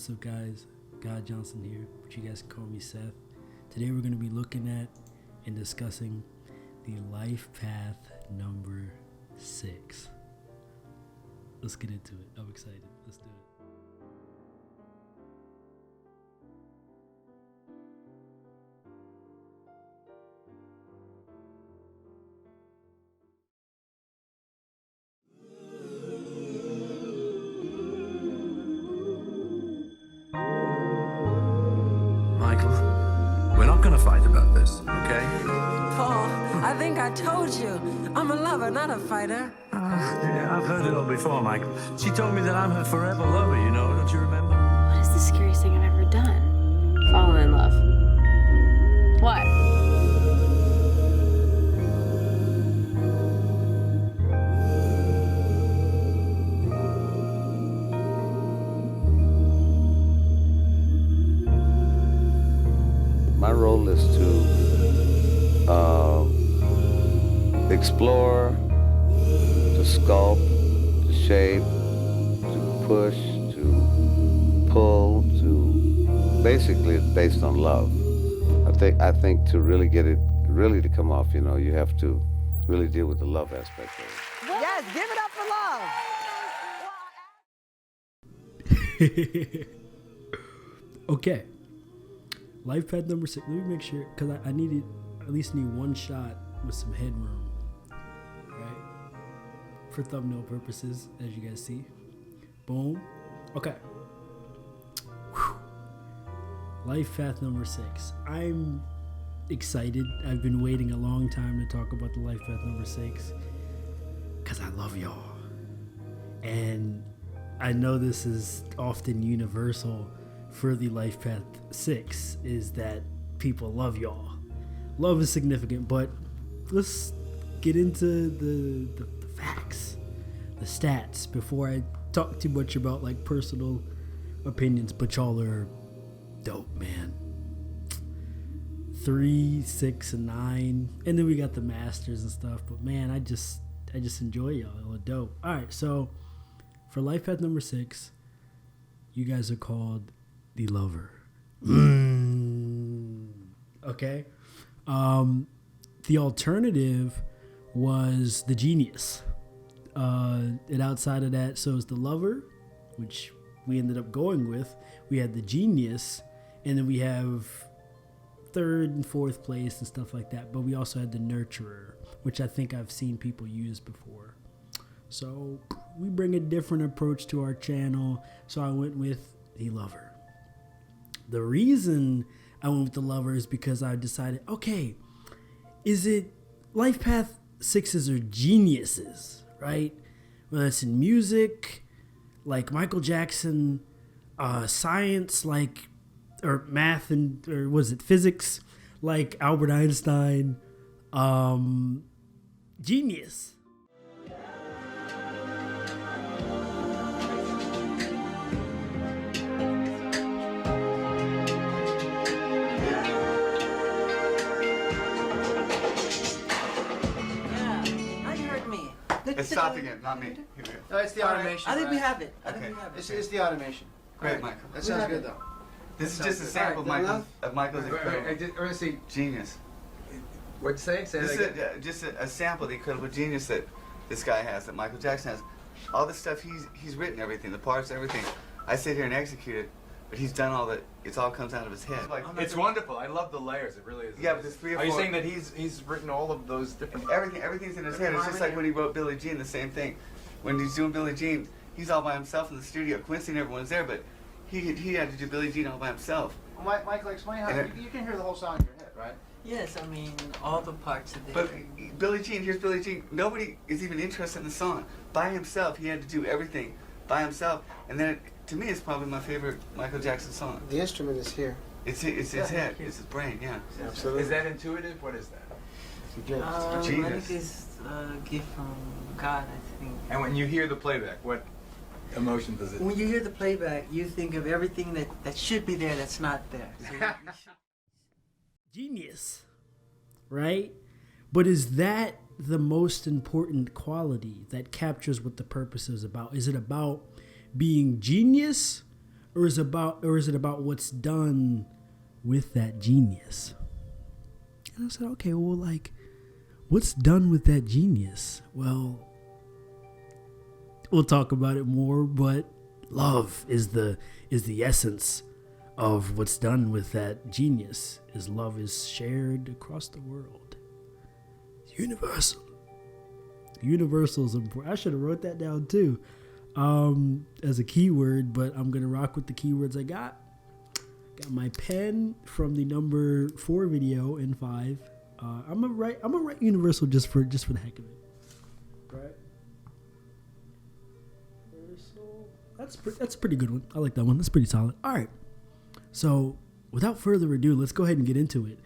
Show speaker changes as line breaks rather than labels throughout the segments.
What's up, guys? God Johnson here, but you guys can call me Seth. Today we're going to be looking at and discussing the life path number 6. Let's get into it. I'm excited. Let's do it.
Michael, we're not going to fight about this, okay?
Paul, I think I told you. I'm a lover, not a fighter.
Yeah, I've heard it all before, Michael. She told me that I'm her forever lover, you know, don't you remember?
What is the scariest thing I've ever done? Fallen in love. What?
My role is to explore, to sculpt, to shape, to push, to pull, to basically it's based on love. I think to really get it really to come off, you know, you have to really deal with the love aspect of it.
Yes, give it up for love.
Okay. Life path number 6. Let me make sure, because I at least need one shot with some headroom, right? For thumbnail purposes, as you guys see. Boom. Okay. Whew. Life path number 6. I'm excited. I've been waiting a long time to talk about the life path number 6 because I love y'all. And I know this is often universal for the life path 6 is that people love y'all. Love is significant, but let's get into the facts, the stats before I talk too much about like personal opinions. But y'all are dope, man. 3, 6, and 9, and then we got the masters and stuff. But man, I just enjoy y'all. Y'all are dope. All right, so for life path number 6, you guys are called the lover. Okay. The alternative was the genius. And outside of that, so it's the lover, which we ended up going with. We had the genius, and then we have 3rd and 4th place and stuff like that. But we also had the nurturer, which I think I've seen people use before. So we bring a different approach to our channel. So I went with the lover. The reason I went with the lover is because I decided, okay, is it life path 6s are geniuses, right? Whether it's in music, like Michael Jackson, science, like, or math and, or was it physics, like Albert Einstein, genius.
It's stopping it, not me. Here we go.
No, it's the automation.
I think we
Brad.
have it.
Okay.
It's the automation.
Great,
Alright.
Michael.
That sounds good, though.
This is
That
just a
sounds
sample
good.
of Michael's incredible
Say,
genius.
what'd you say? Say
This
that
is
again.
just a sample of the incredible genius that this guy has, that Michael Jackson has. All the stuff he's written, everything, the parts, everything. I sit here and execute it, but he's done all that. It all comes out of his head. Like
It's wonderful. I love the layers. It really is.
Yeah, but there's 3 or 4.
Are you saying that he's written all of those different?
everything's in his head. It's just like when he wrote Billie Jean, the same thing. When he's doing Billie Jean, he's all by himself in the studio. Quincy and everyone's there, but he had to do Billie Jean all by himself.
Well, Michael, explain how you can hear the whole song in your head, right?
Yes, I mean, all the parts of it.
But Billie Jean, here's Billie Jean. Nobody is even interested in the song. By himself, he had to do everything by himself. And then, to me, it's probably my favorite Michael Jackson song.
The instrument is here.
It's his head, it's his brain, yeah.
Absolutely.
Is that intuitive? What is that?
It's a gift.
I
genius.
think it's a gift from God, I think.
And when you hear the playback, what emotion does it?
When you hear the playback, you think of everything that should be there that's not there. So you should...
Genius, right? But is that the most important quality that captures what the purpose is about? Is it about being genius, or is it about what's done with that genius? And I said, okay, well, like, what's done with that genius? Well, we'll talk about it more, but love is the essence of what's done with that genius. Is love is shared across the world. It's universal. Universal is important. I should have wrote that down too, as a keyword, but I'm gonna rock with the keywords I got. Got my pen from the number 4 video and 5. I'm gonna write universal just for the heck of it. Right. Universal. That's a pretty good one. I like that one. That's pretty solid. All right. So without further ado, let's go ahead and get into it.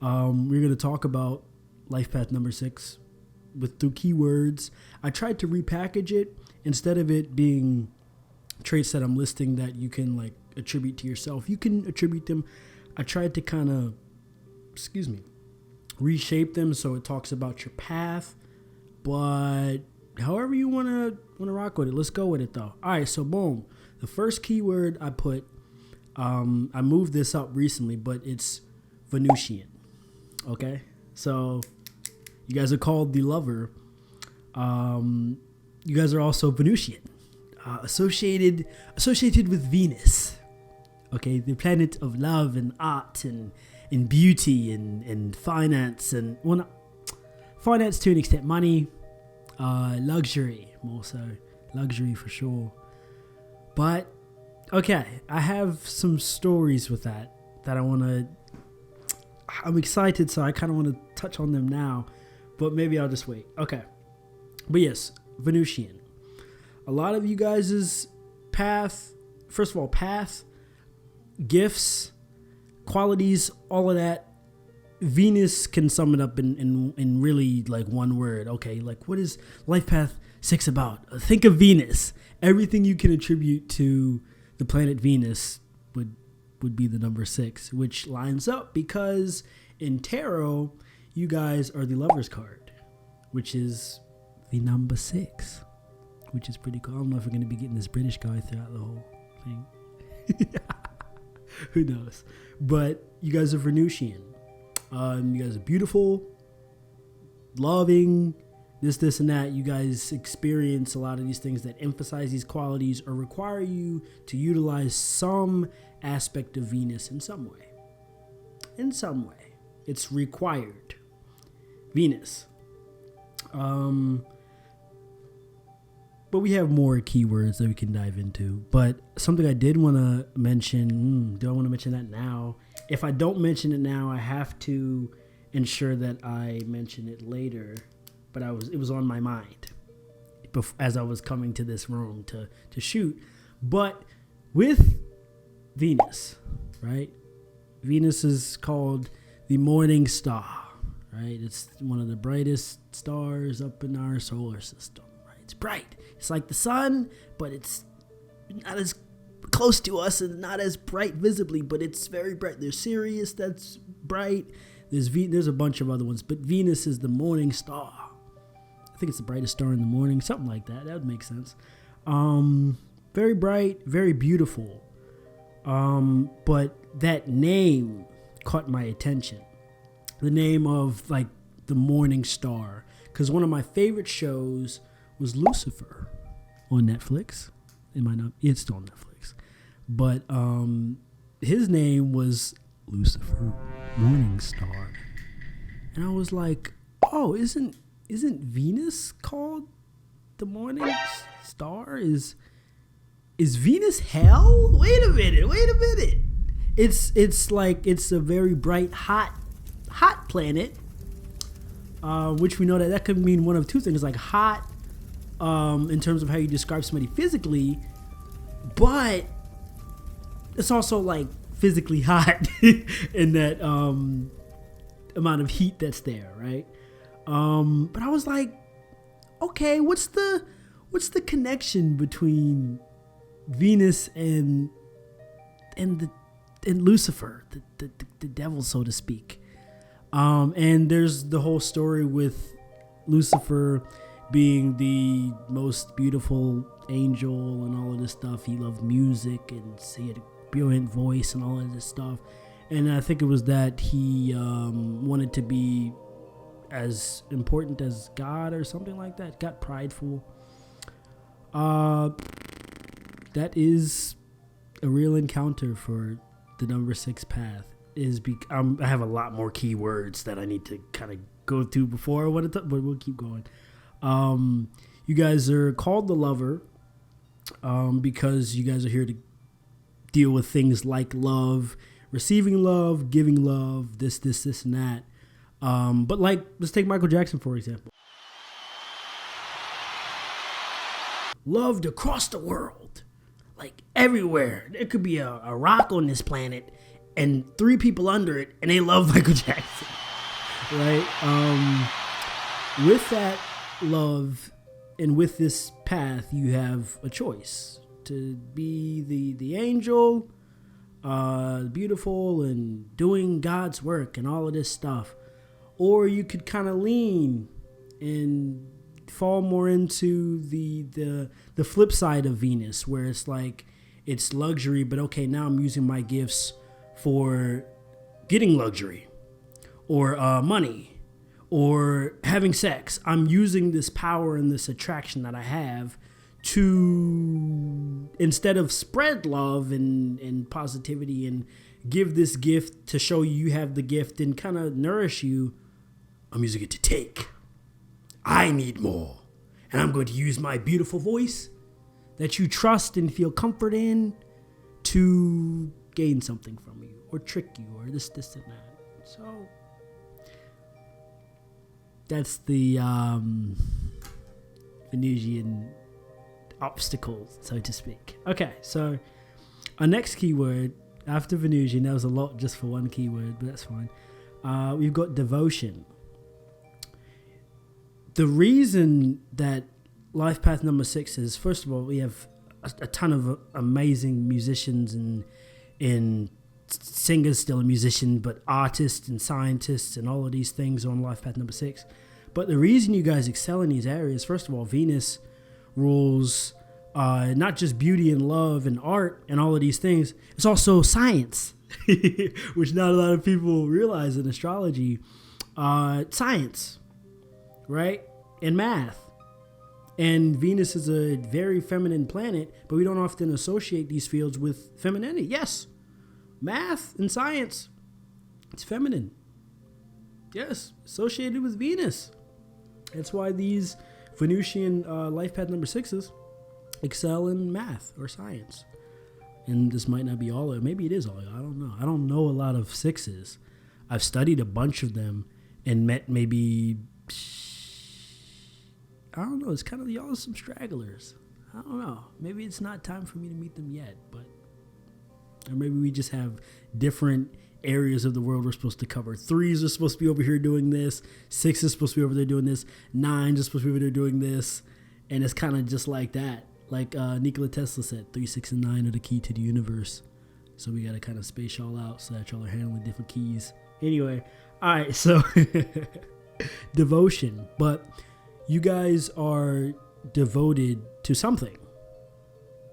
We're gonna talk about life path number 6 through keywords. I tried to repackage it instead of it being traits that I'm listing that you can like attribute to yourself. You can attribute them. I tried to kind of, reshape them so it talks about your path, but however you want to rock with it. Let's go with it though. All right, so boom. The first keyword I put, I moved this up recently, but it's Venusian. Okay, so you guys are called the lover. You guys are also Venusian, associated with Venus. Okay, the planet of love and art and beauty and finance and finance to an extent, money, luxury more so, luxury for sure. But okay, I have some stories with that I'm excited, so I kind of want to touch on them now, but maybe I'll just wait. Okay, but yes, Venusian. A lot of you guys' path, first of all, gifts, qualities, all of that. Venus can sum it up in really like one word. Okay, like what is life path 6 about? Think of Venus. Everything you can attribute to the planet Venus would be the number 6, which lines up because in tarot, you guys are the Lover's card, which is the number 6, which is pretty cool. I don't know if we're going to be getting this British guy throughout the whole thing. Who knows? But you guys are Venusian. You guys are beautiful, loving, this and that. You guys experience a lot of these things that emphasize these qualities or require you to utilize some aspect of Venus in some way. In some way. It's required. Venus. But we have more keywords that we can dive into. But something I did want to mention, do I want to mention that now? If I don't mention it now, I have to ensure that I mention it later. But it was on my mind as I was coming to this room to shoot. But with Venus, right? Venus is called the morning star, right? It's one of the brightest stars up in our solar system, right? It's bright. It's like the sun, but it's not as close to us and not as bright visibly, but it's very bright. There's Sirius that's bright. There's a bunch of other ones, but Venus is the morning star. I think it's the brightest star in the morning, something like that. That would make sense. Very bright, very beautiful. But that name caught my attention. The name of like the morning star, because one of my favorite shows was Lucifer on Netflix. It might not. It's still on Netflix, but his name was Lucifer, morning star, and I was like, oh, isn't Venus called the morning star? Is Venus hell? Wait a minute. It's like it's a very bright, hot planet, which we know that could mean one of two things, like hot in terms of how you describe somebody physically, but it's also like physically hot in that amount of heat that's there, right? But I was like, okay, what's the connection between Venus and Lucifer, the devil, so to speak? And there's the whole story with Lucifer being the most beautiful angel and all of this stuff. He loved music and he had a brilliant voice and all of this stuff. And I think it was that he wanted to be as important as God or something like that. Got prideful. That is a real encounter for the number 6 path. I have a lot more keywords that I need to kind of go through before I want to, but we'll keep going. You guys are called the lover because you guys are here to deal with things like love, receiving love, giving love, this, and that. But like, let's take Michael Jackson, for example. Loved across the world, like everywhere. There could be a rock on this planet and 3 people under it, and they love Michael Jackson, right? With that love and with this path, you have a choice to be the angel, beautiful and doing God's work and all of this stuff. Or you could kind of lean and fall more into the flip side of Venus, where it's like it's luxury, but okay, now I'm using my gifts for getting luxury or money or having sex. I'm using this power and this attraction that I have to, instead of spread love and positivity and give this gift to show you have the gift and kind of nourish you, I'm using it to take. I need more. And I'm going to use my beautiful voice that you trust and feel comfort in to gain something from you or trick you or this and that. So that's the Venusian obstacle, so to speak. Okay, so our next keyword after Venusian, that was a lot just for one keyword, but that's fine. We've got devotion. The reason that life path number 6 is, first of all, we have a ton of amazing musicians and singers, still a musician, but artists and scientists and all of these things on life path number 6. But the reason you guys excel in these areas, first of all, Venus rules not just beauty and love and art and all of these things, it's also science, which not a lot of people realize in astrology. Science, right? And math. And Venus is a very feminine planet, but we don't often associate these fields with femininity. Yes, math and science, it's feminine. Yes, associated with Venus. That's why these Venusian life path number 6s excel in math or science. And this might not be all of it. Maybe it is all of it. I don't know. I don't know a lot of 6s. I've studied a bunch of them and met maybe, I don't know, it's kind of y'all some stragglers. I don't know. Maybe it's not time for me to meet them yet, but or maybe we just have different areas of the world we're supposed to cover. 3s are supposed to be over here doing this. 6 is supposed to be over there doing this. 9 is supposed to be over there doing this. And it's kind of just like that. Like Nikola Tesla said, 3, 6, and 9 are the key to the universe. So we got to kind of space y'all out so that y'all are handling different keys. Anyway, all right, so devotion. But you guys are devoted to something.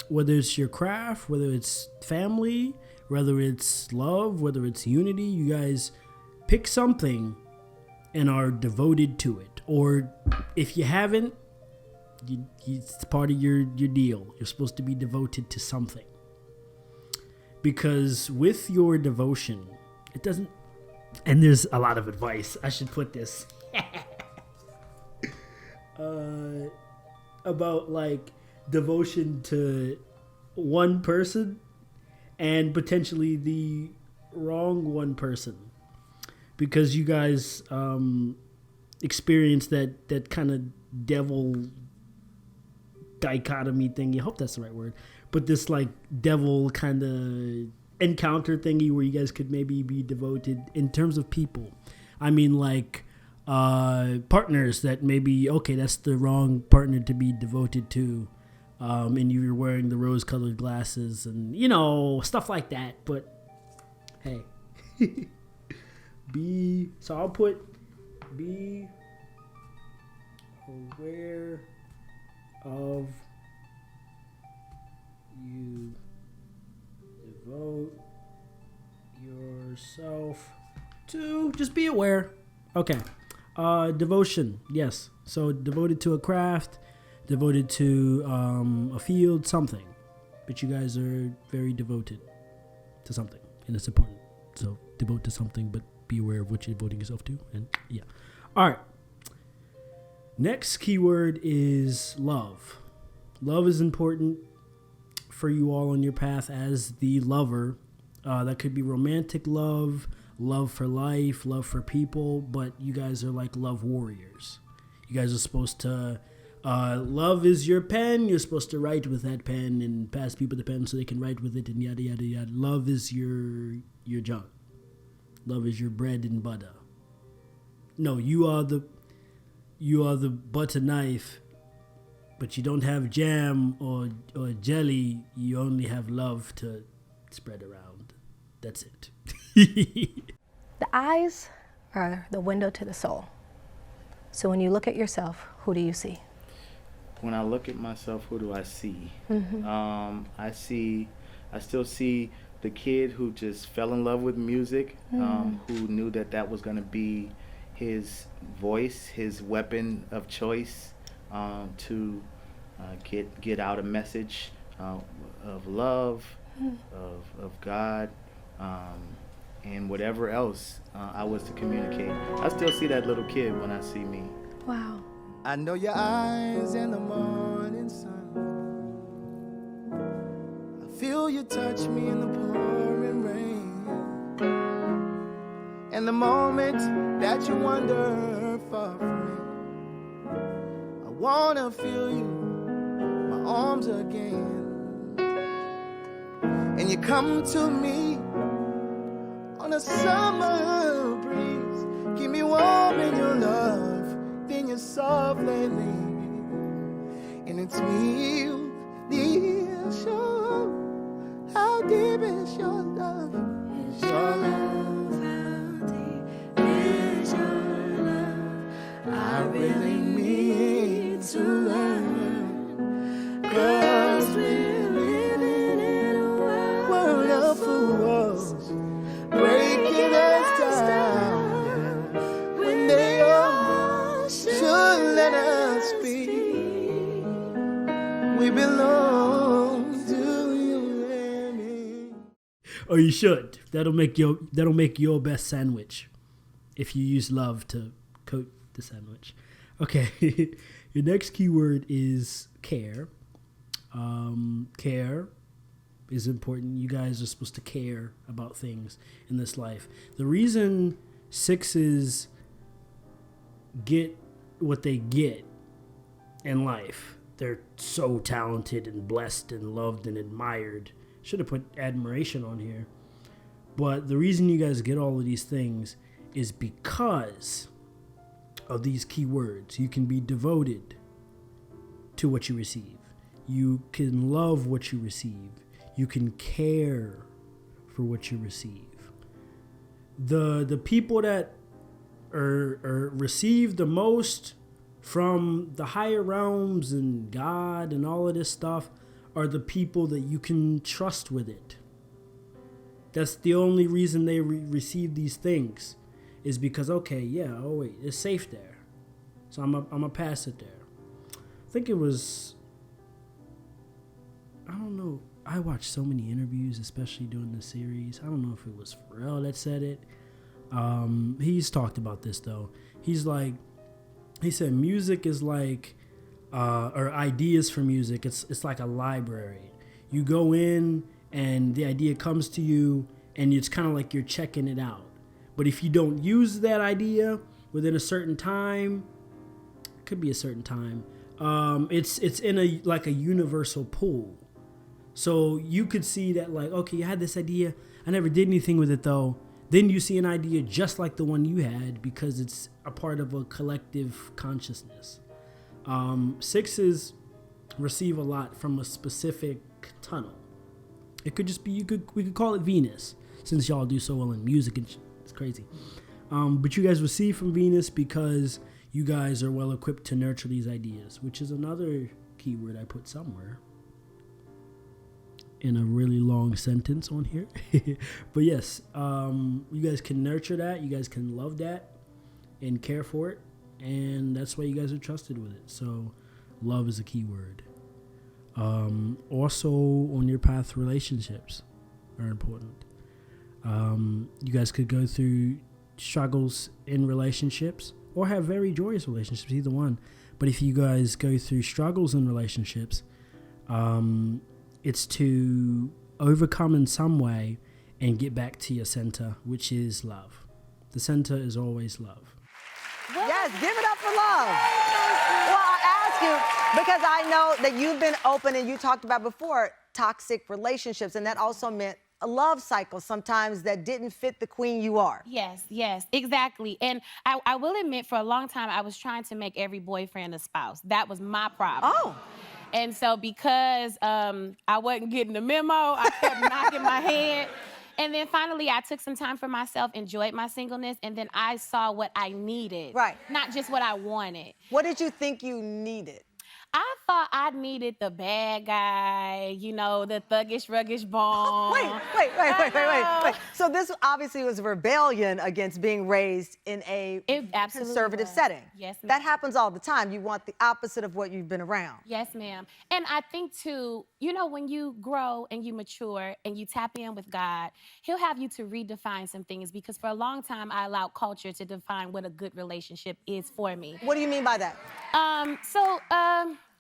Whether it's your craft, whether it's family, whether it's love, whether it's unity, you guys pick something and are devoted to it. Or if you haven't, it's part of your deal. You're supposed to be devoted to something. Because with your devotion, it doesn't... And there's a lot of advice. I should put this. About like devotion to one person and potentially the wrong one person. Because you guys experience that kind of devil dichotomy thing. I hope that's the right word. But this like devil kind of encounter thingy where you guys could maybe be devoted in terms of people. I mean, like partners that maybe, okay, that's the wrong partner to be devoted to. And you're wearing the rose-colored glasses and, you know, stuff like that. But, hey. So I'll put be aware of to just be aware. Okay. Devotion, yes. So devoted to a craft, devoted to a field, something. But you guys are very devoted to something, and it's important. So devote to something, but be aware of what you're devoting yourself to. And yeah. All right. Next keyword is love. Love is important for you all on your path as the lover. That could be romantic love, love for life, love for people, but you guys are like love warriors. You guys are supposed to, love is your pen. You're supposed to write with that pen and pass people the pen so they can write with it and yada, yada, yada. Love is your junk. Love is your bread and butter. No, you are the butter knife, but you don't have jam or jelly. You only have love to spread around. That's it.
The eyes are the window to the soul. So when you look at yourself, who do you see?
When I look at myself, who do I see? I still see the kid who just fell in love with music, who knew that was going to be his voice, his weapon of choice, to get out a message of love, of God, and whatever else I was to communicate. I still see that little kid when I see me.
Wow.
I know your eyes in the morning sun. I feel you touch me in the pouring rain. And the moment that you wander far from me, I wanna feel you, my arms again. And you come to me on a summer breeze, keep me warm in your love, then you softly leave. And it's me you need to show how deep is your love. Is your love, how deep is your love? I really need to learn, 'cause we're living in a world of fools, breaking us down when they all should let us be. We belong to you and me.
Or you should. That'll make your best sandwich if you use love to coat the sandwich. Okay. Your next keyword is care. Care is important. You guys are supposed to care about things in this life. The reason 6s get what they get in life, they're so talented and blessed and loved and admired. Should have put admiration on here. But the reason you guys get all of these things is because of these key words. You can be devoted to what you receive. You can love what you receive. You can care for what you receive. The people that are receive the most from the higher realms and God and all of this stuff are the people that you can trust with it. That's the only reason they receive these things, is because, okay, yeah, oh wait, it's safe there, so I'm a pass it there. I think it was, I don't know, I watched so many interviews, especially during the series. I don't know if it was Pharrell that said it. He's talked about this though. He said music is like, or ideas for music, it's like a library. You go in and the idea comes to you and it's kind of like you're checking it out. But if you don't use that idea within a certain time, it could be a certain time, it's in a like a universal pool. So you could see that, like, okay, you had this idea, I never did anything with it though. Then you see an idea just like the one you had because it's a part of a collective consciousness. 6s receive a lot from a specific tunnel. It could just be, we could call it Venus, since y'all do so well in music and it's crazy. But you guys receive from Venus because you guys are well equipped to nurture these ideas, which is another keyword I put somewhere. in a really long sentence on here. But yes, you guys can nurture that. You guys can love that and care for it. And that's why you guys are trusted with it. So love is a key word. Also on your path, relationships are important. You guys could go through struggles in relationships or have very joyous relationships, either one. But if you guys go through struggles in relationships, it's to overcome in some way and get back to your center, which is love. The center is always love.
Yes, give it up for love. Well, I ask you, because I know that you've been open and you talked about before toxic relationships, and that also meant a love cycle sometimes that didn't fit the queen you are.
Yes, exactly. And I will admit, for a long time, I was trying to make every boyfriend a spouse. That was my problem.
Oh.
And so because I wasn't getting the memo, I kept knocking my head. And then finally, I took some time for myself, enjoyed my singleness, and then I saw what I needed.
Right.
Not just what I wanted.
What did you think you needed?
I thought I needed the bad guy, you know, the thuggish, ruggish bone.
Wait. So this obviously was a rebellion against being raised in a conservative setting.
Yes, ma'am.
That happens all the time. You want the opposite of what you've been around.
Yes, ma'am. And I think, too, you know, when you grow and you mature and you tap in with God, he'll have you to redefine some things, because for a long time, I allowed culture to define what a good relationship is for me.
What do you mean by that?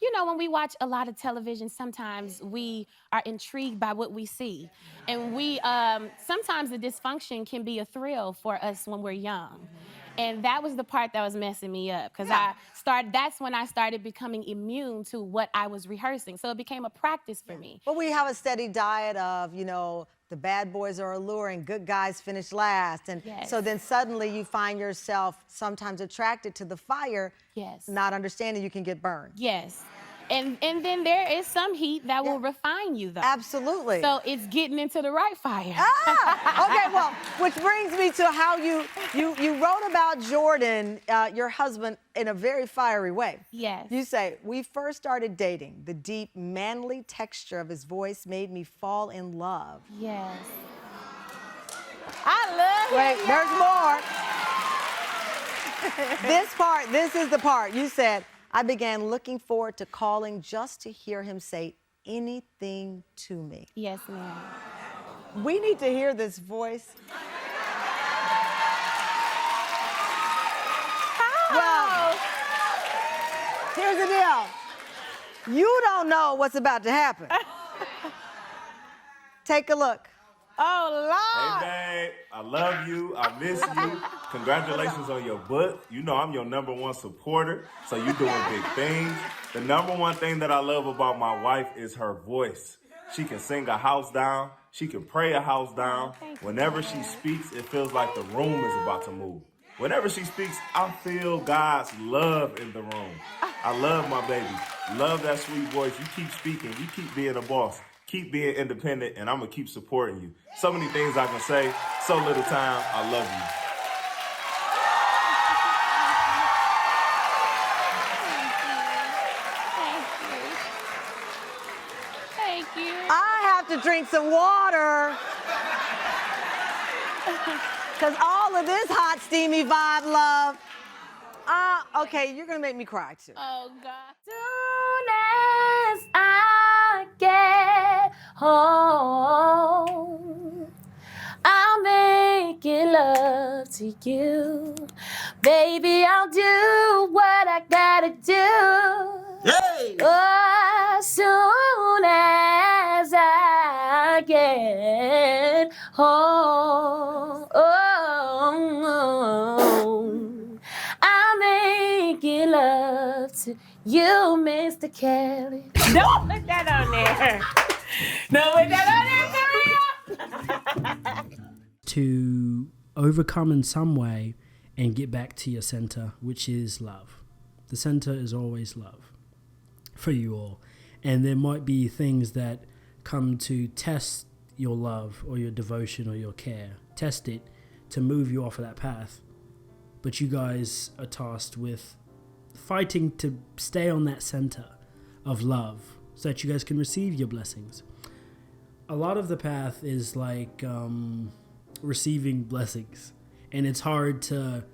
You know, when we watch a lot of television, sometimes we are intrigued by what we see. And sometimes the dysfunction can be a thrill for us when we're young. And that was the part that was messing me up, because that's when I started becoming immune to what I was rehearsing. So it became a practice for me.
But we have a steady diet of, you know, the bad boys are alluring, good guys finish last. And so then suddenly you find yourself sometimes attracted to the fire, not understanding you can get burned.
Yes. And then there is some heat that will refine you, though.
Absolutely.
So it's getting into the right fire.
Okay, well, which brings me to how you wrote about Jordan, your husband, in a very fiery way.
Yes.
You say, we first started dating. The deep, manly texture of his voice made me fall in love.
Yes. I love
Wait,
it,
there's more. This is the part. You said, I began looking forward to calling just to hear him say anything to me.
Yes, ma'am.
We need to hear this voice. Well, here's the deal. You don't know what's about to happen. Take a look.
Oh, Lord.
Hey, babe, I love you. I miss you. Congratulations on your book. You know I'm your #1 supporter, so you're doing big things. The #1 thing that I love about my wife is her voice. She can sing a house down. She can pray a house down. Whenever she speaks, it feels like the room is about to move. Whenever she speaks, I feel God's love in the room. I love my baby. Love that sweet voice. You keep speaking. You keep being a boss. Keep being independent, and I'm going to keep supporting you. So many things I can say. So little time. I love you.
Thank you.
I have to drink some water. Because all of this hot, steamy vibe love. Okay, you're going to make me cry, too.
Oh, God. Soon as I get home, I'll make love to you. Baby, I'll do what I gotta do.
Hey!
As soon as I get home, I'll make love to you, Mr. Kelly. Don't put that on there. Don't put that on there,
To overcome in some way and get back to your center, which is love. The center is always love for you all. And there might be things that come to test your love or your devotion or your care. Test it to move you off of that path. But you guys are tasked with fighting to stay on that center of love so that you guys can receive your blessings. a lot of the path is like receiving blessings, and it's hard to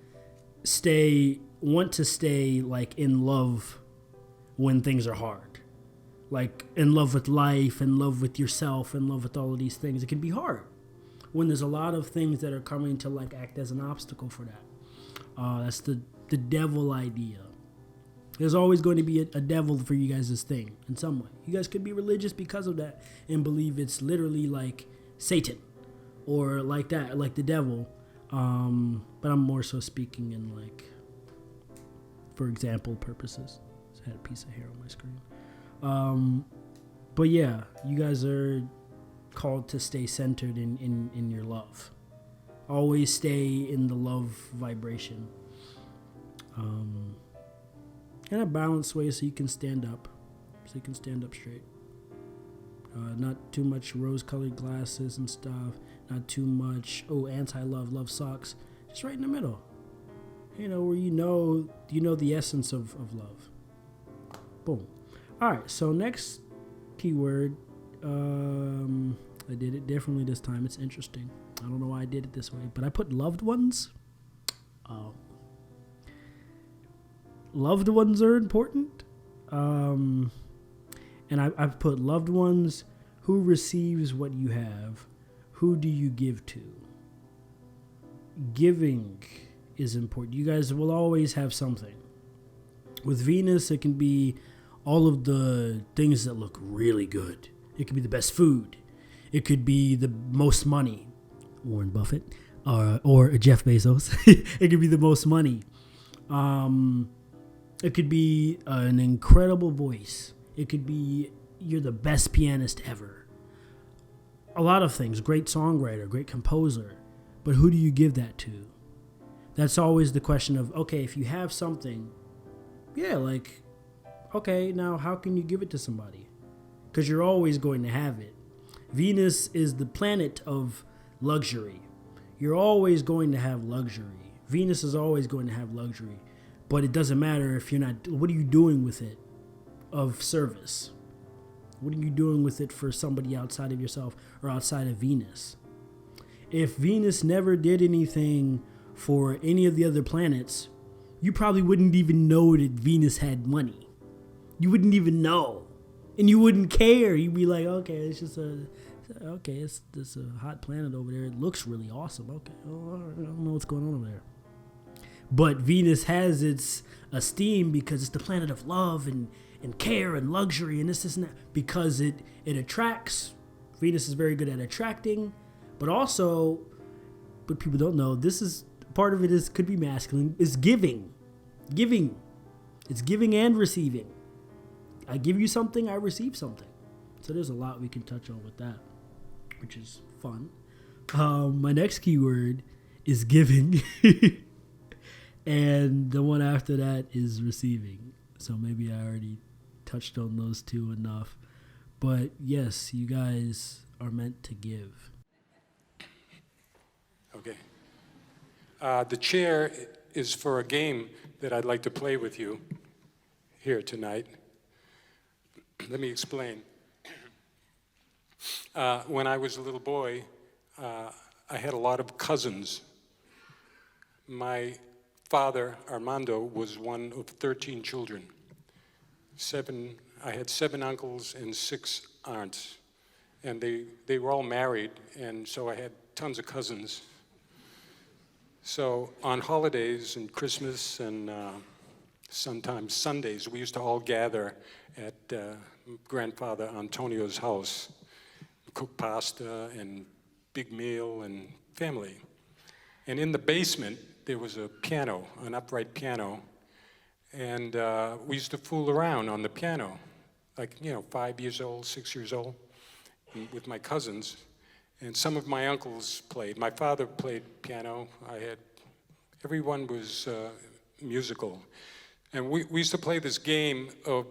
want to stay like in love when things are hard, like in love with life, in love with yourself, in love with all of these things. It can be hard when there's a lot of things that are coming to like act as an obstacle for that. That's the devil idea. There's always going to be a devil for you guys' thing in some way. You guys could be religious because of that and believe it's literally like Satan or like that, like the devil. But I'm more so speaking in like, for example purposes. Just had a piece of hair on my screen. But yeah, you guys are called to stay centered in your love. Always stay in the love vibration. In a balanced way so you can stand up. So you can stand up straight. Not too much rose-colored glasses and stuff. Not too much, anti-love, love sucks. Just right in the middle. You know, where you know the essence of love. Boom. All right, so next keyword. I did it differently this time. It's interesting. I don't know why I did it this way, but I put loved ones. Loved ones are important. And I've put loved ones. Who receives what you have? Who do you give to? Giving is important. You guys will always have something. With Venus, it can be all of the things that look really good. It could be the best food. It could be the most money. Warren Buffett or Jeff Bezos. It could be the most money. It could be an incredible voice. It could be you're the best pianist ever. A lot of things. Great songwriter, great composer. But who do you give that to? That's always the question of, okay, if you have something, yeah, like, okay, now how can you give it to somebody? Because you're always going to have it. Venus is the planet of luxury. You're always going to have luxury. Venus is always going to have luxury. But it doesn't matter if you're not, what are you doing with it of service? What are you doing with it for somebody outside of yourself or outside of Venus? If Venus never did anything for any of the other planets, you probably wouldn't even know that Venus had money. You wouldn't even know. And you wouldn't care. You'd be like, okay, it's just it's a hot planet over there. It looks really awesome. Okay, well, I don't know what's going on over there. But Venus has its esteem because it's the planet of love and care and luxury and this and that. Because it attracts. Venus is very good at attracting. But also, what people don't know, this is part of it could be masculine, is giving. Giving. It's giving and receiving. I give you something, I receive something. So there's a lot we can touch on with that, which is fun. My next keyword is giving. And the one after that is receiving. So maybe I already touched on those two enough. But yes, you guys are meant to give.
Okay. The chair is for a game that I'd like to play with you here tonight. Let me explain. When I was a little boy, I had a lot of cousins. My father, Armando, was one of 13 children. I had 7 uncles and 6 aunts. And they were all married, and so I had tons of cousins. So on holidays and Christmas and sometimes Sundays, we used to all gather at grandfather Antonio's house, cook pasta and big meal and family. And in the basement, there was a piano, an upright piano, and we used to fool around on the piano, like, 5 years old, 6 years old, with my cousins. And some of my uncles played. My father played piano. Everyone was musical. And we used to play this game of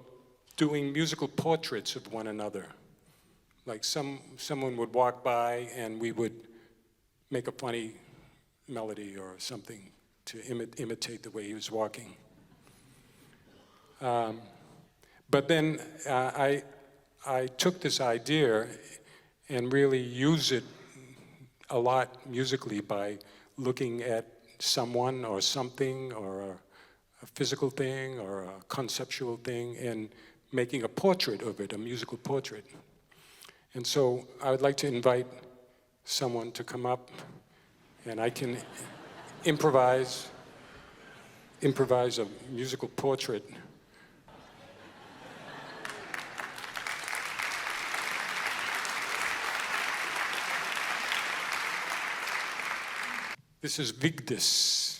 doing musical portraits of one another. Like someone would walk by and we would make a funny melody or something to imitate the way he was walking. But then I took this idea and really use it a lot musically by looking at someone or something or a physical thing or a conceptual thing and making a portrait of it, a musical portrait. And so I would like to invite someone to come up, and I can improvise a musical portrait. This is Vigdis.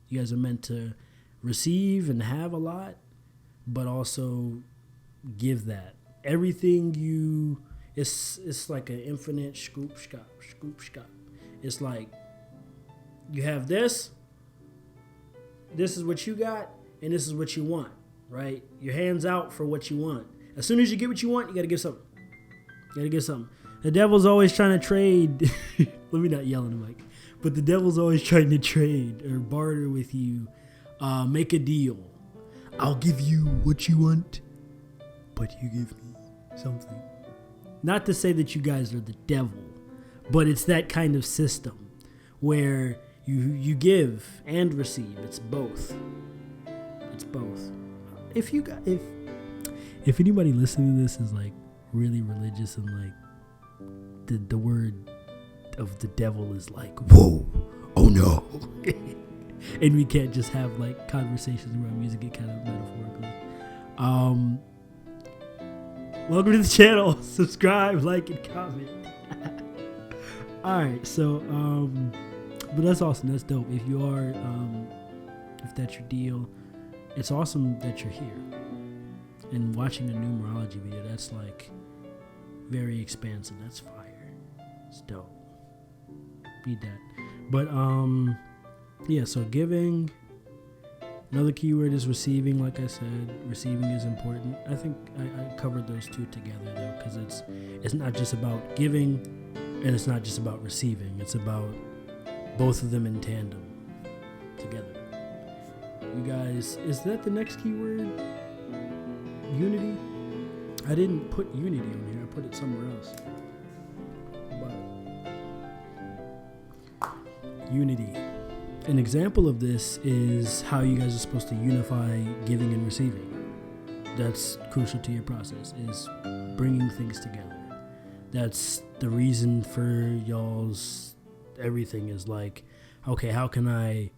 You guys are meant to receive and have a lot, but also give that. Everything you, it's like an infinite scoop, scop. It's like you have this is what you got, and this is what you want, right? Your hands out for what you want. As soon as you get what you want, you gotta give something. The devil's always trying to trade. Let me not yell in the mic. But the devil's always trying to trade or barter with you. Make a deal. I'll give you what you want, but you give me something. Not to say that you guys are the devil, but it's that kind of system where you give and receive. It's both. If anybody listening to this is like really religious and like the word of the devil is like, whoa, oh no. And we can't just have like conversations around music, it kind of metaphorically. Welcome to the channel. Subscribe, like, and comment. Alright, so but that's awesome. That's dope. If you are if that's your deal, it's awesome that you're here. And watching a numerology video, that's like very expansive. That's fire. It's dope. Need that. But yeah, so giving. Another keyword is receiving. Like I said, receiving is important. I think I covered those two together though, because it's not just about giving and it's not just about receiving. It's about both of them in tandem together. You guys, is that the next keyword? Unity? I didn't put unity on here. I put it somewhere else. But Unity. An example of this is how you guys are supposed to unify giving and receiving. That's crucial to your process, is bringing things together. That's the reason for y'all's everything is like, okay, how can I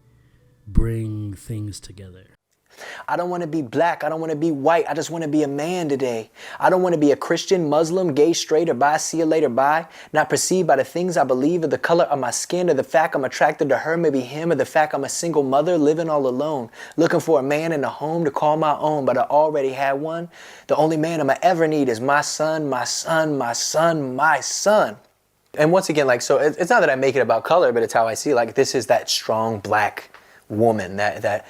bring things together?
I don't want to be black. I don't want to be white. I just want to be a man today. I don't want to be a Christian, Muslim, gay, straight, or bi, see you later, bye. Not perceived by the things I believe, or the color of my skin, or the fact I'm attracted to her, maybe him, or the fact I'm a single mother living all alone, looking for a man in a home to call my own, but I already had one. The only man I'ma ever need is my son, my son, my son, my son. And once again, like, so it's not that I make it about color, but it's how I see it. Like, this is that strong black woman, that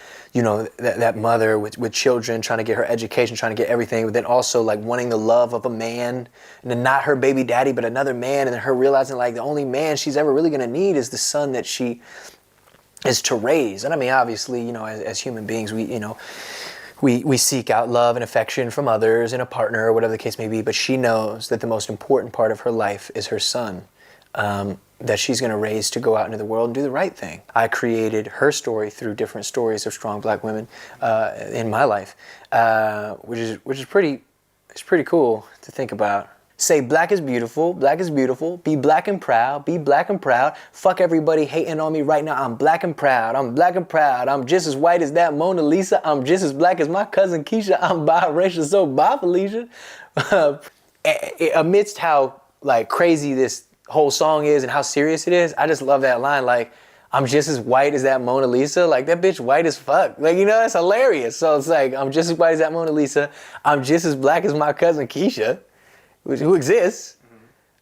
mother with children, trying to get her education, trying to get everything, but then also like wanting the love of a man, and then not her baby daddy, but another man, and then her realizing like the only man she's ever really gonna need is the son that she is to raise. And I mean, obviously, as human beings, we seek out love and affection from others in a partner or whatever the case may be, but she knows that the most important part of her life is her son. That she's going to raise to go out into the world and do the right thing. I created her story through different stories of strong black women in my life, which is pretty cool to think about. Say black is beautiful, be black and proud, be black and proud. Fuck everybody hating on me right now, I'm black and proud, I'm black and proud. I'm just as white as that Mona Lisa, I'm just as black as my cousin Keisha, I'm biracial, so bye Felicia. Amidst how like crazy this whole song is and how serious it is, I just love that line, like, I'm just as white as that Mona Lisa. Like, that bitch white as fuck. Like, it's hilarious. So it's like, I'm just as white as that Mona Lisa. I'm just as black as my cousin Keisha, who exists.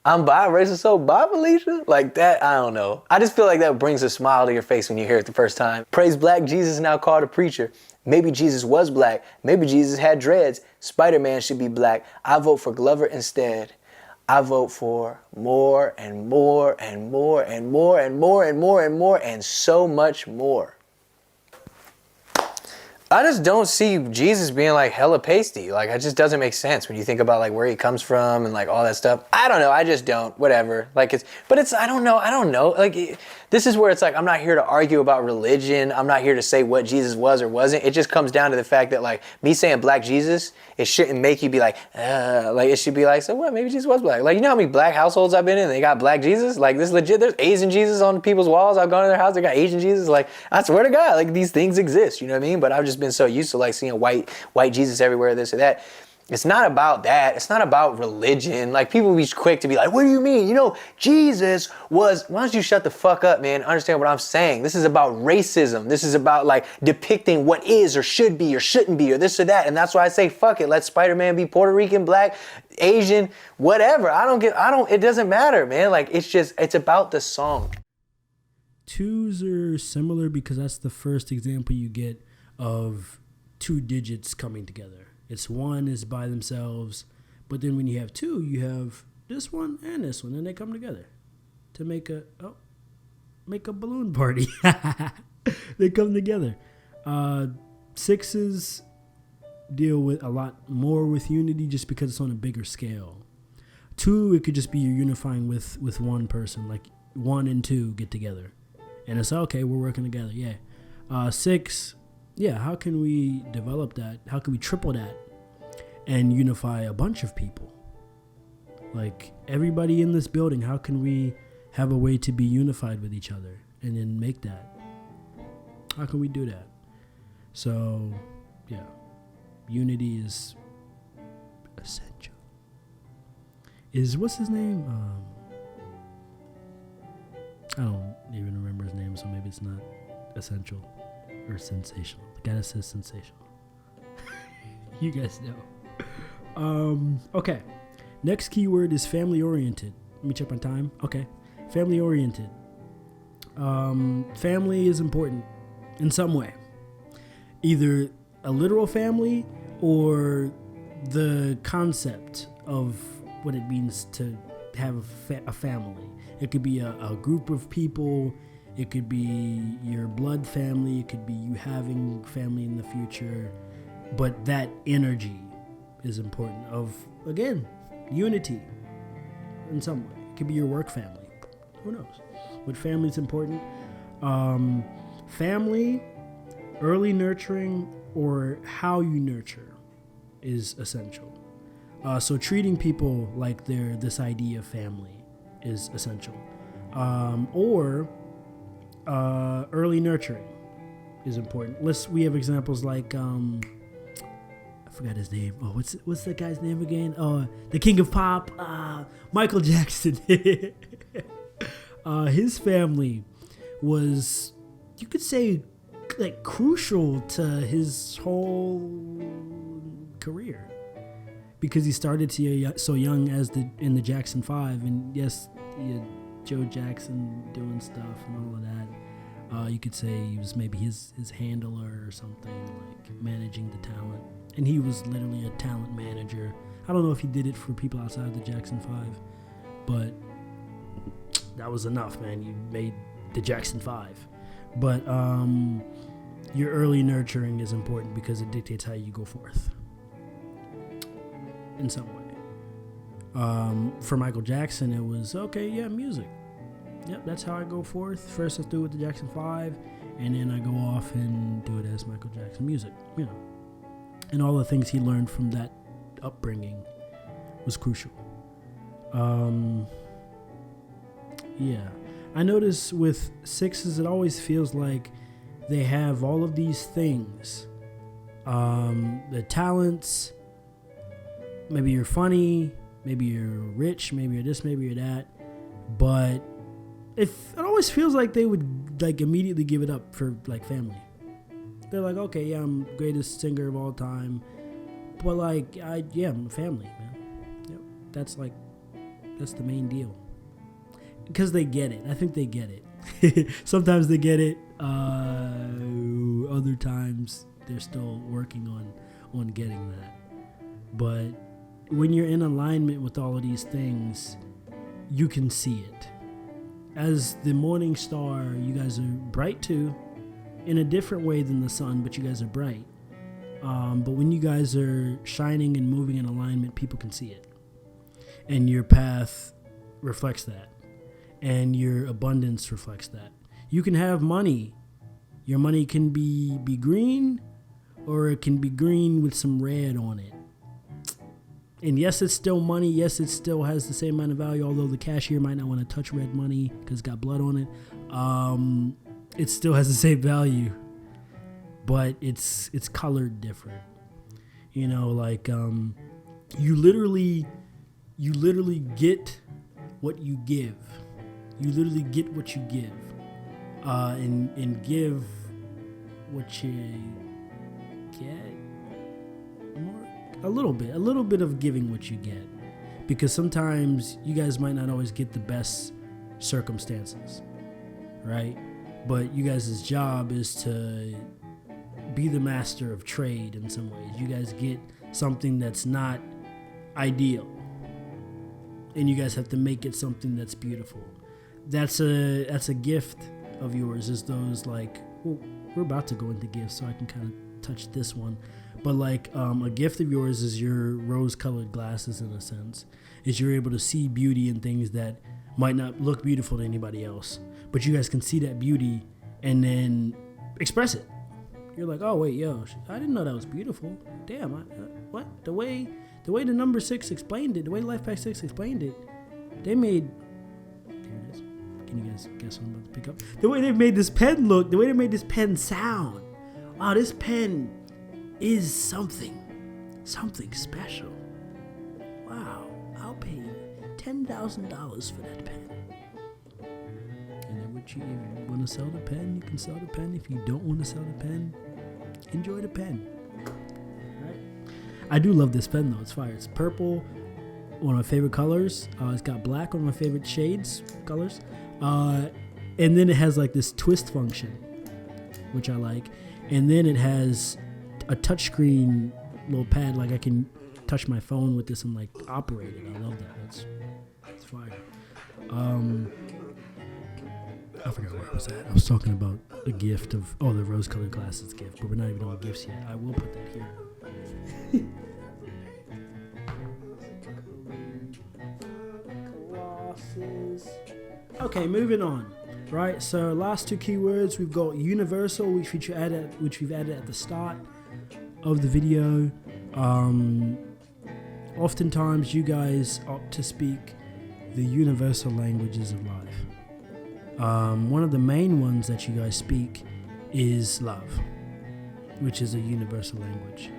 I'm biracial, so bye Felicia. Like that, I don't know. I just feel like that brings a smile to your face when you hear it the first time. Praise black, Jesus now called a preacher. Maybe Jesus was black. Maybe Jesus had dreads. Spider-Man should be black. I vote for Glover instead. I vote for more and more and more and more and more and more and more and so much more. I just don't see Jesus being like hella pasty. Like, it just doesn't make sense when you think about like where he comes from and like all that stuff. I don't know. I just don't. Whatever. Like I don't know. Like this is where it's like, I'm not here to argue about religion. I'm not here to say what Jesus was or wasn't. It just comes down to the fact that like me saying black Jesus, it shouldn't make you be like it should be like, so what? Maybe Jesus was black. Like, you know how many black households I've been in? They got black Jesus. Like, this legit. There's Asian Jesus on people's walls. I've gone to their house. They got Asian Jesus. Like, I swear to God, like these things exist. You know what I mean? But I've just been so used to like seeing white Jesus everywhere, this or that. It's not about that. It's not about religion. Like, people be quick to be like, what do you mean? Jesus was... Why don't you shut the fuck up, man? Understand what I'm saying. This is about racism. This is about, like, depicting what is or should be or shouldn't be or this or that. And that's why I say, fuck it. Let Spider-Man be Puerto Rican, black, Asian, whatever. It doesn't matter, man. Like, it's about the song.
Twos are similar because that's the first example you get of two digits coming together. It's one is by themselves, but then when you have two, you have this one, and they come together to make a balloon party. They come together. Sixes deal with a lot more with unity just because it's on a bigger scale. Two, it could just be you're unifying with one person, like 1 and 2 get together, and it's okay, we're working together. Yeah. 6. Yeah, how can we develop that? How can we triple that and unify a bunch of people? Like, everybody in this building, how can we have a way to be unified with each other and then make that? How can we do that? So, yeah, unity is essential. What's his name? I don't even remember his name, so maybe it's not essential. Or sensational. The guy that says sensational. You guys know. Okay. Next keyword is family oriented. Let me check my time. Okay. Family oriented. Family is important in some way. Either a literal family or the concept of what it means to have a family. It could be a group of people. It could be your blood family. It could be you having family in the future. But that energy is important of, again, unity in some way. It could be your work family. Who knows? But family is important. Family, early nurturing, or how you nurture is essential. So treating people like they're this idea of family is essential. Or early nurturing is important. We have examples like I forgot his name. Oh, what's that guy's name again? Oh, the King of Pop, Michael Jackson. His family was, you could say, like crucial to his whole career, because he started so young in the Jackson 5, and yes, he had Joe Jackson doing stuff and all of that. You could say he was maybe his handler or something, like managing the talent, and he was literally a talent manager. I don't know if he did it for people outside the Jackson 5, but that was enough, man. You made the Jackson 5. But your early nurturing is important because it dictates how you go forth in some way. For Michael Jackson, it was, okay, yeah, music. Yep, that's how I go forth. First I do it with the Jackson 5, and then I go off and do it as Michael Jackson music, you know. And all the things he learned from that upbringing was crucial. Yeah. I notice with 6s, it always feels like they have all of these things. The talents, maybe you're funny, maybe you're rich, maybe you're this, maybe you're that, but it always feels like they would like immediately give it up for like family. They're like, okay, yeah, I'm the greatest singer of all time, but like, I'm a family, man. Yep. That's the main deal. Because they get it. I think they get it. Sometimes they get it. Other times they're still working on getting that. But when you're in alignment with all of these things, you can see it. As the morning star, you guys are bright too, in a different way than the sun, but you guys are bright. But when you guys are shining and moving in alignment, people can see it. And your path reflects that. And your abundance reflects that. You can have money. Your money can be green, or it can be green with some red on it. And yes, it's still money. Yes, it still has the same amount of value, although the cashier might not want to touch red money because it's got blood on it. It still has the same value, but it's colored different. You know, like you literally get what you give. You literally get what you give, and give what you get. A little bit of giving what you get, because sometimes you guys might not always get the best circumstances, right? But you guys' job is to be the master of trade in some ways. You guys get something that's not ideal, and you guys have to make it something that's beautiful. That's a gift of yours, is those like, well, we're about to go into gifts, so I can kind of touch this one. But like a gift of yours is your rose-colored glasses, in a sense, is you're able to see beauty in things that might not look beautiful to anybody else, but you guys can see that beauty and then express it. You're like, oh wait, yo, I didn't know that was beautiful. Damn, what? The way the number 6 explained it, the way Life Pack 6 explained it, they made. Here it is. Can you guys guess what I'm about to pick up? The way they made this pen look, the way they made this pen sound. Wow, this pen is something special. Wow, I'll pay $10,000 for that pen. And then if you want to sell the pen, you can sell the pen. If you don't want to sell the pen, enjoy the pen. Right? I do love this pen though. It's fire. It's purple, one of my favorite colors. It's got black, one of my favorite colors. And then it has like this twist function, which I like. And then it has a touchscreen little pad, like I can touch my phone with this and like operate it. I love that. It's fire. I forgot where I was at. I was talking about a gift of the rose-colored glasses gift, but we're not even on gifts yet. I will put that here. Okay, moving on. right? So last two keywords, we've got universal, which we've added at the start of the video. Oftentimes you guys opt to speak the universal languages of life. One of the main ones that you guys speak is love, which is a universal language.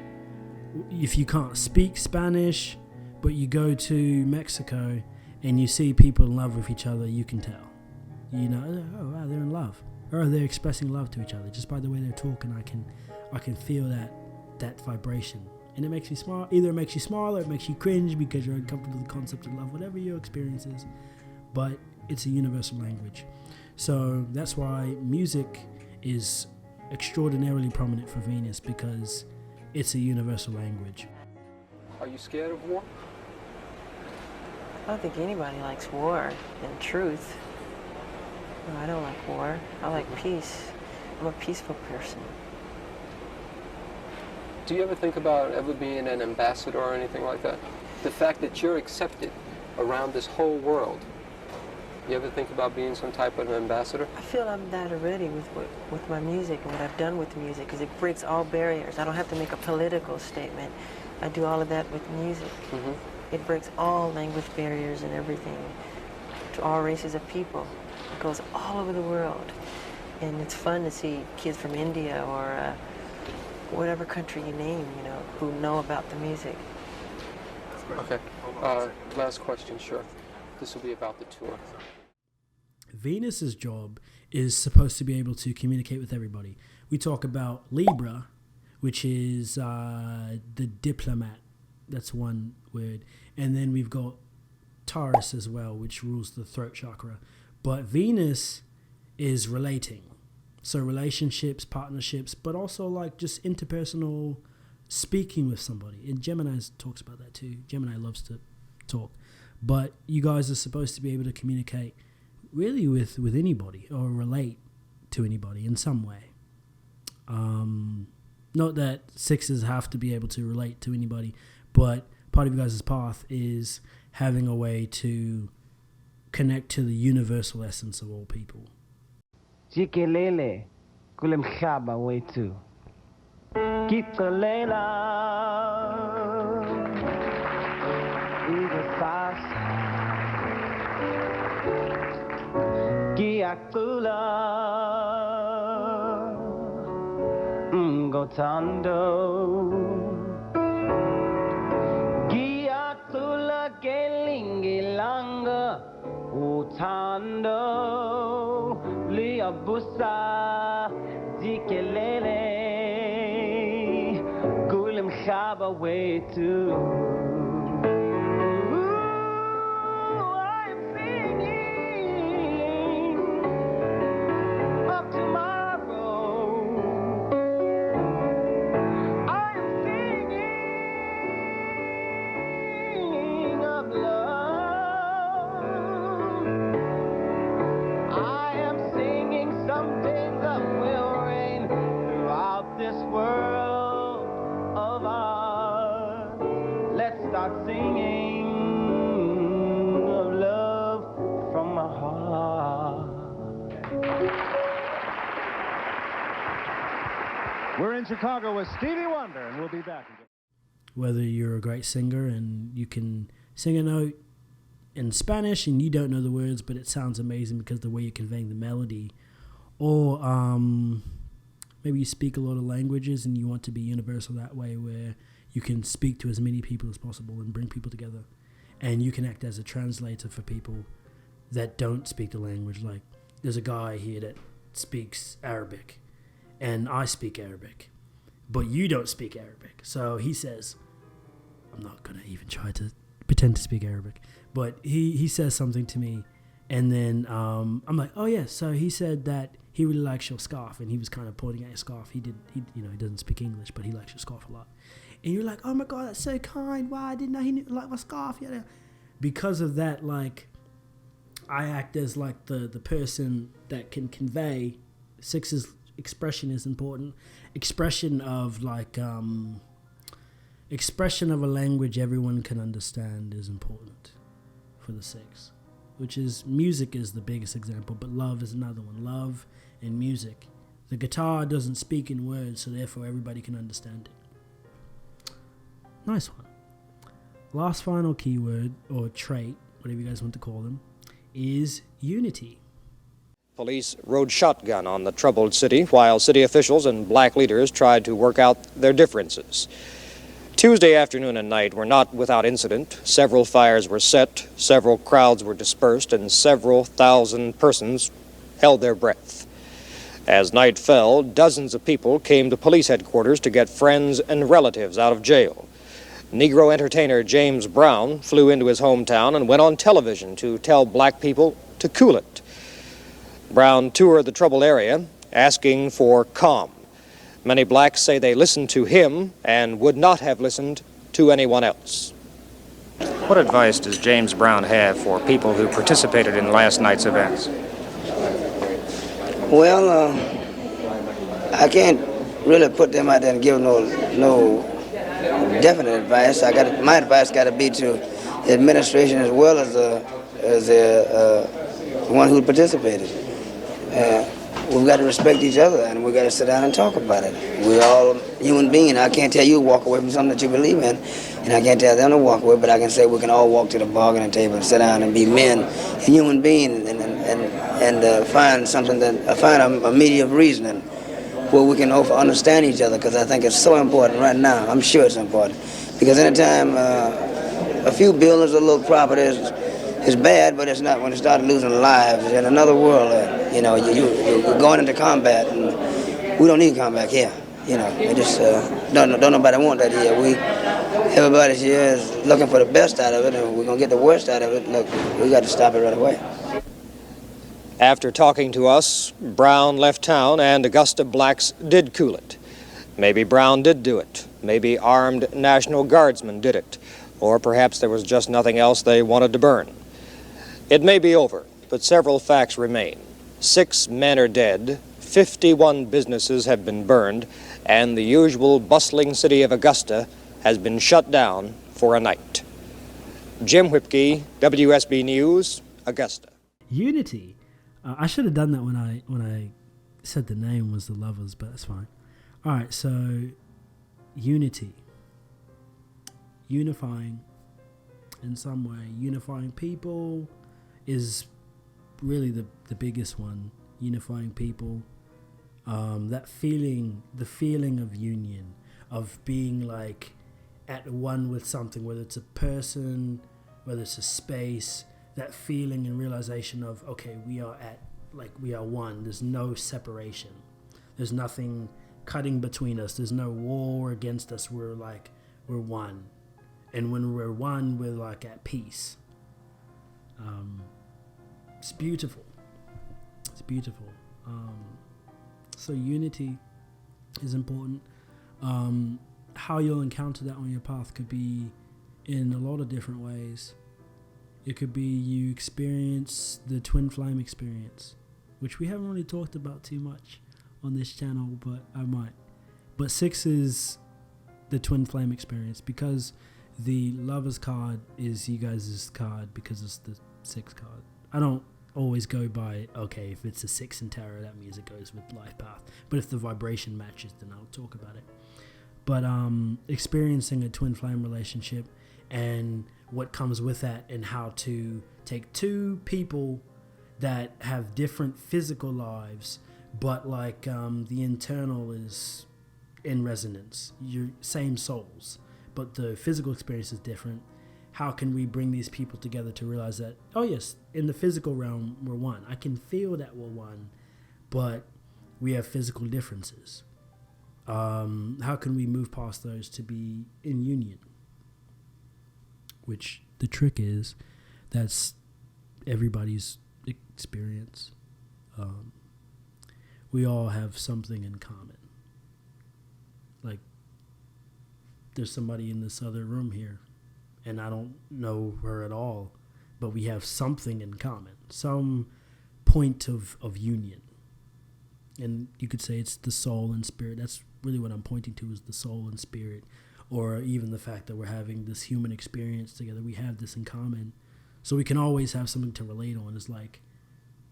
If you can't speak Spanish, but you go to Mexico and you see people in love with each other, you can tell. You know, oh wow, they're in love, or they're expressing love to each other just by the way they're talking. I can feel that vibration, and it makes me smile. Either it makes you smile or it makes you cringe because you're uncomfortable with the concept of love, whatever your experience is. But it's a universal language, so that's why music is extraordinarily prominent for Venus, because it's a universal language.
Are you scared of war?
I don't think anybody likes war, in truth. No, I don't like war. I like peace. I'm a peaceful person.
Do you ever think about ever being an ambassador or anything like that? The fact that you're accepted around this whole world, you ever think about being some type of ambassador?
I feel I'm that already with my music and what I've done with music, because it breaks all barriers. I don't have to make a political statement. I do all of that with music. It breaks all language barriers and everything to all races of people. It goes all over the world. And it's fun to see kids from India or whatever country you name, you know, who know about the music.
Okay, last question, sure. This will be about the tour.
Venus's job is supposed to be able to communicate with everybody. We talk about Libra, which is the diplomat. That's one word. And then we've got Taurus as well, which rules the throat chakra. But Venus is relating. So relationships, partnerships, but also like just interpersonal speaking with somebody. And Gemini talks about that too. Gemini loves to talk. But you guys are supposed to be able to communicate really with anybody or relate to anybody in some way. Not that sixes have to be able to relate to anybody, but part of you guys' path is having a way to connect to the universal essence of all people.
Jikelele, kulemkhaba wethu. Kitolela, igasasa. Giakula, ngotando. Giakula gelingilanga, utando. Liabusa, Dikelele, Gulim Shaba way too. I'm singing of tomorrow. I'm singing of love. I am singing something that will reign throughout this world of ours. Let's start singing of love from my heart.
We're in Chicago with Stevie Wonder, and we'll be back.
Whether you're a great singer and you can sing a note in Spanish and you don't know the words, but it sounds amazing because the way you're conveying the melody, or maybe you speak a lot of languages and you want to be universal that way, where you can speak to as many people as possible and bring people together, and you can act as a translator for people that don't speak the language. Like there's a guy here that speaks Arabic and I speak Arabic, but you don't speak Arabic. So he says, I'm not going to even try to pretend to speak Arabic, but he says something to me, and then I'm like, oh yeah, so he said that he really likes your scarf, and he was kind of pointing at your scarf. He doesn't speak English, but he likes your scarf a lot. And you're like, oh my God, that's so kind. Wow, I didn't know he liked my scarf. Yeah. Because of that, like, I act as like the person that can convey. Six's expression is important. Expression of like expression of a language everyone can understand is important for the six. which is music is the biggest example, but love is another one. Love and music. The guitar doesn't speak in words, so therefore everybody can understand it. Nice one. Last final keyword, or trait, whatever you guys want to call them, is unity.
Police rode shotgun on the troubled city while city officials and black leaders tried to work out their differences. Tuesday afternoon and night were not without incident. Several fires were set, several crowds were dispersed, and several thousand persons held their breath. As night fell, dozens of people came to police headquarters to get friends and relatives out of jail. Negro entertainer James Brown flew into his hometown and went on television to tell black people to cool it. Brown toured the troubled area, asking for calm. Many blacks say they listened to him and would not have listened to anyone else. What advice does James Brown have for people who participated in last night's events?
Well, I can't really put them out there and give no definite advice. My advice got to be to the administration as well as the one who participated. We've got to respect each other, and we've got to sit down and talk about it. We're all human beings. I can't tell you to walk away from something that you believe in, and I can't tell them to walk away, but I can say we can all walk to the bargaining table and sit down and be men and human beings and find something find a medium of reasoning where we can understand each other, because I think it's so important right now. I'm sure it's important, because anytime a few buildings or little properties is bad, but it's not when it started losing lives in another world. You're going into combat, and we don't need combat here. We just don't nobody want that here. Everybody here is looking for the best out of it, and we're gonna get the worst out of it. Look, we got to stop it right away.
After talking to us, Brown left town and Augusta blacks did cool it. Maybe Brown did do it. Maybe armed National Guardsmen did it. Or perhaps there was just nothing else they wanted to burn. It may be over, but several facts remain. 6 men are dead, 51 businesses have been burned, and the usual bustling city of Augusta has been shut down for a night. Jim Whipke, WSB News, Augusta.
Unity. I should have done that when I said the name was the Lovers, but that's fine. All right, so unity. Unifying in some way. Unifying people is really the biggest one. Unifying people. That feeling, the feeling of union, of being like at one with something, whether it's a person, whether it's a space, that feeling and realization of, okay, we are one. There's no separation. There's nothing cutting between us. There's no war against us. We're one. And when we're one, we're like at peace. It's beautiful. It's beautiful. So unity is important. How you'll encounter that on your path could be in a lot of different ways. It could be you experience the twin flame experience, which we haven't really talked about too much on this channel, but I might. But 6 is the twin flame experience, because the Lovers card is you guys' card, because it's the 6 card. I don't always go by, okay, if it's a 6 in tarot, that means it goes with life path. But if the vibration matches, then I'll talk about it. But experiencing a twin flame relationship and what comes with that, and how to take 2 people that have different physical lives, but the internal is in resonance. You're same souls, but the physical experience is different. How can we bring these people together to realize that, oh yes, in the physical realm, we're one. I can feel that we're one, but we have physical differences. How can we move past those to be in union? Which the trick is, that's everybody's experience. We all have something in common. Like, there's somebody in this other room here, and I don't know her at all, but we have something in common, some point of union. And you could say it's the soul and spirit. That's really what I'm pointing to, is the soul and spirit, or even the fact that we're having this human experience together. We have this in common. So we can always have something to relate on. It's like,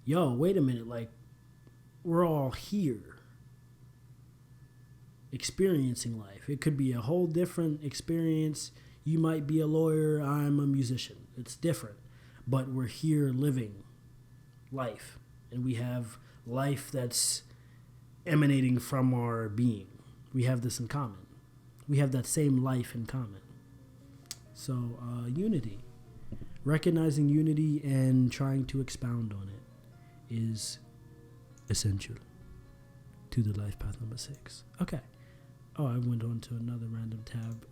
yo, wait a minute, like, we're all here experiencing life. It could be a whole different experience. You might be a lawyer, I'm a musician. It's different. But we're here living life. And we have life that's emanating from our being. We have this in common. We have that same life in common. So, unity. Recognizing unity and trying to expound on it is essential to the life path number 6. Okay. Oh, I went on to another random tab.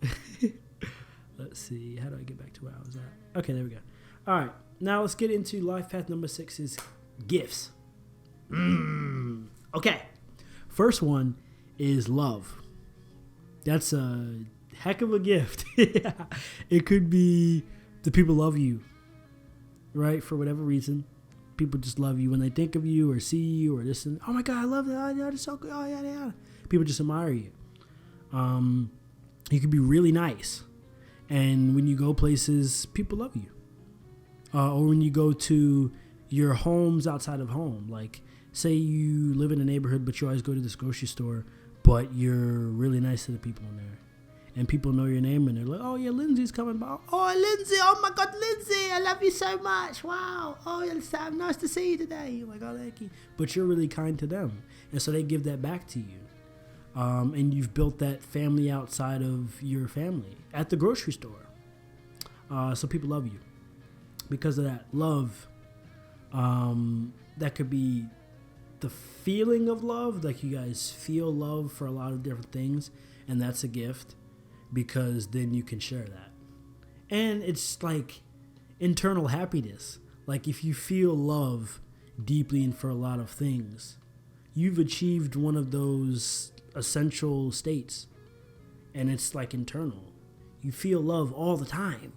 Let's see. How do I get back to where I was at? Okay, there we go. All right. Now let's get into life path number 6's gifts. Okay. First one is love. That's a heck of a gift. It could be the people love you, right? For whatever reason. People just love you when they think of you or see you or this and, oh my God, I love that. Oh, that's so good. Oh, yeah, yeah. People just admire you. You could be really nice. And when you go places, people love you. Or when you go to your homes outside of home, like say you live in a neighborhood, but you always go to this grocery store, but you're really nice to the people in there. And people know your name and they're like, oh yeah, Lindsay's coming by. Oh, Lindsay, oh my God, Lindsay, I love you so much. Wow. Oh, it's nice to see you today. You're like, oh, thank you. But you're really kind to them. And so they give that back to you. And you've built that family outside of your family at the grocery store. So people love you because of that love. That could be the feeling of love, like you guys feel love for a lot of different things, and that's a gift because then you can share that. And it's like internal happiness. Like if you feel love deeply and for a lot of things, you've achieved one of those essential states, and it's like internal. You feel love all the time.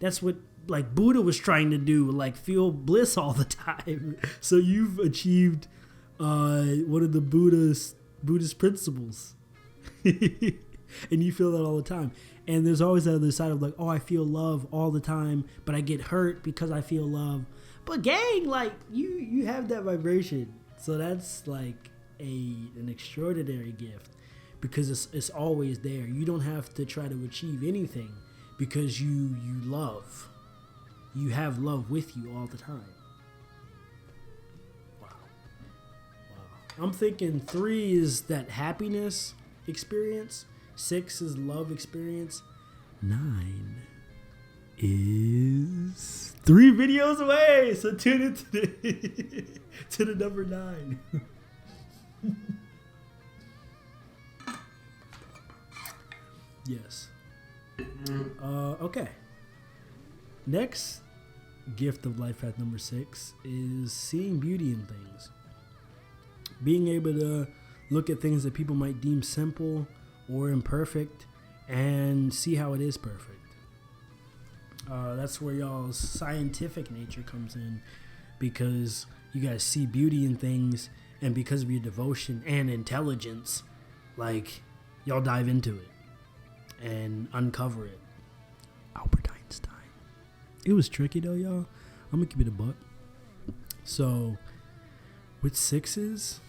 That's what like Buddha was trying to do, like feel bliss all the time. So you've achieved one of the Buddhist principles. And you feel that all the time. And there's always that other side of like, oh, I feel love all the time, but I get hurt because I feel love. But gang, like you have that vibration. So that's like an extraordinary gift because it's always there. You don't have to try to achieve anything because you love. You have love with you all the time. Wow. I'm thinking 3 is that happiness experience. 6 is love experience. 9 is 3 videos away. So tune in to the number 9. Yes. Okay. Next gift of life path number 6 is seeing beauty in things. Being able to look at things that people might deem simple or imperfect and see how it is perfect. That's where y'all's scientific nature comes in because you guys see beauty in things, and because of your devotion and intelligence, like y'all dive into it and uncover it. Albert Einstein. It was tricky though, y'all. I'm gonna keep it a buck. So with 6s,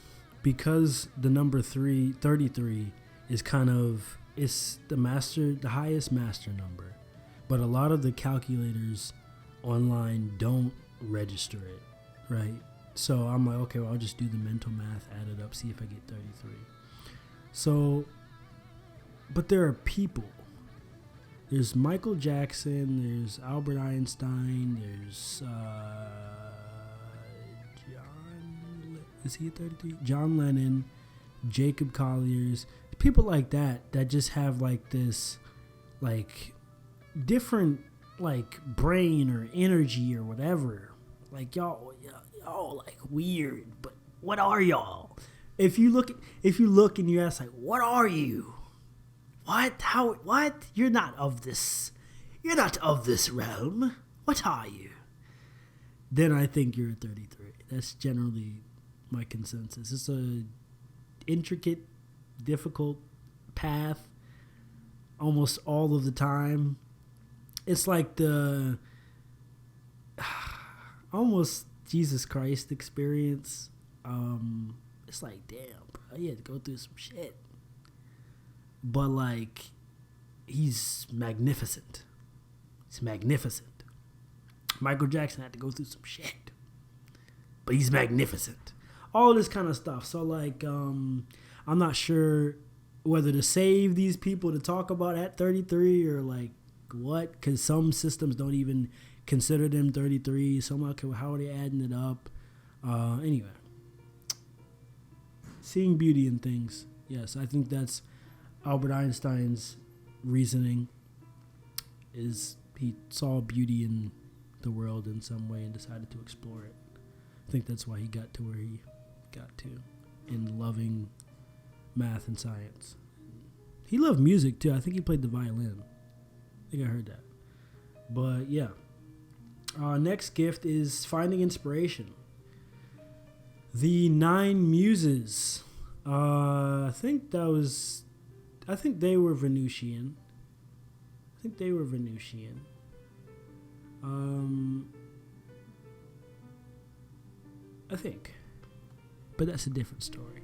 because the number 33 is kind of, it's the highest master number, but a lot of the calculators online don't register it, right? So I'm like, okay, well, I'll just do the mental math, add it up, see if I get 33. So, but there are people. There's Michael Jackson, there's Albert Einstein, there's is he at 33? John Lennon, Jacob Colliers, people like that just have like this, like different like brain or energy or whatever. Like y'all like weird, but what are y'all? If you look and you ask like, what are you? What? How? What? You're not of this realm. What are you? Then I think you're 33. That's generally my consensus. It's a intricate, difficult path almost all of the time. It's like the almost Jesus Christ experience. It's like, damn, bro, he had to go through some shit. But like, he's magnificent. He's magnificent. Michael Jackson had to go through some shit, but he's magnificent. All this kind of stuff. So like, I'm not sure whether to save these people to talk about at 33 or like what, because some systems don't even consider them 33. Somehow, how are they adding it up? Anyway, seeing beauty in things. Yes, I think that's Albert Einstein's reasoning. Is he saw beauty in the world in some way and decided to explore it. I think that's why he got to where he got to in loving math and science. He loved music too. I think he played the violin. I think I heard that. But yeah. Next gift is finding inspiration. The 9 Muses. I think they were Venusian. I think. But that's a different story.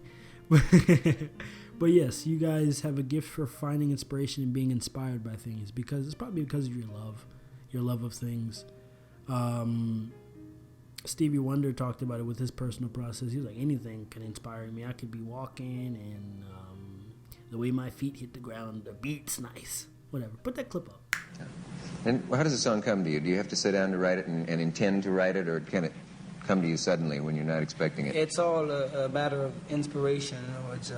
But yes, you guys have a gift for finding inspiration and being inspired by things, because it's probably because of your love of things. Stevie Wonder talked about it with his personal process. He was like, anything can inspire me. I could be walking and the way my feet hit the ground, the beat's nice. Whatever. Put that clip up.
And how does a song come to you? Do you have to sit down to write it and intend to write it, or can it come to you suddenly when you're not expecting it?
It's all a matter of inspiration. In other words,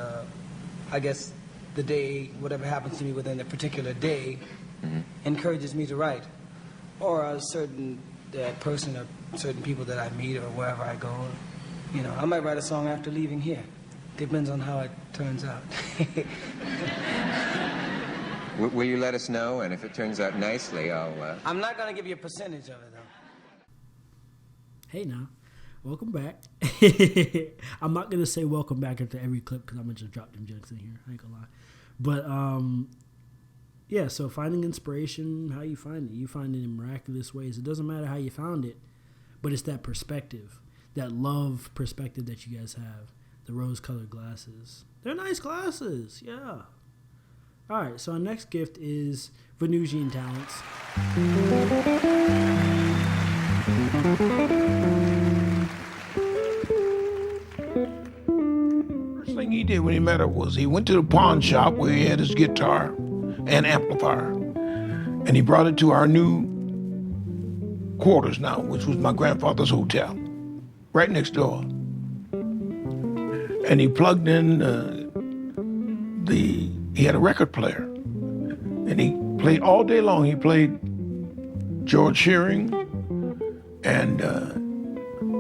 I guess the day, whatever happens to me within a particular day, encourages me to write. Or a certain person or certain people that I meet or wherever I go. You know, I might write a song after leaving here. Depends on how it turns out.
Will you let us know? And if it turns out nicely, I'll...
I'm not going to give you a percentage of it, though.
Hey, now. Welcome back. I'm not going to say welcome back after every clip because I'm going to just drop them jokes in here. I ain't going to lie. But, yeah, so finding inspiration, how you find it. You find it in miraculous ways. It doesn't matter how you found it, but it's that perspective, that love perspective that you guys have. The rose-colored glasses. They're nice glasses, yeah. All right, so our next gift is Venusian talents.
First thing he did when he met her was he went to the pawn shop where he had his guitar and amplifier, and he brought it to our new quarters now, which was my grandfather's hotel, right next door. And he plugged in he had a record player, and he played all day long. He played George Shearing and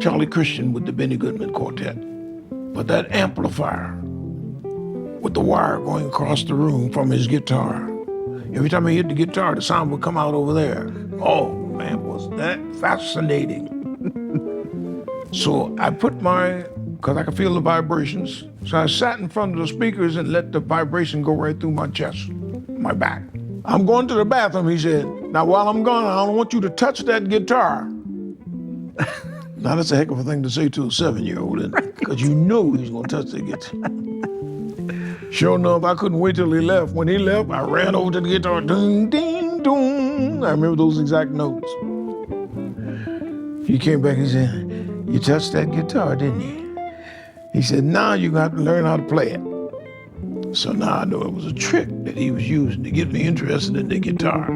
Charlie Christian with the Benny Goodman Quartet. But that amplifier, with the wire going across the room from his guitar, every time he hit the guitar, the sound would come out over there. Oh, man, was that fascinating. So I put because I could feel the vibrations, so I sat in front of the speakers and let the vibration go right through my chest, my back. I'm going to the bathroom, he said. Now, while I'm gone, I don't want you to touch that guitar. Now, that's a heck of a thing to say to a 7-year-old, isn't it? Because you know he's going to touch the guitar. Sure enough, I couldn't wait till he left. When he left, I ran over to the guitar, ding, ding, dong. I remember those exact notes. He came back and said, "You touched that guitar, didn't you?" He said, "Now you're going to have to learn how to play it." So now I know it was a trick that he was using to get me interested in the guitar.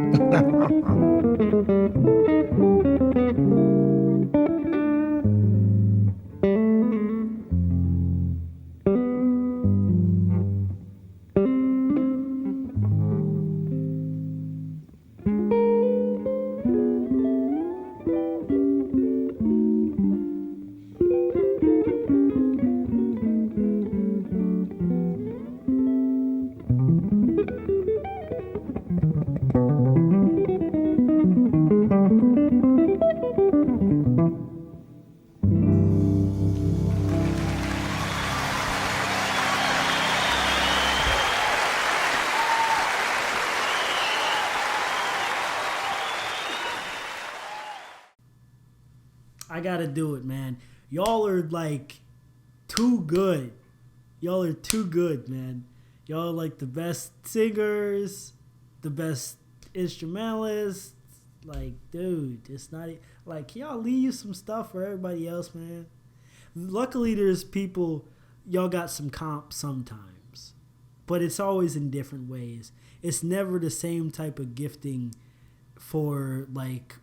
I gotta do it, man. Y'all are like too good. Y'all are too good, man. Y'all are like the best singers, the best instrumentalists. Like, dude, it's not like, can y'all leave some stuff for everybody else, man? Luckily, there's people, y'all got some comp sometimes, but it's always in different ways. It's never the same type of gifting for, like,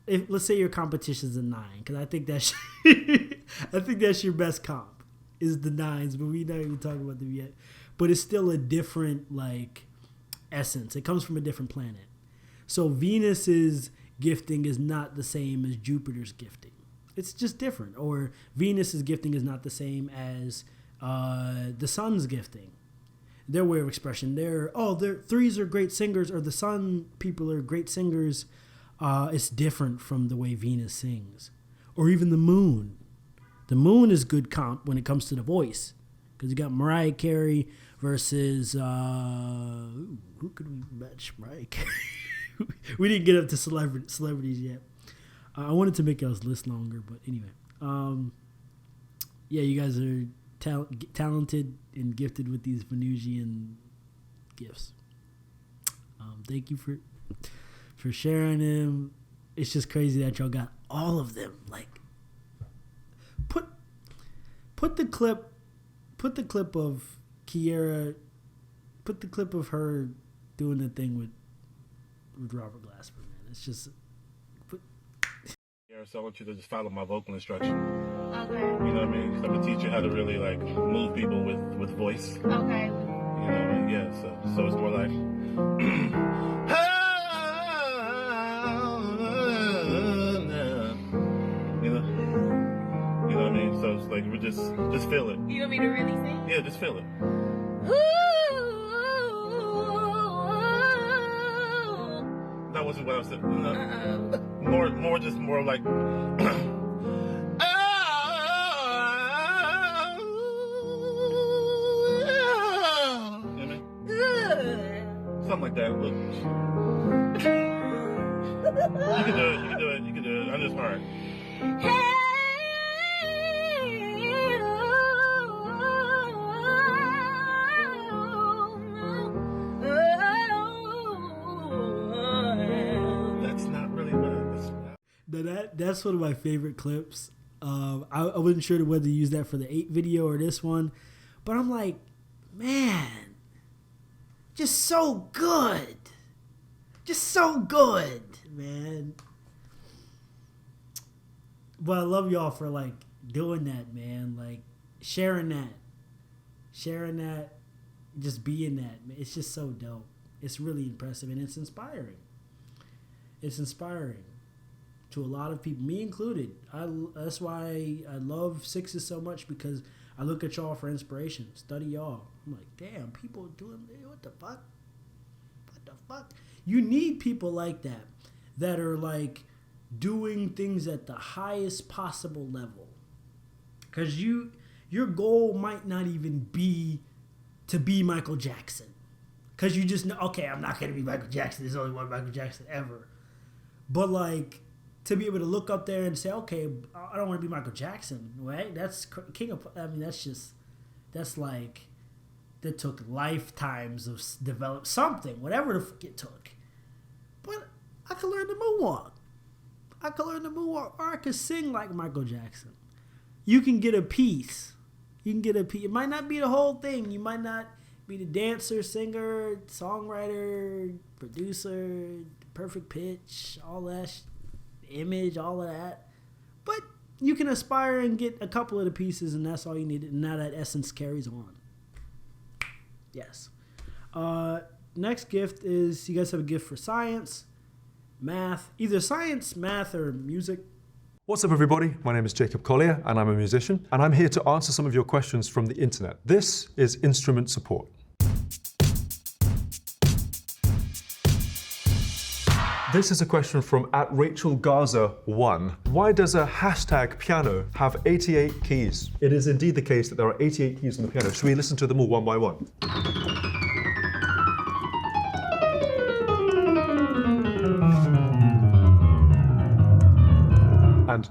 if, let's say your competition's a 9, because I think that's I think that's your best comp is the 9s, but we're not even talking about them yet. But it's still a different, like, essence. It comes from a different planet. So Venus's gifting is not the same as Jupiter's gifting. It's just different. Or Venus's gifting is not the same as the sun's gifting. Their way of expression. Their 3s are great singers, or the sun people are great singers. It's different from the way Venus sings. Or even the moon. The moon is good comp when it comes to the voice. Because you got Mariah Carey versus, who could we match Mariah Carey? We didn't get up to celebrities yet. I wanted to make y'all's list longer, but anyway. Yeah, you guys are talented and gifted with these Venusian gifts. Thank you for sharing them. It's just crazy that y'all got all of them. Like, put the clip of Kiera, put the clip of her doing the thing with Robert Glasper, man. It's just
So I want you to just follow my vocal instruction.
Okay.
You know what I mean? So I'm gonna teach you how to really like move people with voice.
Okay.
You know, yeah. So it's more like. You know what I mean? So it's like we're just feel it.
You want me to really sing?
Yeah, just feel it. That wasn't what I was saying. More like. Something like that. Look. You can do it. I'm just hard. That's not really what it is.
Now that's one of my favorite clips. I wasn't sure whether to use that for the 8 video or this one, but I'm like, man, just so good. Just so good, man. But I love y'all for like doing that, man. Like sharing that, just being that, man. It's just so dope. It's really impressive and it's inspiring. It's inspiring to a lot of people, me included. That's why I love Sixes so much, because I look at y'all for inspiration. Study y'all. I'm like, damn, people doing what the fuck? What the fuck? You need people like that are like doing things at the highest possible level. Because your goal might not even be to be Michael Jackson. Because you just know, okay, I'm not going to be Michael Jackson. There's only one Michael Jackson ever. But like, to be able to look up there and say, okay, I don't want to be Michael Jackson, right? That's King of, I mean, that's like, that took lifetimes of develop something, whatever the fuck it took. But I could learn the moonwalk. Or I could sing like Michael Jackson. You can get a piece. It might not be the whole thing. You might not be the dancer, singer, songwriter, producer, perfect pitch, all that image, all of that. But you can aspire and get a couple of the pieces, and that's all you need. And now that essence carries on. Yes. Next gift is, you guys have a gift for science, math, either science, math, or music.
What's up, everybody? My name is Jacob Collier, and I'm a musician, and I'm here to answer some of your questions from the internet. This is instrument support. This is a question from @RachelGaza1. Why does a #piano have 88 keys? It is indeed the case that there are 88 keys on the piano. Should we listen to them all one by one? And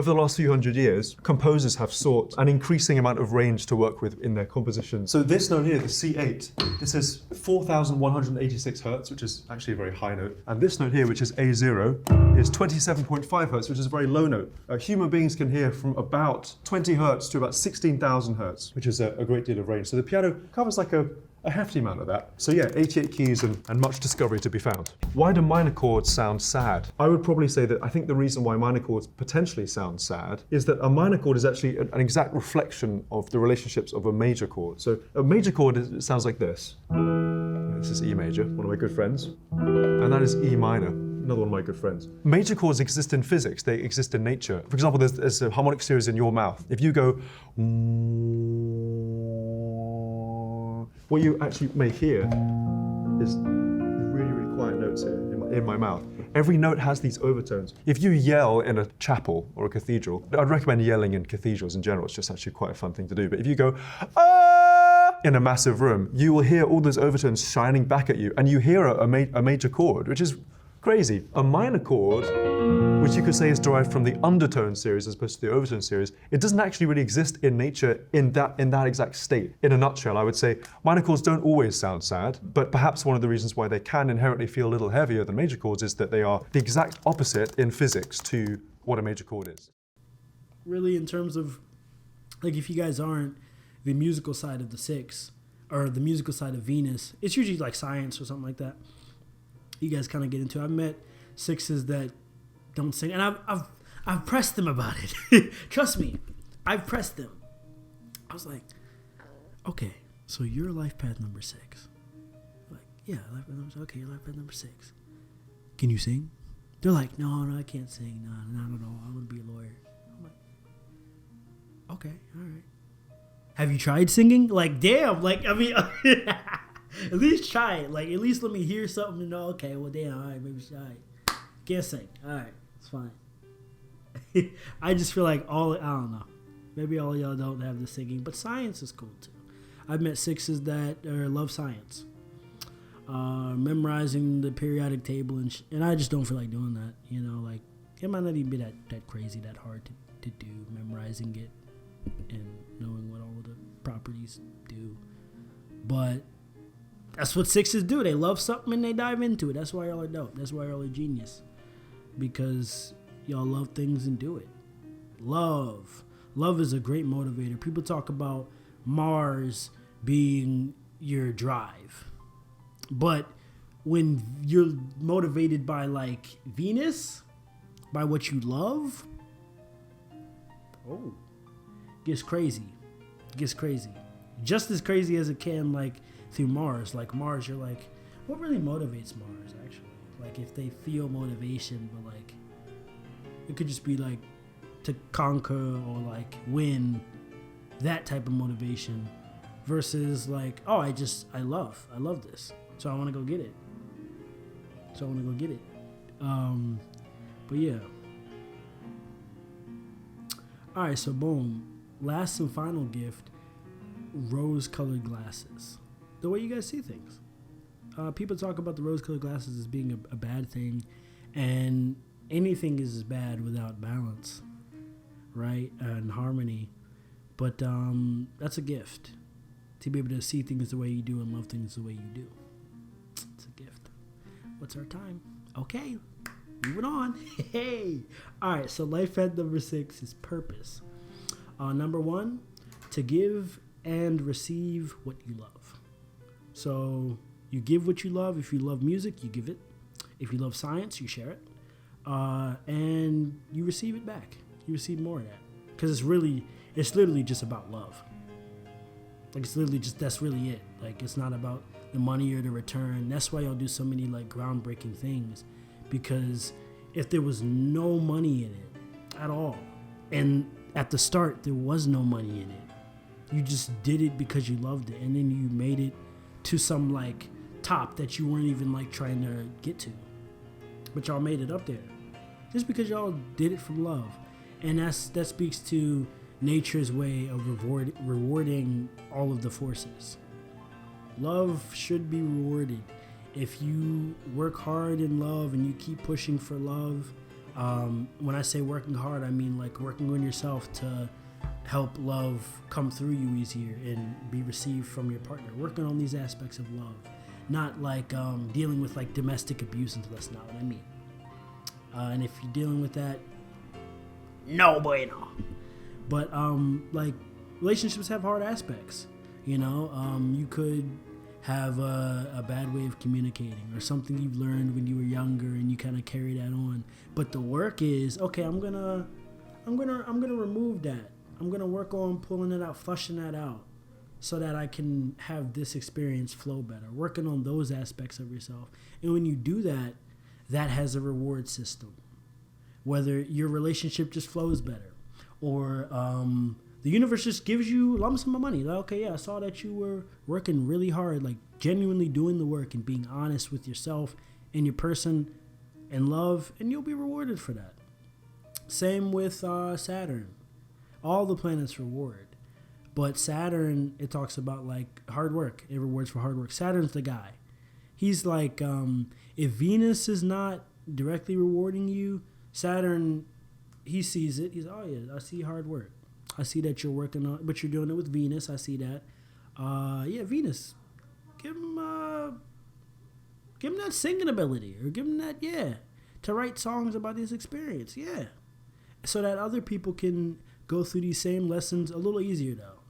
over the last few hundred years, composers have sought an increasing amount of range to work with in their composition. So this note here, the C8, this is 4,186 hertz, which is actually a very high note. And this note here, which is A0, is 27.5 hertz, which is a very low note. Human beings can hear from about 20 hertz to about 16,000 hertz, which is a great deal of range. So the piano covers like a hefty amount of that. So yeah, 88 keys and much discovery to be found. Why do minor chords sound sad? I would probably say that I think the reason why minor chords potentially sound sad is that a minor chord is actually an exact reflection of the relationships of a major chord. So a major chord it sounds like this. This is E major, one of my good friends. And that is E minor, another one of my good friends. Major chords exist in physics, they exist in nature. For example, there's a harmonic series in your mouth. If you go, what you actually may hear is really, really quiet notes here in my mouth. Every note has these overtones. If you yell in a chapel or a cathedral, I'd recommend yelling in cathedrals in general, it's just actually quite a fun thing to do. But if you go, ah, in a massive room, you will hear all those overtones shining back at you, and you hear a major chord, which is crazy. A minor chord, which you could say is derived from the undertone series as opposed to the overtone series, it doesn't actually really exist in nature in that exact state. In a nutshell, I would say minor chords don't always sound sad, but perhaps one of the reasons why they can inherently feel a little heavier than major chords is that they are the exact opposite in physics to what a major chord is.
Really, in terms of, like, if you guys aren't the musical side of the six, or the musical side of Venus, it's usually like science or something like that. You guys kind of get into. I've met sixes that don't sing, and I've pressed them about it. Trust me, I've pressed them. I was like, okay, so you're life path number 6. Like, yeah, life path number 6. Okay, you're life path number 6. Can you sing? They're like, no, I can't sing. No, not at all. I want to be a lawyer. I'm like, okay, all right. Have you tried singing? Like, damn. Like, I mean. At least try it. Like, at least let me hear something and know, okay, well, damn, all right, maybe she, all right. Can't sing. All right, it's fine. I just feel like I don't know. Maybe all y'all don't have the singing, but science is cool, too. I've met sixes that love science. Memorizing the periodic table, and I just don't feel like doing that, you know? Like, it might not even be that crazy, that hard to do, memorizing it and knowing what all of the properties do. But that's what sixes do. They love something and they dive into it. That's why y'all are dope. That's why y'all are genius. Because y'all love things and do it. Love. Love is a great motivator. People talk about Mars being your drive. But when you're motivated by, like, Venus, by what you love, gets crazy. Gets crazy. Just as crazy as it can, like, through Mars. Like, Mars, you're like, what really motivates Mars, actually? Like, if they feel motivation, but, like, it could just be, like, to conquer or, like, win, that type of motivation, versus, like, oh, I love this, so I want to go get it. But, yeah. All right, so, boom. Last and final gift, rose-colored glasses. The way you guys see things. People talk about the rose-colored glasses as being a bad thing, and anything is bad without balance, right, and harmony. But that's a gift, to be able to see things the way you do and love things the way you do. It's a gift. What's our time? Okay, moving on. Hey, all right. So life path number 6 is purpose. Number 1, to give and receive what you love. So you give what you love. If you love music, you give it. If you love science, you share it. And you receive it back. You receive more of that. Because it's literally just about love. Like, it's literally just, that's really it. Like, it's not about the money or the return. That's why y'all do so many, like, groundbreaking things. Because if there was no money in it at all, and at the start there was no money in it, you just did it because you loved it, and then you made it to some, like, top that you weren't even, like, trying to get to, but y'all made it up there just because y'all did it from love. And that speaks to nature's way of rewarding all of the forces. Love should be rewarded. If you work hard in love and you keep pushing for love, When I say working hard, I mean like working on yourself to help love come through you easier and be received from your partner. Working on these aspects of love, not like dealing with like domestic abuse, and that's not what I mean. And if you're dealing with that, no bueno. But like relationships have hard aspects. You know, you could have a bad way of communicating or something you've learned when you were younger and you kind of carry that on. But the work is, okay, I'm gonna remove that. I'm gonna work on pulling it out, flushing that out, so that I can have this experience flow better. Working on those aspects of yourself. And when you do that, that has a reward system. Whether your relationship just flows better, or the universe just gives you a lump sum of money. Like, okay, yeah, I saw that you were working really hard, like genuinely doing the work and being honest with yourself and your person and love, and you'll be rewarded for that. Same with Saturn. All the planets reward. But Saturn, it talks about like hard work. It rewards for hard work. Saturn's the guy. He's like, if Venus is not directly rewarding you, Saturn, he sees it. He's, oh yeah, I see hard work. I see that you're working on, but you're doing it with Venus. I see that. Yeah, Venus, give him that singing ability, or give him that, yeah, to write songs about this experience, yeah, so that other people can go through these same lessons a little easier though.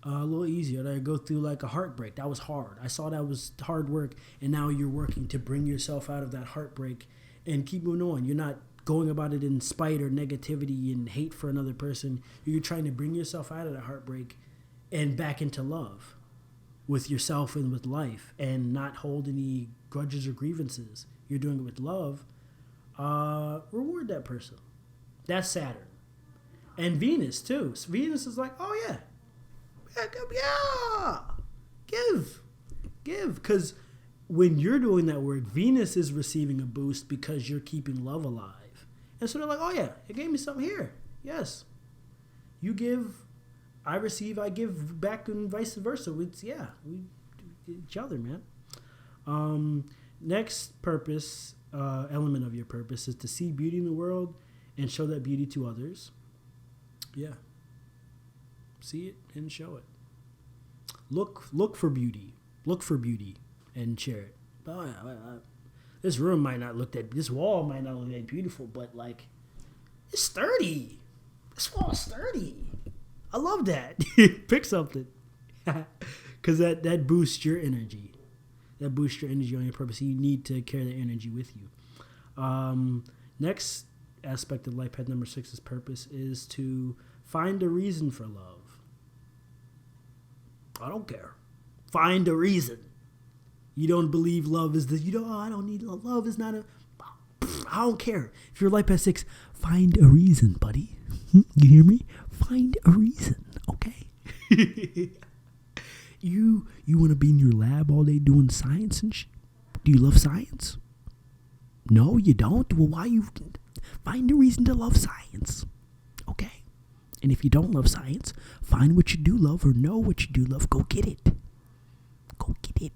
A little easier. They go through like a heartbreak. That was hard. I saw that was hard work, and now you're working to bring yourself out of that heartbreak and keep moving on. You're not going about it in spite or negativity and hate for another person. You're trying to bring yourself out of that heartbreak and back into love with yourself and with life, and not hold any grudges or grievances. You're doing it with love. Reward that person. That's Saturn. And Venus too. So Venus is like, oh yeah, give. Because when you're doing that work, Venus is receiving a boost because you're keeping love alive. And so they're like, oh yeah, it gave me something here. Yes. You give, I receive, I give back, and vice versa. It's, yeah, we do each other, man. Next purpose, element of your purpose is to see beauty in the world and show that beauty to others. Yeah. See it and show it. Look for beauty. Look for beauty and share it. Oh, yeah, this room might not look that, this wall might not look that beautiful, but like, it's sturdy. This wall's sturdy. I love that. Pick something. Because that boosts your energy. That boosts your energy on your purpose. You need to carry that energy with you. Next aspect of life path number 6's purpose is to find a reason for love. I don't care. Find a reason. You don't believe love is I don't need love. Love is not I don't care. If you're life path 6, find a reason, buddy. You hear me? Find a reason, okay? You want to be in your lab all day doing science and shit? Do you love science? No, you don't? Well, why you find a reason to love science, okay? And if you don't love science, find what you do love, or know what you do love. Go get it. Go get it.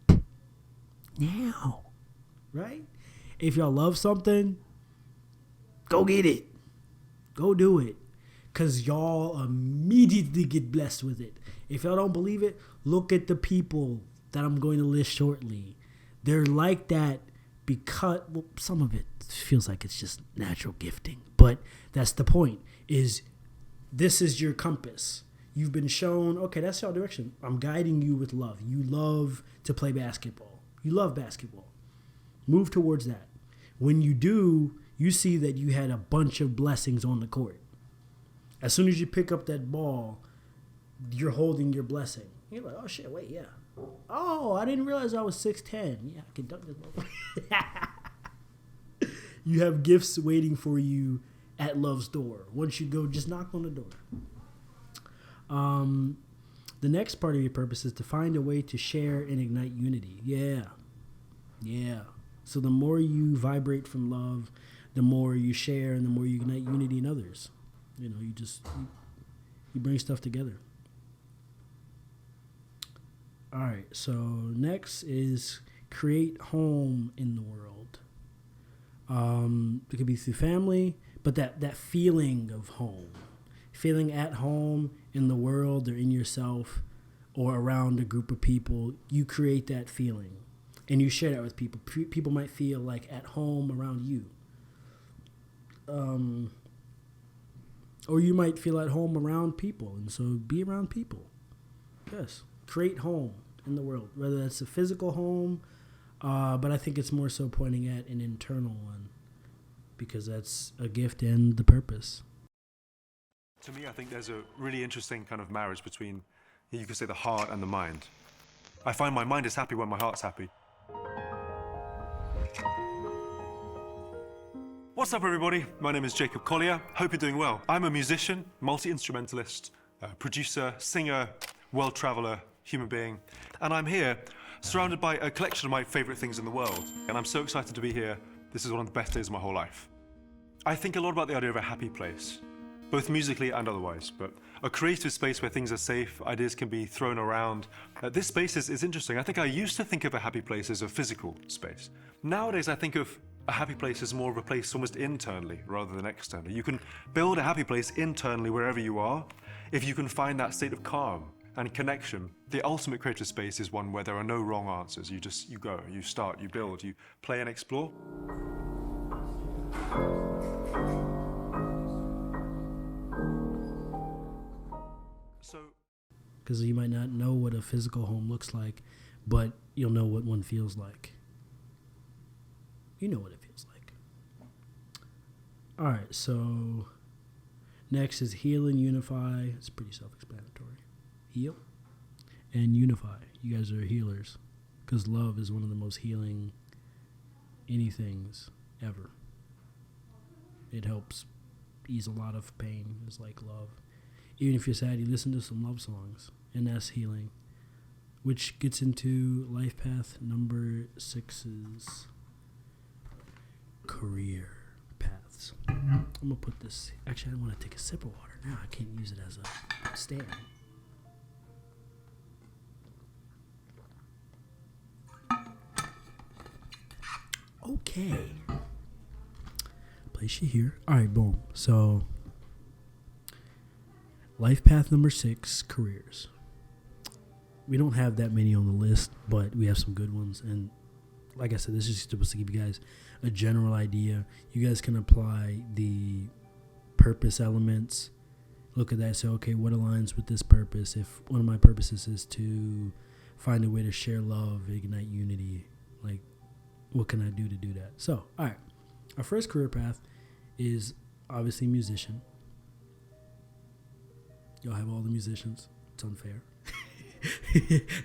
Now. Right? If y'all love something, go get it. Go do it. Because y'all immediately get blessed with it. If y'all don't believe it, look at the people that I'm going to list shortly. They're like that because, well, some of it feels like it's just natural gifting. But that's the point, is this is your compass. You've been shown, okay, that's your direction. I'm guiding you with love. You love to play basketball. You love basketball. Move towards that. When you do, you see that you had a bunch of blessings on the court. As soon as you pick up that ball, you're holding your blessing. You're like, oh shit, wait, yeah. Oh, I didn't realize I was 6'10". Yeah, I can dunk this ball. You have gifts waiting for you at love's door. Once you go, just knock on the door. The next part of your purpose is to find a way to share and ignite unity. Yeah. So the more you vibrate from love, the more you share and the more you ignite unity in others. You know, you bring stuff together. All right, so next is create home in the world. It could be through family, but that feeling of home, feeling at home in the world or in yourself or around a group of people, you create that feeling and you share that with people. People might feel like at home around you. Or you might feel at home around people, and so be around people. Yes, create home in the world, whether that's a physical home, but I think it's more so pointing at an internal one, because that's a gift and the purpose.
To me, I think there's a really interesting kind of marriage between, you could say, the heart and the mind. I find my mind is happy when my heart's happy. What's up, everybody? My name is Jacob Collier. Hope you're doing well. I'm a musician, multi-instrumentalist, producer, singer, world traveler, human being, and I'm here surrounded by a collection of my favorite things in the world, and I'm so excited to be here. This is one of the best days of my whole life. I think a lot about the idea of a happy place, both musically and otherwise, but a creative space where things are safe, ideas can be thrown around. This space is interesting. I think I used to think of a happy place as a physical space. Nowadays, I think of a happy place is more of a place almost internally rather than externally. You can build a happy place internally wherever you are. If you can find that state of calm and connection, the ultimate creative space is one where there are no wrong answers. You go, you start, you build, you play and explore.
Because you might not know what a physical home looks like, but you'll know what one feels like. You know what it feels like. All right, so next is heal and unify. It's pretty self-explanatory. Heal and unify. You guys are healers, because love is one of the most healing anythings ever. It helps ease a lot of pain. It's like love. Even if you're sad, you listen to some love songs, and that's healing. Which gets into life path number 6's career paths. I'm gonna put this. Actually, I want to take a sip of water now. I can't use it as a stand. Okay. Place you here. All right, boom. So, life path number 6, careers. We don't have that many on the list, but we have some good ones. And like I said, this is supposed to give you guys a general idea. You guys can apply the purpose elements. Look at that and say, okay, what aligns with this purpose? If one of my purposes is to find a way to share love, ignite unity, like, what can I do to do that? So, all right. Our first career path is obviously musician. Y'all have all the musicians. It's unfair.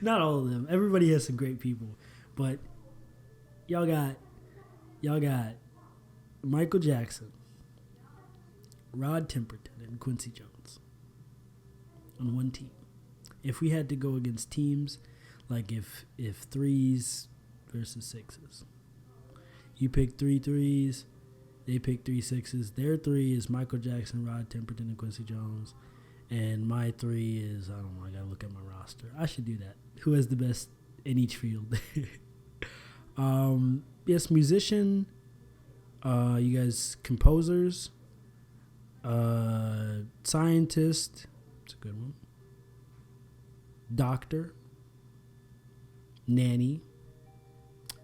Not all of them. Everybody has some great people. But y'all got Michael Jackson, Rod Temperton, and Quincy Jones on one team. If we had to go against teams, like if 3s versus 6s, you pick 3 3s, they pick 3 6s. Their 3 is Michael Jackson, Rod Temperton, and Quincy Jones. And my 3 is, I don't know, I gotta look at my roster. I should do that. Who has the best in each field? Yes, musician. You guys, composers. Scientist. It's a good one. Doctor. Nanny.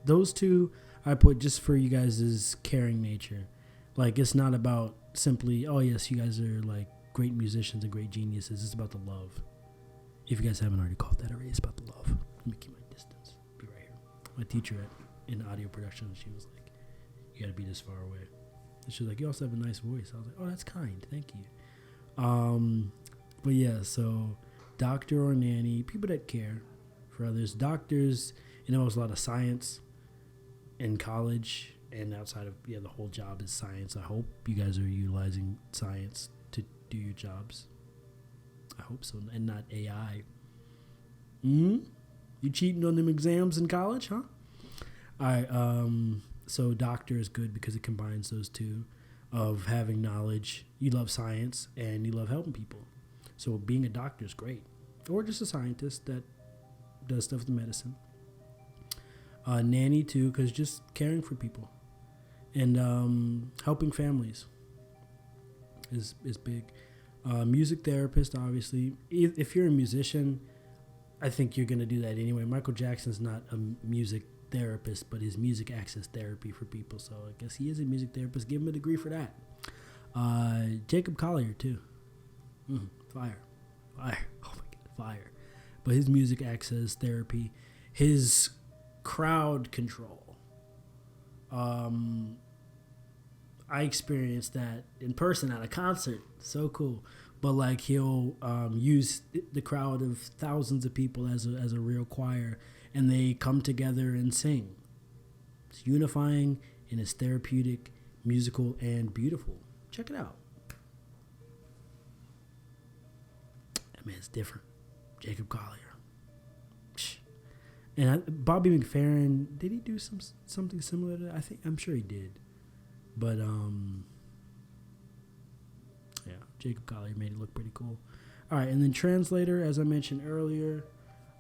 Those 2 I put just for you guys' caring nature. Like, it's not about simply, oh yes, you guys are like great musicians and great geniuses. It's about the love. If you guys haven't already caught that already, it's about the love. Let me keep my distance. Be right here. My teacher in audio production, she was like, you gotta be this far away. And she was like, you also have a nice voice. I was like, oh, that's kind. Thank you. But yeah, so doctor or nanny, people that care for others. Doctors, it was a lot of science in college and outside of, the whole job is science. I hope you guys are utilizing science to do your jobs. I hope so, and not AI. You cheating on them exams in college, huh? All right, so doctor is good because it combines those 2 of having knowledge. You love science and you love helping people. So being a doctor is great. Or just a scientist that does stuff with medicine. Nanny too, because just caring for people. And helping families is big. Music therapist, obviously. If you're a musician, I think you're going to do that anyway. Michael Jackson's not a music therapist, but his music acts as therapy for people. So I guess he is a music therapist. Give him a degree for that. Jacob Collier, too. Fire. Oh, my God, fire. But his music acts as therapy. His crowd control. I experienced that in person at a concert. So cool. But like he'll use the crowd of thousands of people as a real choir, and they come together and sing. It's unifying and it's therapeutic, musical, and beautiful. Check it out. That man's different. Jacob Collier. And Bobby McFerrin, did he do something similar to that? I'm sure he did. But yeah, Jacob Collier made it look pretty cool. All right, and then translator, as I mentioned earlier,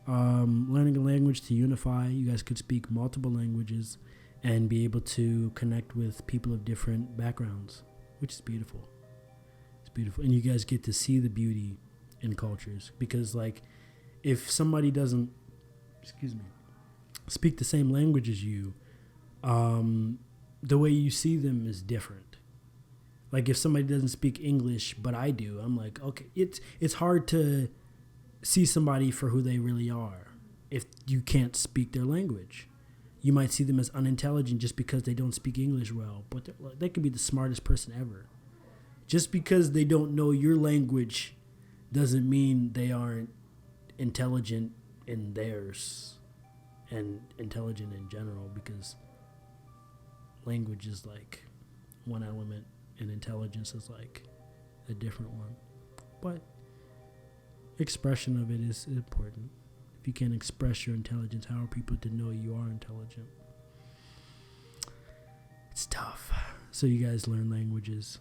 learning a language to unify. You guys could speak multiple languages and be able to connect with people of different backgrounds, which is beautiful. It's beautiful, and you guys get to see the beauty in cultures, because like if somebody doesn't, speak the same language as you, the way you see them is different. Like if somebody doesn't speak English, but I do, I'm like, okay, it's hard to see somebody for who they really are if you can't speak their language. You might see them as unintelligent just because they don't speak English well, but they could be the smartest person ever. Just because they don't know your language doesn't mean they aren't intelligent in theirs and intelligent in general, because language is like one element and intelligence is like a different one. But expression of it is important. If you can't express your intelligence, how are people to know you are intelligent? It's tough. So you guys learn languages.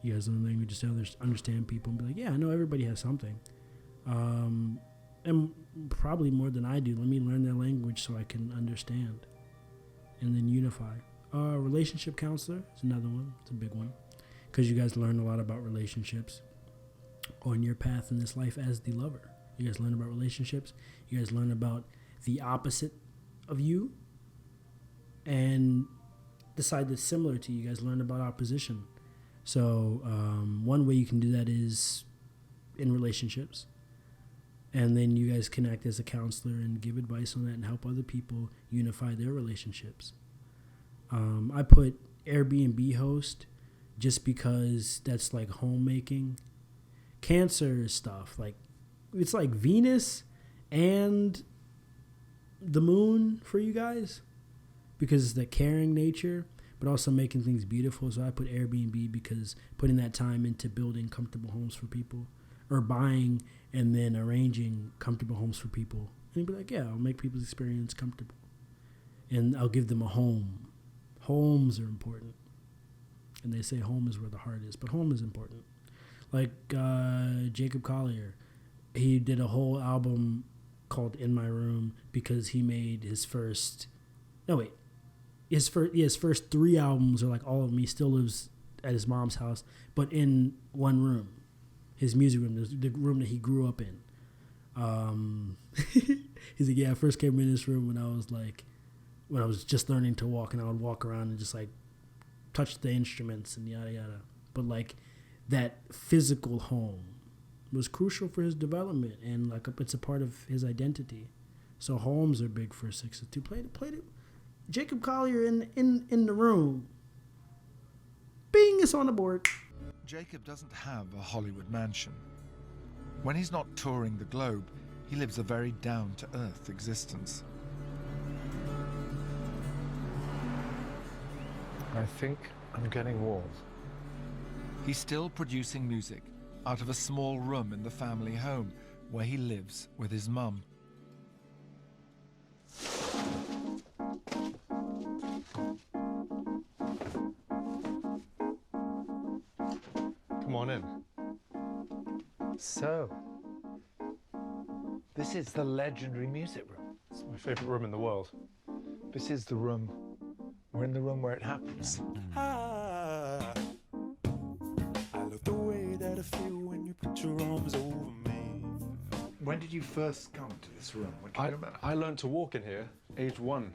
You guys learn languages to understand people and be like, yeah, I know everybody has something. And probably more than I do. Let me learn their language so I can understand. And then unify. Relationship counselor is another one. It's a big one. Because you guys learn a lot about relationships on your path in this life as the lover. You guys learn about relationships. You guys learn about the opposite of you and the side that's similar to you. You guys learn about opposition. So one way you can do that is in relationships. And then you guys can act as a counselor and give advice on that and help other people unify their relationships. I put Airbnb host just because that's like homemaking. Cancer stuff, like it's like Venus and the moon for you guys, because it's the caring nature, but also making things beautiful. So I put Airbnb because putting that time into building comfortable homes for people, or buying and then arranging comfortable homes for people. And you'd be like, yeah, I'll make people's experience comfortable. And I'll give them a home. Homes are important. And they say home is where the heart is, but home is important. Like Jacob Collier, he did a whole album called In My Room because he made his first 3 albums are like all of them. He still lives at his mom's house, but in one room. His music room, the room that he grew up in. He's like, yeah, I first came in this room when I was just learning to walk, and I would walk around and just like touch the instruments and yada yada. But like that physical home was crucial for his development, and like it's a part of his identity. So homes are big for 6-2. Played it. Jacob Collier in the room. Bing, it's on the board.
Jacob doesn't have a Hollywood mansion. When he's not touring the globe, he lives a very down-to-earth existence.
I think I'm getting warm.
He's still producing music out of a small room in the family home where he lives with his mum.
Come on in. So, this is the legendary music room.
It's my favorite room in the world.
This is the room We're in the room where it happens.
I love the way that I feel when you put your arms over me.
When did you first come to this room? When can you remember?
I learned to walk in here, age 1.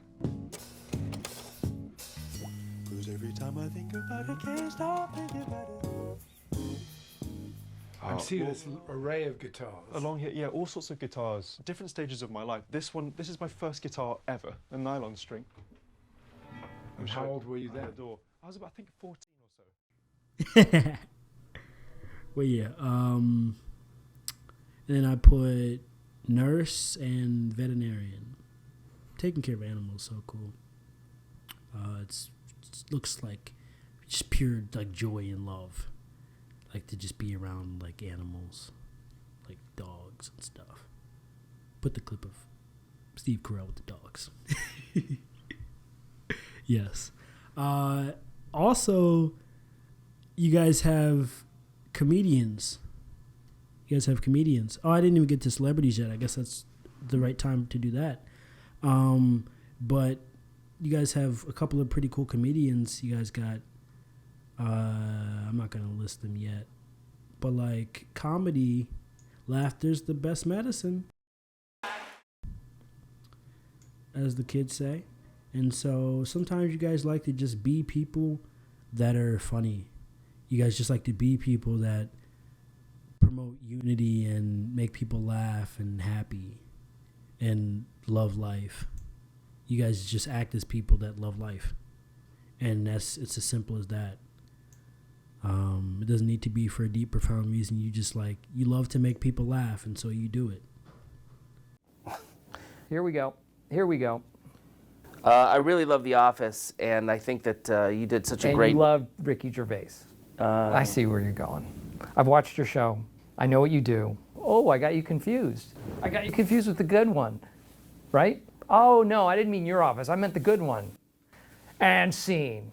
Cause every time I think about it, can't stop thinking about it.
I see this array of guitars.
Along here, yeah, all sorts of guitars, different stages of my life. This is my first guitar ever, a nylon string.
And how old were you then?
I was about, I think, 14 or so.
Well, yeah. Then I put nurse and veterinarian. Taking care of animals, so cool. It looks like just pure like joy and love. Like to just be around like animals, like dogs and stuff. Put the clip of Steve Carell with the dogs. Yes. Also, you guys have comedians. You guys have comedians. Oh, I didn't even get to celebrities yet. I guess that's the right time to do that. But you guys have a couple of pretty cool comedians. You guys got, I'm not going to list them yet. But like comedy, laughter's the best medicine, as the kids say. And so sometimes you guys like to just be people that are funny. You guys just like to be people that promote unity and make people laugh and happy and love life. You guys just act as people that love life. And it's as simple as that. It doesn't need to be for a deep, profound reason. You just like, you love to make people laugh, and so you do it.
Here we go. Here we go.
I really love The Office, and I think that you did such a great...
And you love Ricky Gervais. I see where you're going. I've watched your show. I know what you do. Oh, I got you confused. I got you confused with the good one, right? Oh, no, I didn't mean your office. I meant the good one. And scene.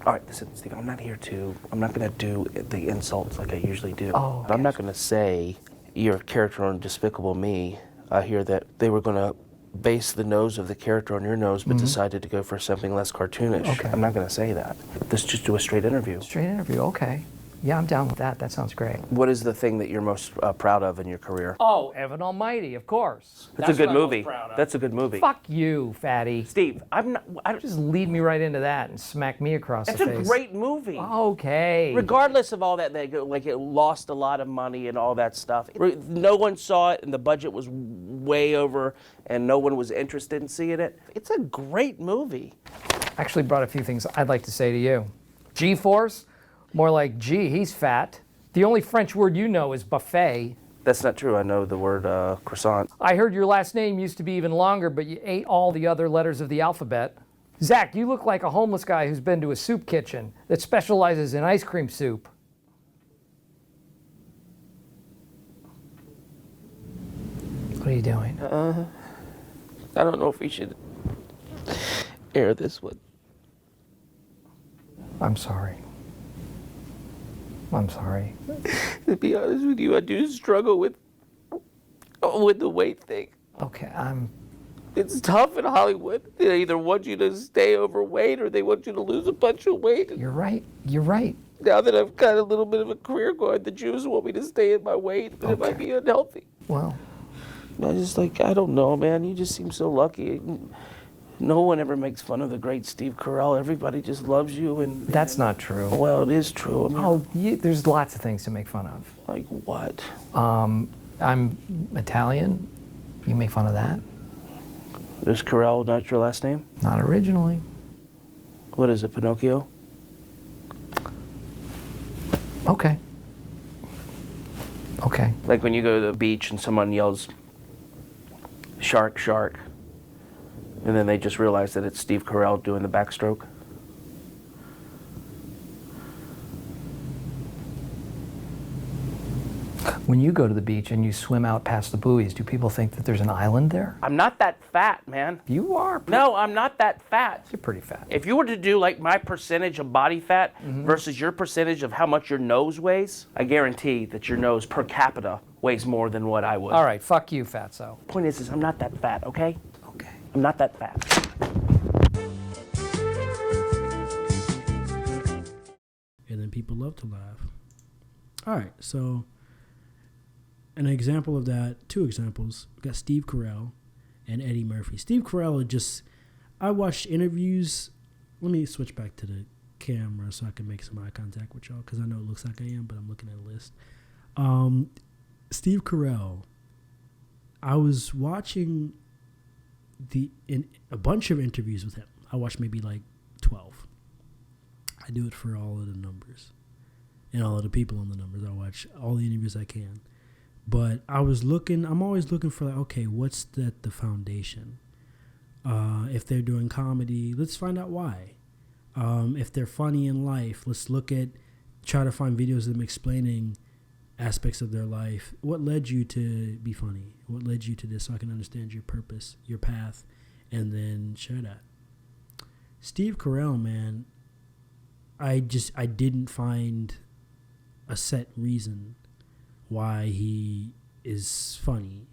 All right, listen, Steve, I'm not going to do the insults like I usually do.
Oh, okay.
I'm not going to say your character on Despicable Me. I hear that they were going to base the nose of the character on your nose, but decided to go for something less cartoonish.
Okay.
I'm not going to say that. Let's just do a straight interview.
Straight interview, okay. Yeah, I'm down with that. That sounds great.
What is the thing that you're most proud of in your career?
Oh, Evan Almighty, of course.
That's a good movie. That's a good movie.
Fuck you, fatty.
Steve, I don't
just lead me right into that and smack me across the face.
It's a great movie.
Okay.
Regardless of all that, like it lost a lot of money and all that stuff. No one saw it, and the budget was way over, and no one was interested in seeing it. It's a great movie.
I actually brought a few things I'd like to say to you. G-Force, more like, gee, he's fat. The only French word you know is buffet.
That's not true. I know the word croissant.
I heard your last name used to be even longer, but you ate all the other letters of the alphabet. Zach, you look like a homeless guy who's been to a soup kitchen that specializes in ice cream soup. What are you doing?
I don't know if we should air this one.
I'm sorry. I'm sorry.
To be honest with you, I do struggle with the weight thing.
Okay,
It's tough in Hollywood. They either want you to stay overweight or they want you to lose a bunch of weight.
You're right. You're right.
Now that I've got a little bit of a career going, the Jews want me to stay in my weight, but it might be unhealthy.
Well,
I just I don't know, man. You just seem so lucky. No one ever makes fun of the great Steve Carell. Everybody just loves you. And
that's not true.
Well, it is true. I mean,
there's lots of things to make fun of.
Like what?
I'm Italian. You make fun of that?
Is Carell not your last name?
Not originally.
What is it, Pinocchio?
Okay. Okay.
Like when you go to the beach and someone yells, "Shark, shark," and then they just realize that it's Steve Carell doing the backstroke.
When you go to the beach and you swim out past the buoys, do people think that there's an island there?
I'm not that fat, man.
You are.
No, I'm not that fat.
You're pretty fat.
If you were to do like my percentage of body fat versus your percentage of how much your nose weighs, I guarantee that your nose per capita weighs more than what I would.
All right, fuck you, fatso.
Point is I'm not that fat, okay? Okay. I'm not that fat.
people love to laugh. All right, so an example of that, two examples. We got Steve Carell and Eddie Murphy. Steve Carell I watched interviews. Let me switch back to the camera so I can make some eye contact with y'all, because I know it looks like I am, but I'm looking at a list. Steve Carell, I was watching a bunch of interviews with him. I watched maybe like 12. I do it for all of the numbers and all of the people on the numbers. I watch all the interviews I can. But I'm always looking for, like, okay, what's the foundation? If they're doing comedy, let's find out why. If they're funny in life, let's try to find videos of them explaining aspects of their life. What led you to be funny? What led you to this, so I can understand your purpose, your path, and then share that. Steve Carell, man, I didn't find a set reason why he is funny,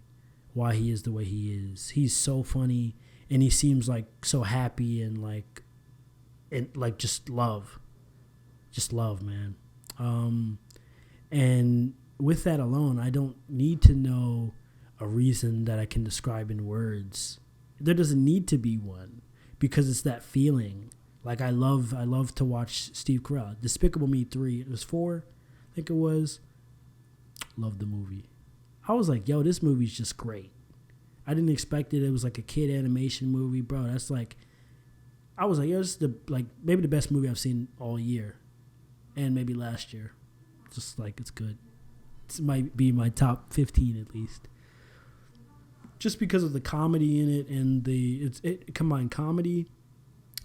why he is the way he is. He's so funny, and he seems like so happy and just love, man. And with that alone, I don't need to know a reason that I can describe in words. There doesn't need to be one, because it's that feeling. Like, I love to watch Steve Carell. Despicable Me 3, it was 4, I think it was. Loved the movie. I was like, yo, this movie's just great. I didn't expect it. It was like a kid animation movie, bro. That's like, I was like, yo, this is maybe the best movie I've seen all year, and maybe last year. Just like, it's good. It might be my top 15 at least. Just because of the comedy in it, and it combined comedy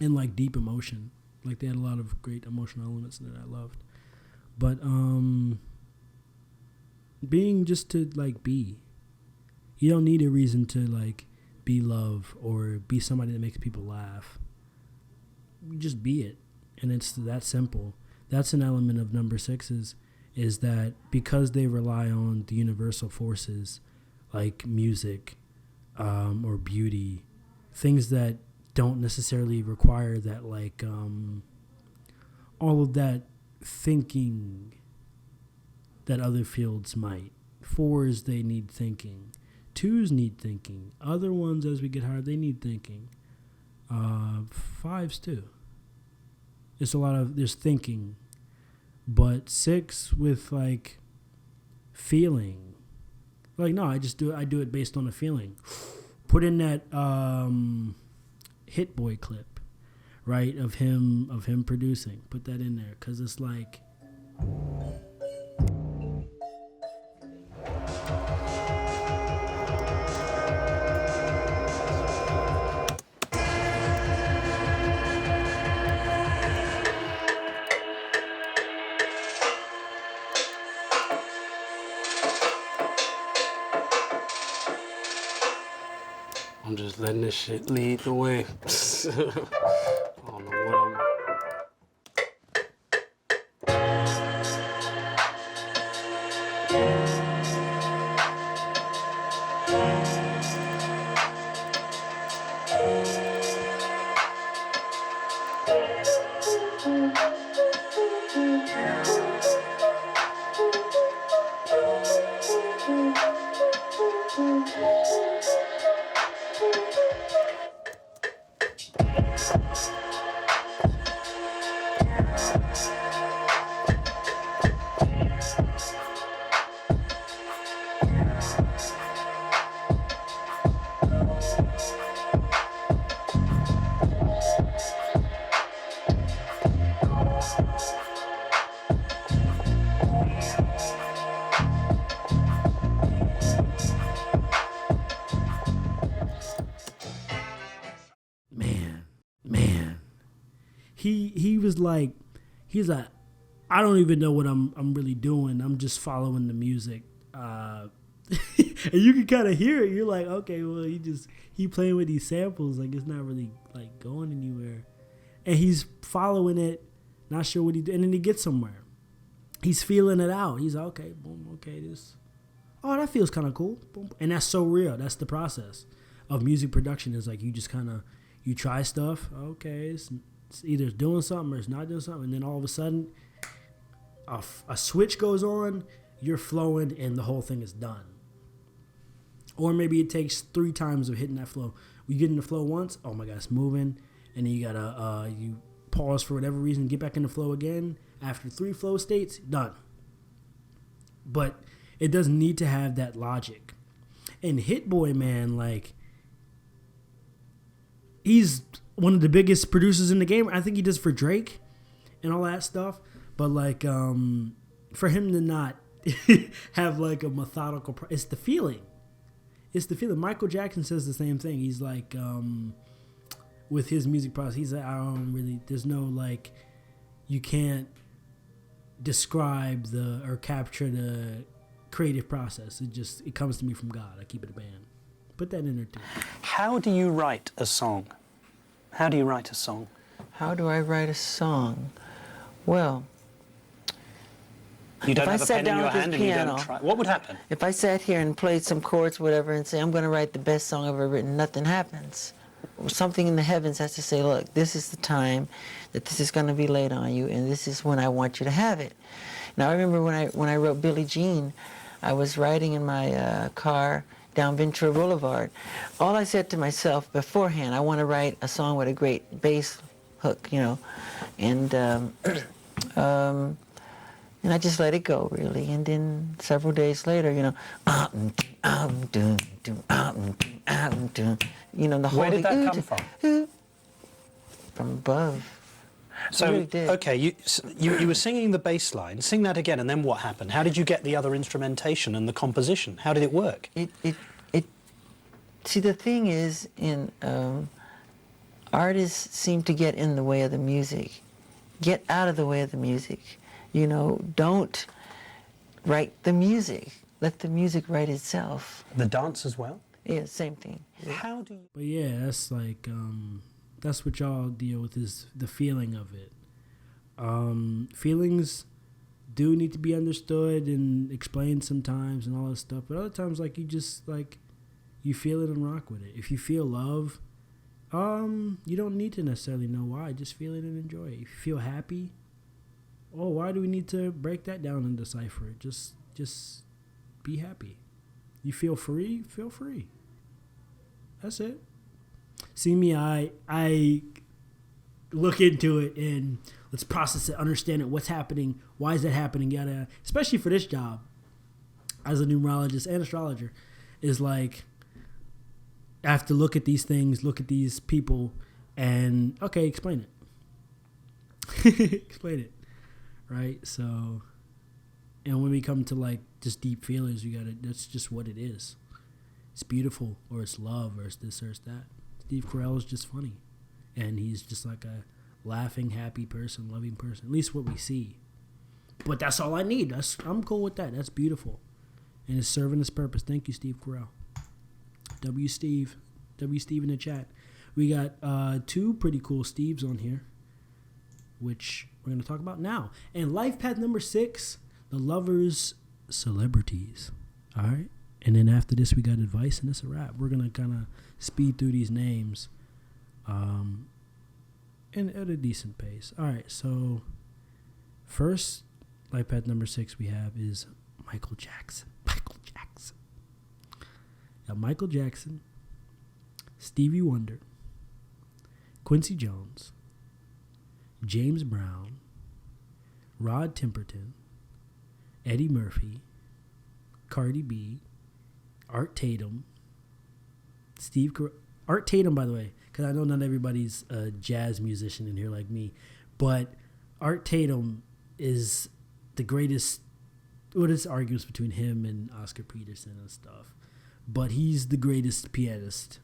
and like deep emotion. Like, they had a lot of great emotional elements in it I loved. But being just to like be. You don't need a reason to like be love or be somebody that makes people laugh. You just be it. And it's that simple. That's an element of number 6 is that because they rely on the universal forces like music or beauty, things that don't necessarily require that like all of that thinking that other fields might. 4s, they need thinking. 2s need thinking. Other ones, as we get higher, they need thinking. 5s too. There's thinking. But 6 with like feeling. Like, no, I do it based on a feeling. Put in that Hit Boy clip, right, of him producing. Put that in there, because it's like,
I'm just letting this shit lead the way. I don't know what I'm... He was like, he's like, I don't even know what I'm really doing. I'm just following the music. And you can kind of hear it. You're like, okay, well, he playing with these samples. Like, it's not really like going anywhere. And he's following it, not sure what he did. And then he gets somewhere. He's feeling it out. He's like, okay, boom, okay, that feels kind of cool. Boom. And that's so real. That's the process of music production, is like, you just kind of, you try stuff. Okay, it's either doing something or it's not doing something. And then all of a sudden,
a switch goes on, you're flowing, and the whole thing is done. Or maybe it takes 3 times of hitting that flow. You get in the flow once, oh my God, it's moving, and then you gotta you pause for whatever reason, get back in the flow again. After 3 flow states, done. But it doesn't need to have that logic. And Hit Boy, man, like, he's one of the biggest producers in the game. I think he does for Drake and all that stuff. But like, for him to not have like a methodical, it's the feeling. It's the feeling. Michael Jackson says the same thing. He's like, with his music process, he's like, I don't really, there's no like, you can't describe or capture the creative process. It comes to me from God. I keep it a band. Put that in there too.
How do you write a song? How do you write a song?
How do I write a song? Well,
you don't
if
have
I
a
sat
pen in
down
your
at this
hand and you
piano,
don't try. What would happen?
If I sat here and played some chords, whatever, and say, I'm going to write the best song I've ever written, nothing happens. Something in the heavens has to say, look, this is the time that this is going to be laid on you, and this is when I want you to have it. Now, I remember when I wrote Billie Jean, I was riding in my car down Ventura Boulevard. All I said to myself beforehand, I want to write a song with a great bass hook, you know, and I just let it go, really. And then several days later, you know, you know, the whole
Where did
thing,
that come from?
From above.
So,
really did.
okay, you were singing the bass line. Sing that again, and then what happened? How did you get the other instrumentation and the composition? How did it work?
See, the thing is, artists seem to get in the way of the music. Get out of the way of the music. You know, don't write the music. Let the music write itself.
The dance as well?
Yeah, same thing.
How do you...
But yeah, that's like, that's what y'all deal with, is the feeling of it. Feelings do need to be understood and explained sometimes and all that stuff. But other times, like, you just, like, you feel it and rock with it. If you feel love, you don't need to necessarily know why. Just feel it and enjoy it. If you feel happy, oh, why do we need to break that down and decipher it? Just be happy. You feel free, feel free. That's it. See me, I look into it and let's process it, understand it, what's happening, why is that happening, yada. Especially for this job, as a numerologist and astrologer, is like, I have to look at these things, look at these people, and okay, explain it. Explain it. Right? So, and when we come to like just deep feelings, that's just what it is. It's beautiful, or it's love, or it's this, or it's that. Steve Carell is just funny. And he's just like a laughing, happy person, loving person. At least what we see. But that's all I need. I'm cool with that. That's beautiful. And it's serving its purpose. Thank you, Steve Carell. W Steve in the chat. We got 2 pretty cool Steves on here, which we're going to talk about now. And life path number 6, the lovers' celebrities. All right. And then after this, we got advice, and it's a wrap. We're going to kind of speed through these names and at a decent pace. All right. So first life path number 6 we have is Michael Jackson. Now, Michael Jackson, Stevie Wonder, Quincy Jones, James Brown, Rod Temperton, Eddie Murphy, Cardi B, Art Tatum, Art Tatum, by the way, because I know not everybody's a jazz musician in here like me, but Art Tatum is the greatest. Well, there's arguments between him and Oscar Peterson and stuff, but he's the greatest pianist,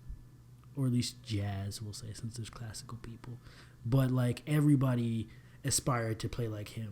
or at least jazz, we'll say, since there's classical people. But like, everybody aspired to play like him.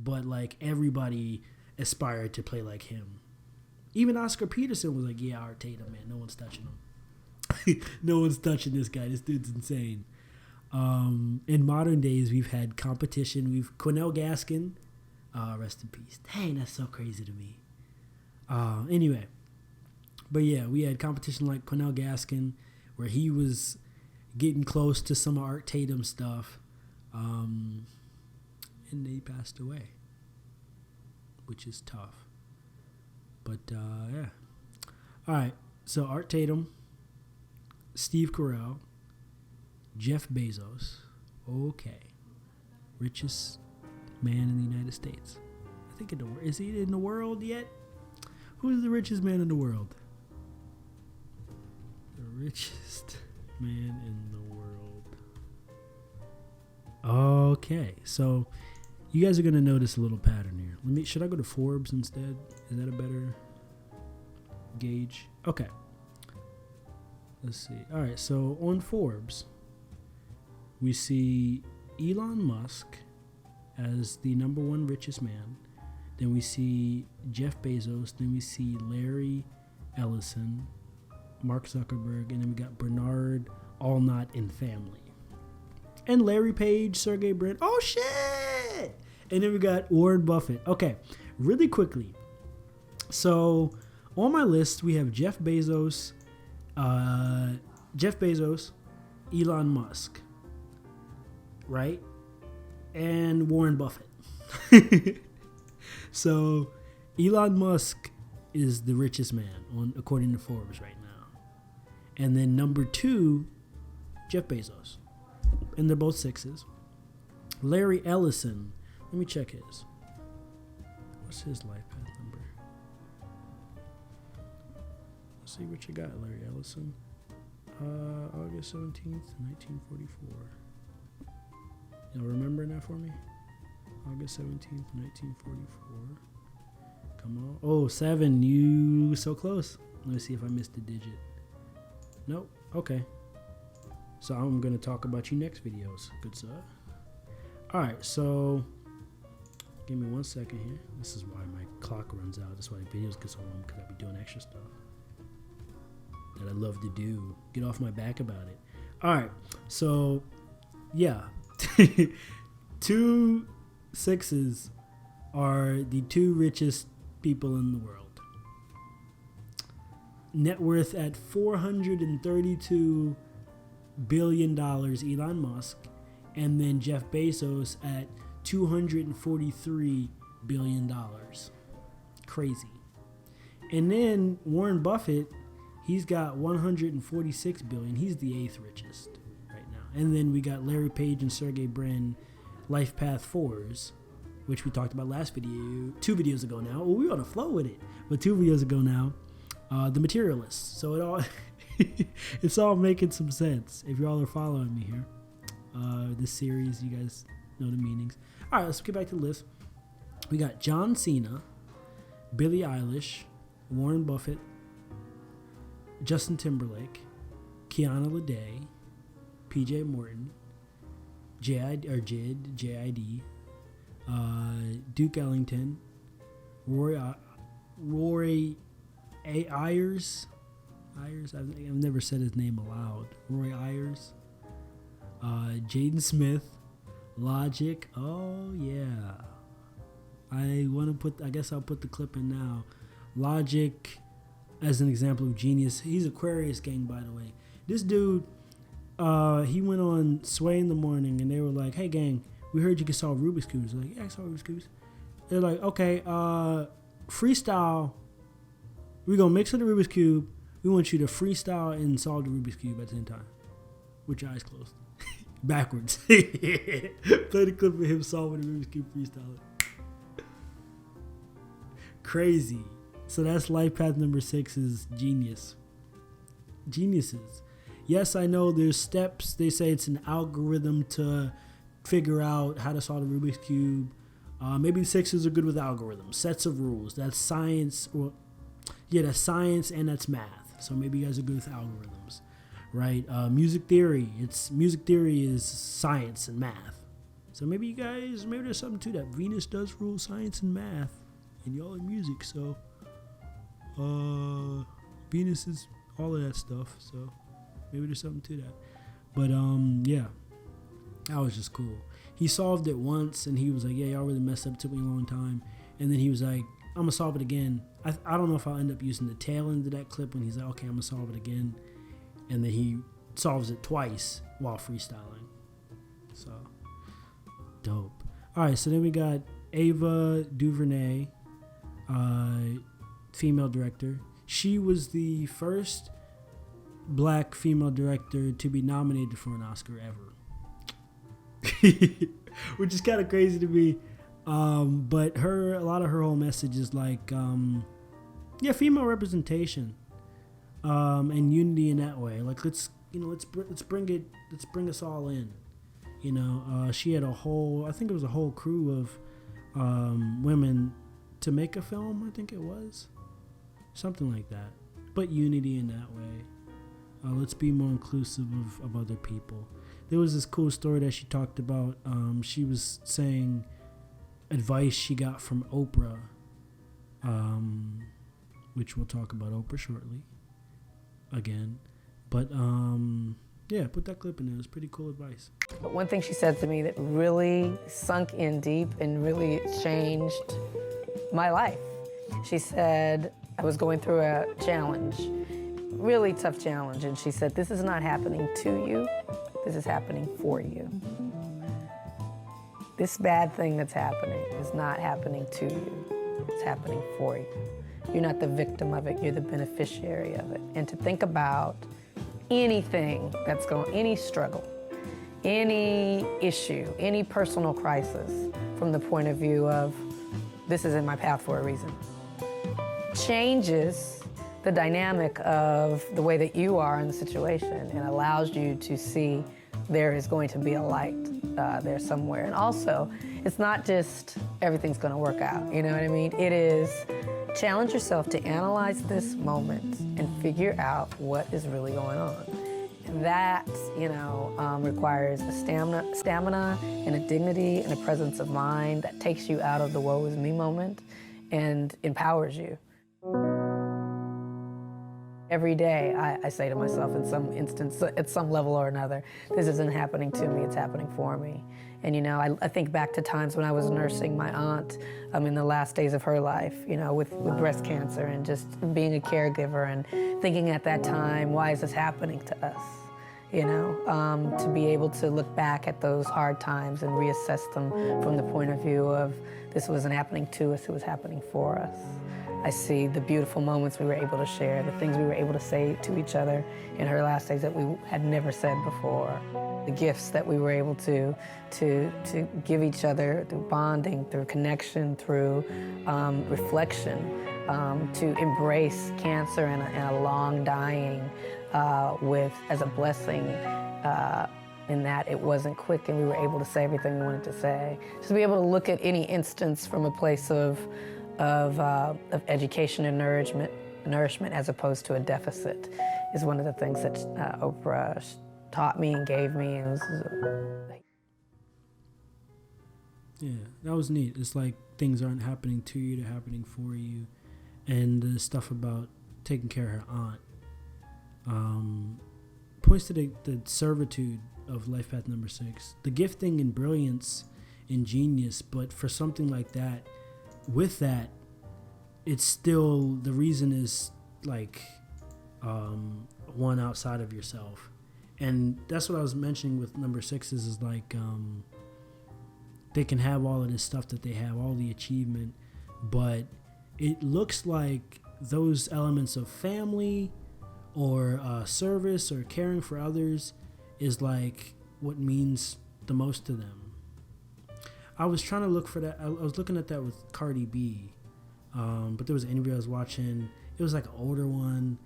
But like everybody aspired to play like him. Even Oscar Peterson was like, "Yeah, Art Tatum, man, no one's touching him. No one's touching this guy. This dude's insane." In modern days, we've had competition. We've Cornell Gaskin, rest in peace. Dang, that's so crazy to me. Anyway, but yeah, we had competition like Cornell Gaskin, where he was getting close to some of Art Tatum stuff, and he passed away, which is tough. But yeah, all right. So Art Tatum, Steve Carell, Jeff Bezos. Okay, richest man in the United States. I think is he in the world yet? Who's the richest man in the world? The richest man in the world. Okay, so you guys are gonna notice a little pattern here. Should I go to Forbes instead? Is that a better gauge? Okay. Let's see. All right, so on Forbes, we see Elon Musk as the number one richest man. Then we see Jeff Bezos. Then we see Larry Ellison, Mark Zuckerberg, and then we got Bernard Allnut and family. And Larry Page, Sergey Brin. Oh, shit! And then we got Warren Buffett. Okay, really quickly. So on my list, we have Jeff Bezos, Elon Musk, right? And Warren Buffett. So Elon Musk is the richest man according to Forbes right now. And then number 2, Jeff Bezos. And they're both 6s. Larry Ellison, let me check his. What's his life path number? Let's see what you got, Larry Ellison. August 17th, 1944. Y'all remember that for me? August 17th, 1944. Come on. Oh, 7. You so close. Let me see if I missed a digit. Nope. Okay. So I'm going to talk about you next videos. Good sir. All right. So give me 1 second here. This is why my clock runs out. That's why the videos get so long, because I be doing extra stuff that I love to do. Get off my back about it. All right. So yeah. 2 6s are the 2 richest people in the world. Net worth at $432 billion, Elon Musk, and then Jeff Bezos at $243 billion. Crazy. And then Warren Buffett, he's got $146 billion. He's the 8th richest right now. And then we got Larry Page and Sergey Brin, Life Path 4s, which we talked about last video, 2 videos ago now. Well, we're on a flow with it, but 2 videos ago now. The Materialists. So it all it's all making some sense if y'all are following me here. This series, you guys know the meanings. All right, let's get back to the list. We got John Cena, Billie Eilish, Warren Buffett, Justin Timberlake, Kiana Lede, PJ Morton, JID, Duke Ellington, Roy Ayers. I've never said his name aloud. Roy Ayers, Jaden Smith, Logic. Oh yeah, I guess I'll put the clip in now. Logic, as an example of genius. He's Aquarius gang, by the way. This dude, he went on Sway in the Morning, and they were like, "Hey gang, we heard you can solve Rubik's cubes." Like, yeah, I solve Rubik's cubes. They're like, "Okay, freestyle. We're gonna mix with the Rubik's cube. We want you to freestyle and solve the Rubik's cube at the same time, with your eyes closed." backwards. Play the clip of him solving the Rubik's Cube freestyling. Crazy. So that's life path number 6 is genius. Geniuses. Yes, I know there's steps. They say it's an algorithm to figure out how to solve the Rubik's Cube. Maybe the 6s are good with algorithms, sets of rules. That's science. That's science and that's math. So maybe you guys are good with algorithms, right? Music theory. Music theory is science and math. So maybe there's something to that. Venus does rule science and math, and y'all in music. So Venus is all of that stuff. So maybe there's something to that. But yeah, that was just cool. He solved it once, and he was like, yeah, y'all really messed up. It took me a long time. And then he was like, I'm going to solve it again. I don't know if I'll end up using the tail end of that clip when he's like, okay, I'm going to solve it again. And then he solves it twice while freestyling. So, dope. All right, so then we got Ava DuVernay, female director. She was the first black female director to be nominated for an Oscar ever. Which is kind of crazy to me. But a lot of her whole message is like, female representation, and unity in that way. Like, let's bring us all in. She had I think it was a whole crew of women to make a film. I think it was something like that. But unity in that way. Let's be more inclusive of other people. There was this cool story that she talked about. She was saying advice she got from Oprah, which we'll talk about Oprah shortly again. But put that clip in there. It's pretty cool advice.
But one thing she said to me that really sunk in deep and really changed my life. She said, I was going through a challenge, really tough challenge, and she said, this is not happening to you, this is happening for you. This bad thing that's happening is not happening to you, it's happening for you. You're not the victim of it, you're the beneficiary of it. And to think about anything that's any struggle, any issue, any personal crisis from the point of view of, this is in my path for a reason, changes the dynamic of the way that you are in the situation and allows you to see there is going to be a light there somewhere. And also, it's not just everything's going to work out, you know what I mean? It is challenge yourself to analyze this moment and figure out what is really going on. And that, requires a stamina and a dignity and a presence of mind that takes you out of the woe is me moment and empowers you. Every day, I say to myself in some instance, at some level or another, this isn't happening to me, it's happening for me. And I think back to times when I was nursing my aunt in the last days of her life, with breast cancer, and just being a caregiver and thinking at that time, why is this happening to us? To be able to look back at those hard times and reassess them from the point of view of this wasn't happening to us, it was happening for us. I see the beautiful moments we were able to share, the things we were able to say to each other in her last days that we had never said before, the gifts that we were able to give each other through bonding, through connection, through reflection, to embrace cancer and a long dying as a blessing in that it wasn't quick and we were able to say everything we wanted to say. Just to be able to look at any instance from a place of education and nourishment as opposed to a deficit is one of the things that Oprah taught me and gave me.
Yeah, that was neat. It's like things aren't happening to you, they're happening for you. And the stuff about taking care of her aunt points to the servitude of life path number 6. The gifting and brilliance and genius, but for something like that, with that, it's still, the reason is like one outside of yourself. And that's what I was mentioning with number 6 is like they can have all of this stuff that they have, all the achievement, but it looks like those elements of family or service or caring for others is like what means the most to them. I was trying to look for that. I was looking at that with Cardi B, but there was an interview I was watching. It was like an older one.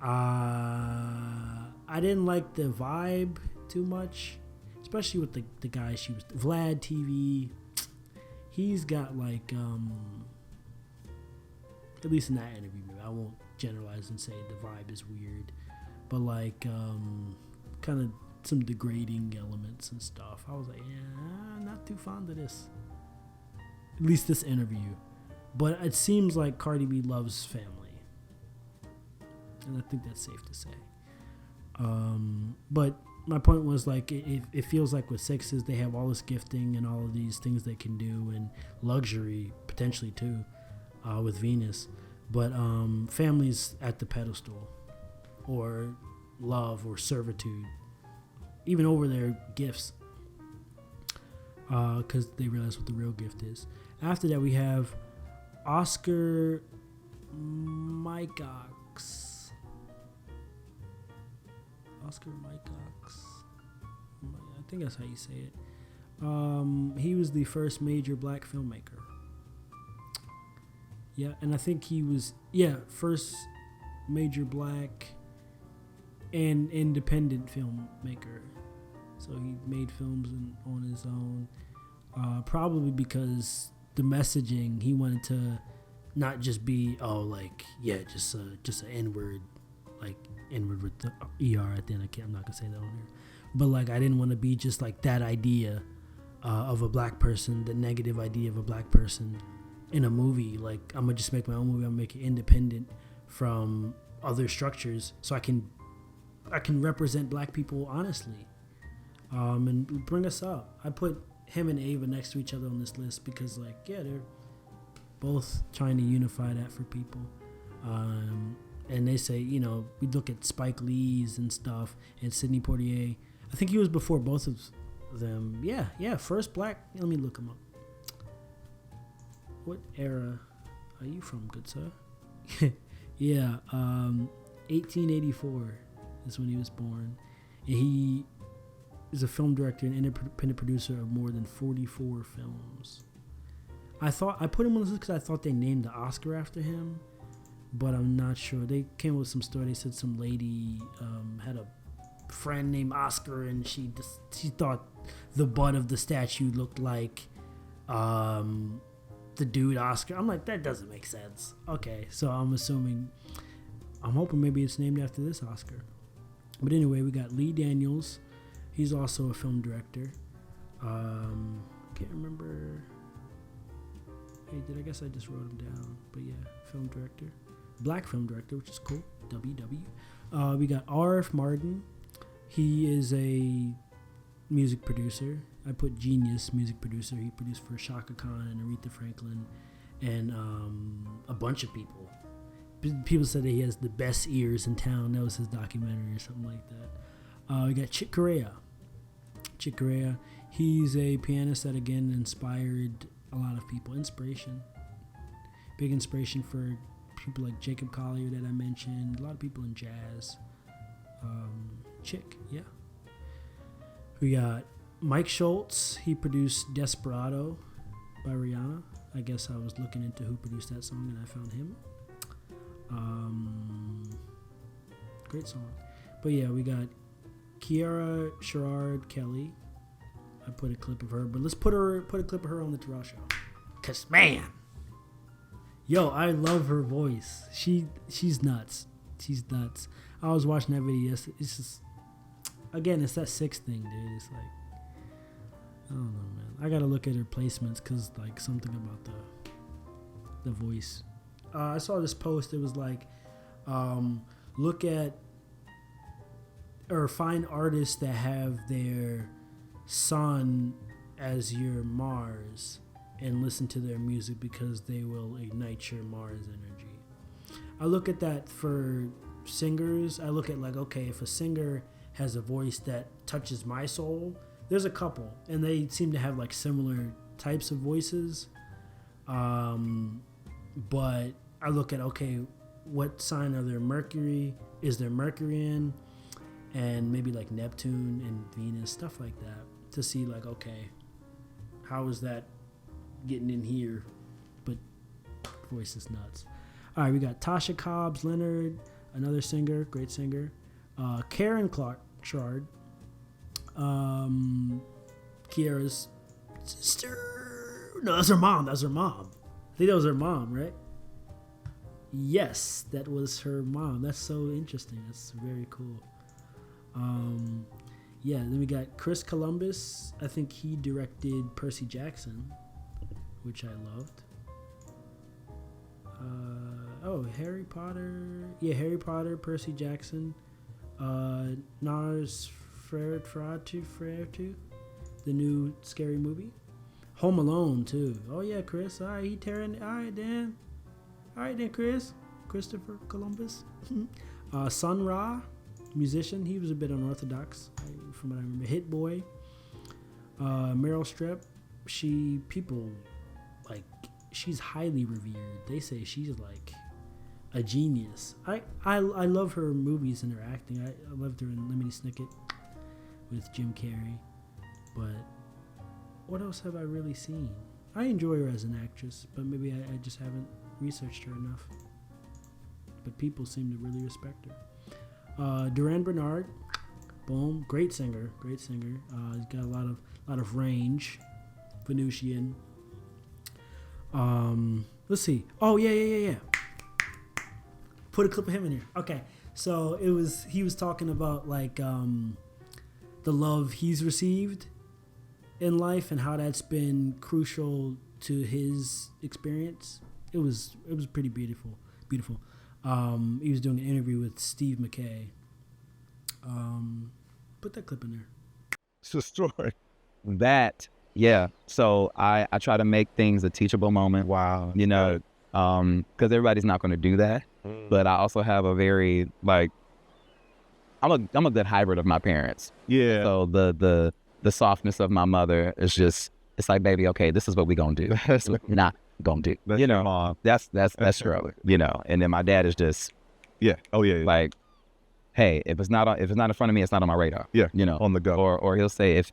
I didn't like the vibe too much, especially with the guy she was, Vlad TV. He's got like, at least in that interview, I won't generalize and say the vibe is weird, but like kind of some degrading elements and stuff. I was like, yeah, I'm not too fond of this. At least this interview. But it seems like Cardi B loves family. And I think that's safe to say. But my point was like, it feels like with sixes, they have all this gifting and all of these things they can do, and luxury potentially too, with Venus. But family's at the pedestal, or love or servitude, even over their gifts, because they realize what the real gift is. After that, we have Oscar Mycox. Oscar Mycox. I think that's how you say it. He was the first major black filmmaker. Yeah, and I think he was, first major black and independent filmmaker. So he made films on his own, probably because the messaging, he wanted to not just be, just an N-word, like N-word with the ER at the end. I'm not going to say that on here. But like, I didn't want to be just like that idea of a black person, the negative idea of a black person in a movie. Like, I'm going to just make my own movie. I'm going to make it independent from other structures so I can represent black people honestly, and bring us up. I put him and Ava next to each other on this list because, like, they're both trying to unify that for people. And they say, we look at Spike Lee's and stuff, and Sidney Poitier. I think he was before both of them. Yeah, first black. Let me look him up. What era are you from, good sir? 1884 is when he was born. And he is a film director and independent producer of more than 44 films. I put him on this list because I thought they named the Oscar after him, but I'm not sure. They came up with some story. They said some lady had a friend named Oscar, and she thought the butt of the statue looked like the dude Oscar. I'm like, that doesn't make sense. Okay, so I'm hoping maybe it's named after this Oscar. But anyway, we got Lee Daniels. He's also a film director. Can't remember. Hey, I guess I just wrote him down. But yeah, film director. Black film director, which is cool. WW. We got R.F. Martin. He is a music producer. I put genius music producer. He produced for Shaka Khan and Aretha Franklin and a bunch of people. People said that he has the best ears in town. That was his documentary or something like that. We got Chick Corea. Chick Corea, he's a pianist that again inspired a lot of people. Big inspiration for people like Jacob Collier that I mentioned. A lot of people in jazz. Chick, yeah. We got Mike Schultz. He produced Desperado by Rihanna. I guess I was looking into who produced that song and I found him. Great song. But yeah, we got Kiara Sherrod Kelly. I put a clip of her, but let's put a clip of her on the Terrell Show. Cause man, yo, I love her voice. She's nuts. She's nuts. I was watching that video. It's just, again, it's that six thing, dude. It's like, I don't know, man. I gotta look at her placements because like something about the voice. I saw this post. It was like, look at or find artists that have their sun as your Mars and listen to their music because they will ignite your Mars energy. I look at that for singers. I look at like, okay, if a singer has a voice that touches my soul, there's a couple and they seem to have like similar types of voices. But I look at, okay, what sign are their Mercury? Is there Mercury in? and maybe like Neptune and Venus, stuff like that, to see like, okay, how is that getting in here? But voice is nuts. All right, we got Tasha Cobbs Leonard, another singer, great singer. Karen Clark Shard, Kiara's sister. No, that's her mom. That's her mom. I think that was her mom, right? Yes, that was her mom. That's so interesting. That's very cool. Yeah, then we got Chris Columbus. I think he directed Percy Jackson, which I loved. Harry Potter. Yeah, Harry Potter, Percy Jackson. Nars Fratu, the new scary movie. Home Alone too. Oh yeah, Chris. All right, he tearing. All right, Dan. All right, then, Chris. Christopher Columbus. Sun Ra, musician. He was a bit unorthodox, from what I remember. Hit Boy. Meryl Streep. She's highly revered. They say she's like a genius. I love her movies and her acting. I loved her in Lemony Snicket with Jim Carrey. But what else have I really seen? I enjoy her as an actress, but maybe I just haven't researched her enough. But people seem to really respect her. Duran Bernard, boom, great singer. He's got a lot of range. Venusian. Let's see. Oh yeah. Put a clip of him in here. Okay, so he was talking about like the love he's received in life and how that's been crucial to his experience. It was pretty beautiful. He was doing an interview with Steve McKay. Put that clip in there.
It's a story. Yeah. So I try to make things a teachable moment.
Wow.
You know, because everybody's not going to do that. But I also have a very I'm a good hybrid of my parents.
Yeah.
So the softness of my mother is just, it's like, baby, okay, this is what we gonna do. That's what we're not gonna do.
That's
you know, that's true. You know, and then my dad is just,
yeah.
Like, hey, if it's not in front of me, it's not on my radar.
Yeah.
You know,
on the go.
Or he'll say, if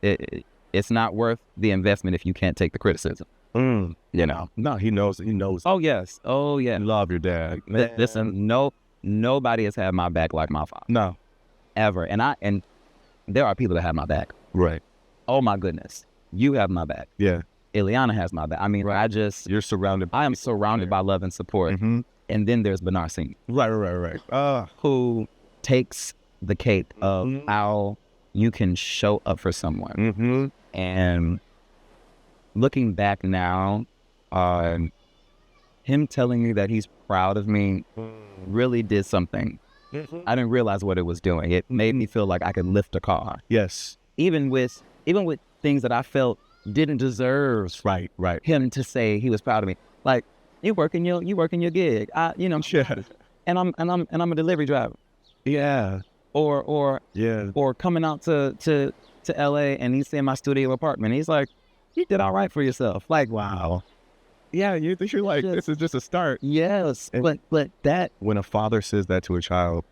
it's not worth the investment if you can't take the criticism. You know.
No, he knows.
Oh yes. Oh yeah.
Love your dad.
Listen, nobody has had my back like my father.
No.
Ever. And there are people that have my back.
Right.
Oh my goodness. You have my back.
Yeah.
Ileana has my back. I mean,
right.
You're surrounded. I am surrounded by love and support.
Mm-hmm.
And then there's Bernard Senior.
Right.
Who takes the cape of how you can show up for someone.
Mm-hmm.
And looking back now, him telling me that he's proud of me really did something.
Mm-hmm.
I didn't realize what it was doing. It made me feel like I could lift a car.
Yes.
Even with things that I felt didn't deserve him to say he was proud of me. Like, you working your gig.
Yeah.
And I'm a delivery driver.
Yeah.
Or coming out to LA and he's in my studio apartment. He's like, you did all right for yourself. Like, wow.
Yeah, you're like, this is just a start.
Yes.
And
but that,
when a father says that to a child,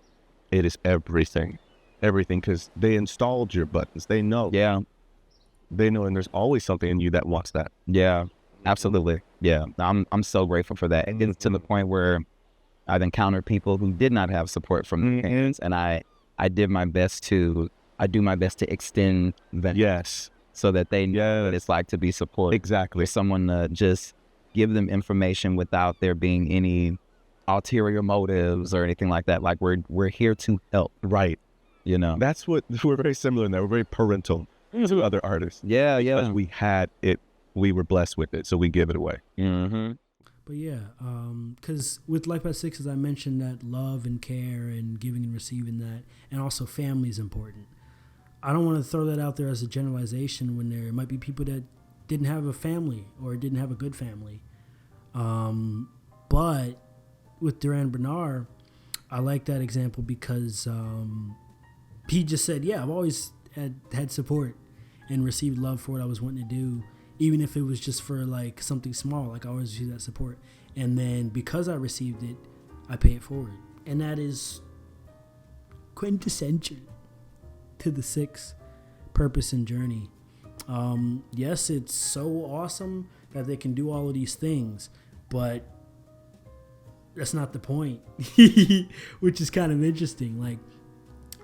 it is everything, because they installed your buttons. They know.
Yeah.
They know, and there's always something in you that wants that.
Yeah, absolutely. Yeah, I'm so grateful for that. And it's to the point where I've encountered people who did not have support from their parents, and I do my best to extend that.
Yes.
So that they know what it's like to be supported.
Exactly.
Someone to just give them information without there being any ulterior motives or anything like that. Like, we're here to help.
Right.
You know.
That's what we're very similar in that. We're very parental to other artists.
Yeah.
Because we had it, we were blessed with it, so we give it away.
Mm-hmm.
But yeah, because with Life by Six, as I mentioned, that love and care and giving and receiving that, and also family is important. I don't want to throw that out there as a generalization when there might be people that didn't have a family or didn't have a good family. But with Duran Bernard, I like that example because he just said, yeah, I've always had support and received love for what I was wanting to do, even if it was just for like something small. Like, I always received that support. And then because I received it, I pay it forward. And that is quintessential to the 6 purpose and journey. Yes, it's so awesome that they can do all of these things, but that's not the point, which is kind of interesting. Like,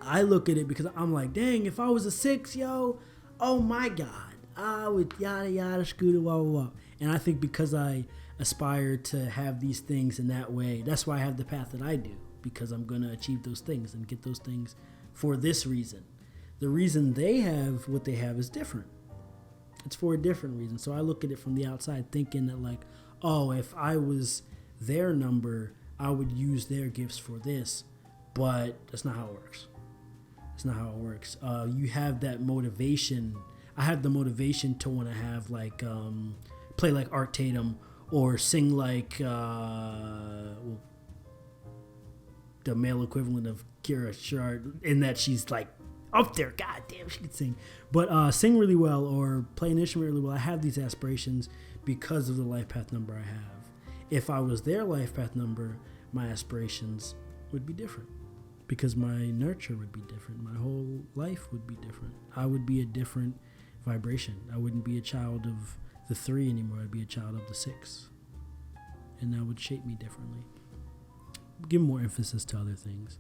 I look at it because I'm like, dang, if I was a 6, yo, oh my God, I would yada yada scooter, blah, blah, blah. And I think because I aspire to have these things in that way, that's why I have the path that I do, because I'm going to achieve those things and get those things for this reason. The reason they have what they have is different. It's for a different reason. So I look at it from the outside thinking that, like, oh, if I was their number, I would use their gifts for this. But that's not how it works. That's not how it works. You have that motivation. I have the motivation to want to have, like, play like Art Tatum or sing like the male equivalent of Kira Shard, in that she's like up there. God damn, she could sing. But sing really well or play an instrument really well. I have these aspirations because of the life path number I have. If I was their life path number, my aspirations would be different because my nurture would be different. My whole life would be different. I would be a different vibration. I wouldn't be a child of the 3 anymore. I'd be a child of the 6. And that would shape me differently. Give more emphasis to other things.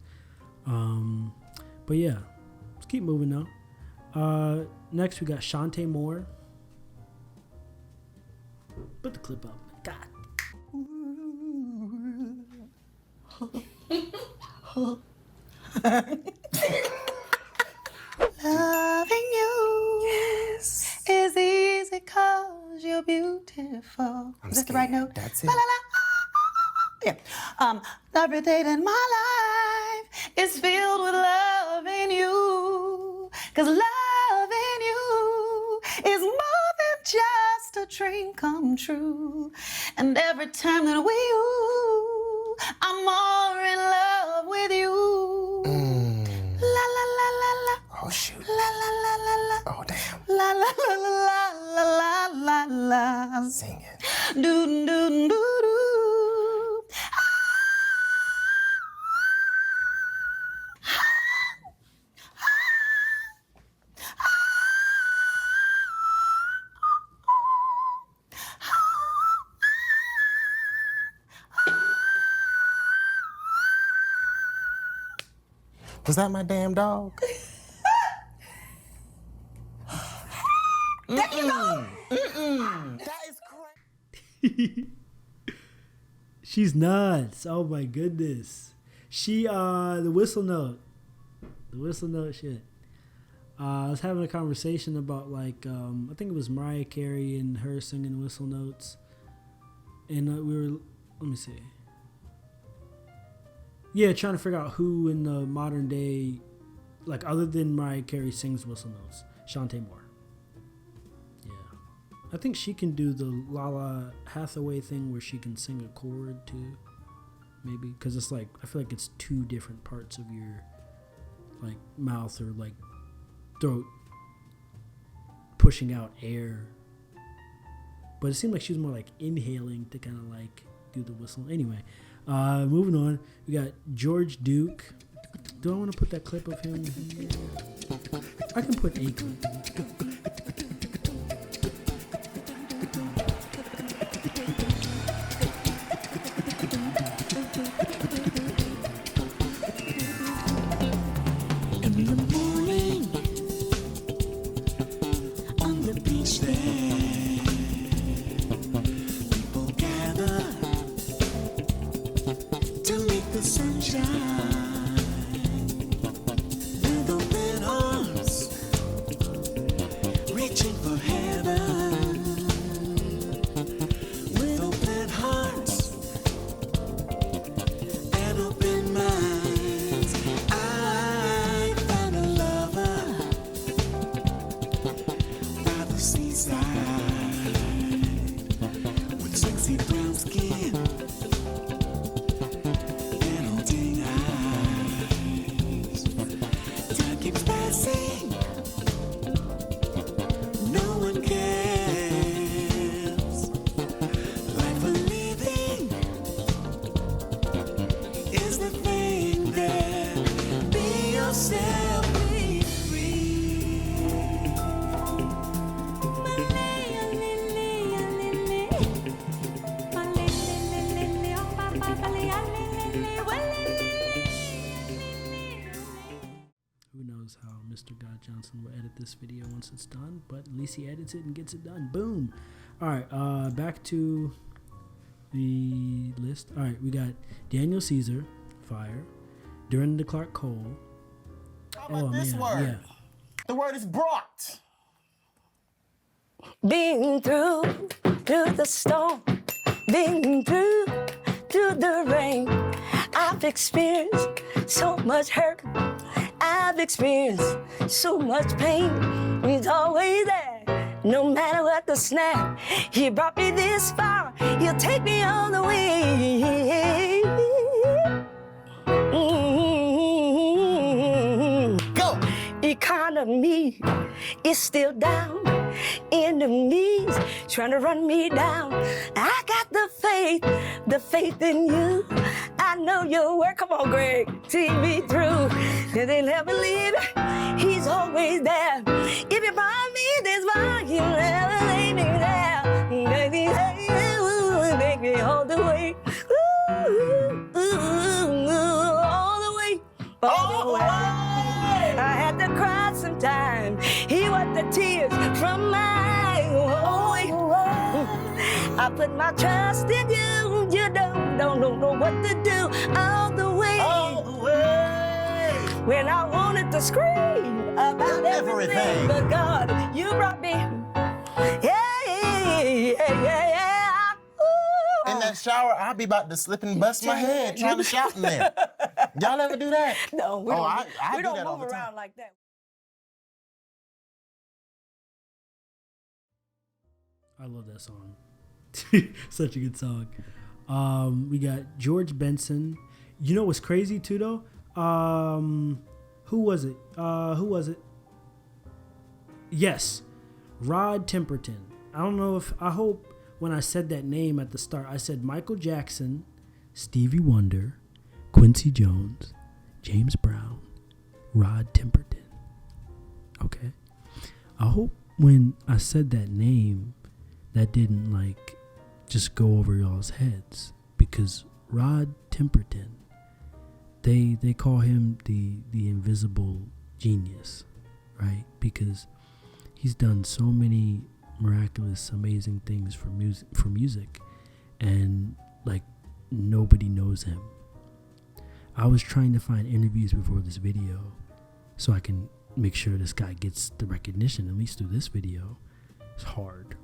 But yeah, let's keep moving now. Next we got Shantae Moore. Put the clip up. God.
Loving you, yes, is easy 'cause you're beautiful. Is this the right note?
That's it.
La, la, la. Yeah. Every day in my life is filled with loving you. 'Cause loving you is more than just a dream come true. And every time that we ooh, I'm more in love with you. La la la la la.
Oh shoot.
La la la la la.
Oh damn.
La la la la la la la la.
Sing it.
Do do do do.
Was that my damn dog?
There you go.
That is crazy.
She's nuts. Oh my goodness. She the whistle note. The whistle note shit. I was having a conversation about, like, I think it was Mariah Carey and her singing whistle notes. And we were, let me see. Yeah, trying to figure out who in the modern day, like, other than Mariah Carey, sings whistle notes. Shantae Moore. Yeah. I think she can do the Lala Hathaway thing where she can sing a chord too. Maybe. Because it's like, I feel like it's 2 different parts of your, like, mouth or, like, throat pushing out air. But it seemed like she was more like inhaling to kind of like do the whistle. Anyway, moving on, we got George Duke. Do I want to put that clip of him? I can put a clip.
In the morning, on the beach there, people gather to meet the sunshine with open arms, reaching for heaven with open hearts and open minds. I found a lover by the seaside with sexy brown skin and haunting eyes. Time keeps passing, no one cares. Life for living is the thing there. Be yourself, be free.
this video once it's done, but at least he edits it and gets it done. Boom. All right, back to the list. All right, we got Daniel Caesar, fire. During the Clark Cole.
How about this word?
Yeah.
The word is brought.
Been through the storm, been through the rain. I've experienced so much hurt. I've experienced so much pain. He's always there, no matter what the snap. He brought me this far. He'll take me all the way. Go. Economy is still down. Enemies trying to run me down. I got the faith in you. I know your work. Come on, Greg, see me through. And they never leave. He's always there. If you find me this far, you never lay me down. Make me all the way. All the way. All the way. I had to cry sometime. He wiped the tears from my eyes. I put my trust in you. You don't know what to do. All the way. All the way. When I wanted to scream about everything, but God, you brought me. Yeah. Ooh.
In that shower, I'll be about to slip and bust my head trying to shout in there. Y'all ever do that?
No, we
I do
don't
that all
move
the time.
around like that.
I love that song. Such a good song. We got George Benson. You know what's crazy too though? Who was it? Yes, Rod Temperton. I hope when I said that name at the start, I said Michael Jackson, Stevie Wonder, Quincy Jones, James Brown, Rod Temperton. Okay. I hope when I said that name, that didn't like just go over y'all's heads, because Rod Temperton, they call him the invisible genius, right? Because he's done so many miraculous, amazing things for music, and like nobody knows him. I was trying to find interviews before this video so I can make sure this guy gets the recognition, at least through this video. It's hard.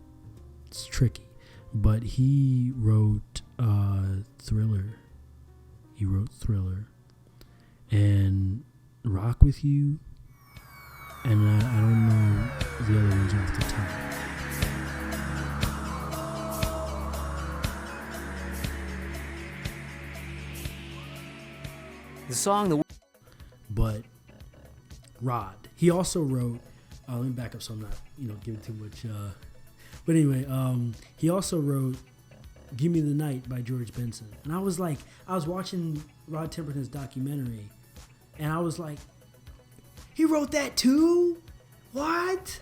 It's tricky. But he wrote Thriller. He wrote Thriller. And Rock With You. And I don't know the other ones off the top.
The song,
but Rod. He also wrote. Let me back up so I'm not, giving too much. But anyway, he also wrote "Give Me the Night" by George Benson, and I was watching Rod Temperton's documentary, and I was like, he wrote that too? What?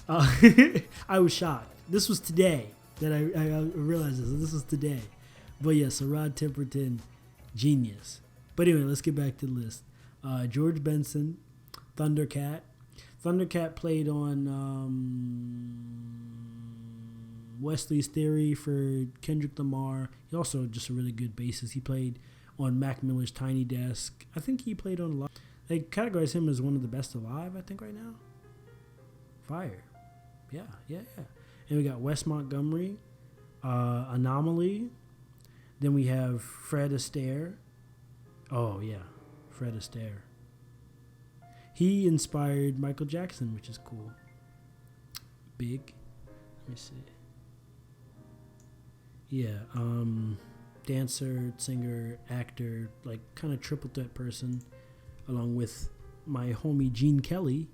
I was shocked. This was today that I realized this. This was today. But yeah, so Rod Temperton, genius. But anyway, let's get back to the list. George Benson, Thundercat. Thundercat played on Wesley's Theory for Kendrick Lamar. He's also just a really good bassist. He played on Mac Miller's Tiny Desk. I think he played on a lot. They categorize him as one of the best alive, I think, right now. Fire. Yeah. And we got Wes Montgomery, Anomaly. Then we have Fred Astaire. Oh, yeah. Fred Astaire. He inspired Michael Jackson, which is cool. Big. Let me see. Yeah. Dancer, singer, actor, like kind of triple threat person, along with my homie Gene Kelly.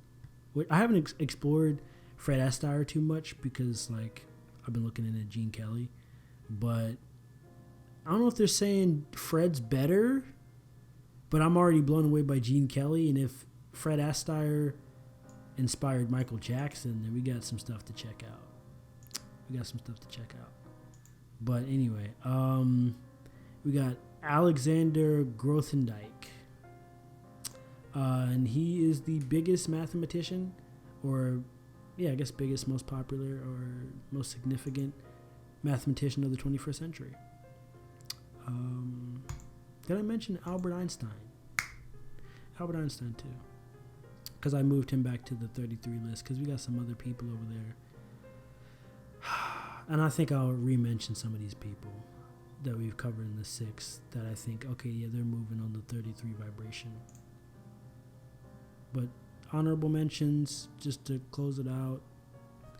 I haven't explored Fred Astaire too much because, like, I've been looking into Gene Kelly. But I don't know if they're saying Fred's better, but I'm already blown away by Gene Kelly. And if Fred Astaire inspired Michael Jackson, then we got some stuff to check out. But anyway, we got Alexander Grothendieck. And he is the biggest mathematician or yeah, I guess biggest, most popular, or most significant mathematician of the 21st century. Did I mention Albert Einstein? Albert Einstein too, because I moved him back to the 33 list because we got some other people over there. And I think I'll re-mention some of these people that we've covered in the 6 that I think, okay, yeah, they're moving on the 33 vibration. But honorable mentions, just to close it out.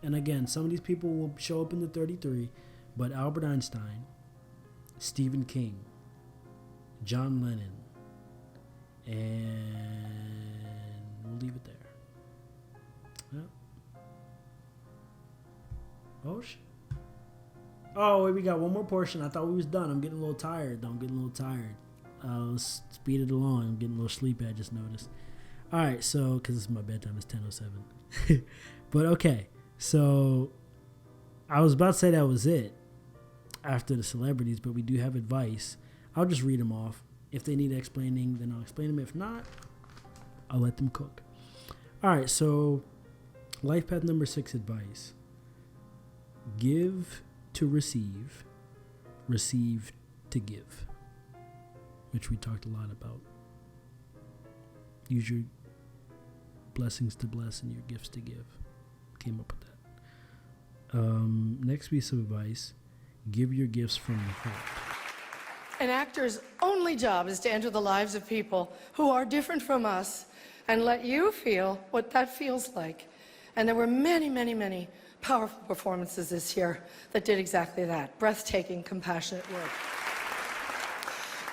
And again, some of these people will show up in the 33, but Albert Einstein, Stephen King, John Lennon, and we'll leave it there. Yep. Oh, shit. Oh, wait, we got one more portion. I thought we was done. I'm getting a little tired, though. Let's speed it along. I'm getting a little sleepy, I just noticed. All right, so, because it's my bedtime, it's 10:07. But, okay, so I was about to say that was it after the celebrities, but we do have advice. I'll just read them off. If they need explaining, then I'll explain them. If not, I'll let them cook. All right, so life path number 6 advice. Give to receive, receive to give, which we talked a lot about. Use your blessings to bless and your gifts to give. Came up with that. Next piece of advice, give your gifts from the heart.
An actor's only job is to enter the lives of people who are different from us and let you feel what that feels like. And there were many, many, many powerful performances this year that did exactly that. Breathtaking, compassionate work.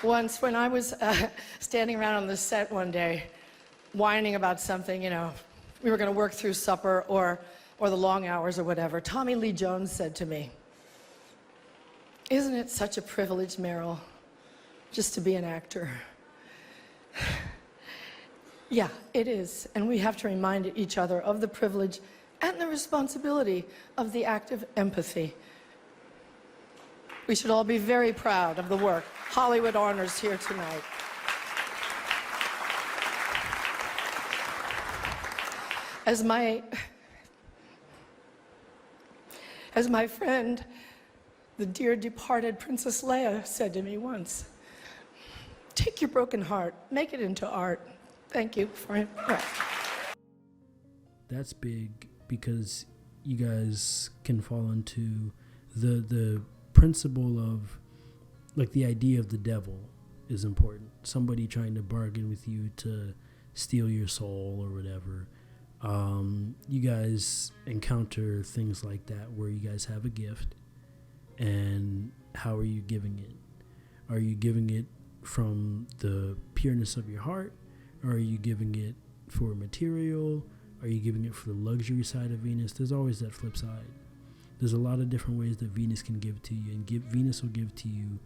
Once when I was standing around on the set one day, whining about something, you know, we were going to work through supper or the long hours or whatever, Tommy Lee Jones said to me, "Isn't it such a privilege, Meryl, just to be an actor?" Yeah, it is. And we have to remind each other of the privilege and the responsibility of the act of empathy. We should all be very proud of the work Hollywood honors here tonight. As my friend, the dear departed Princess Leia, said to me once, "Take your broken heart, make it into art." Thank you for it.
That's big because you guys can fall into the principle of, like, the idea of the devil is important. Somebody trying to bargain with you to steal your soul or whatever. You guys encounter things like that where you guys have a gift, and how are you giving it? Are you giving it from the pureness of your heart? Or are you giving it for material? Are you giving it for the luxury side of Venus? There's always that flip side. There's a lot of different ways that Venus can give to you, and Venus will give to you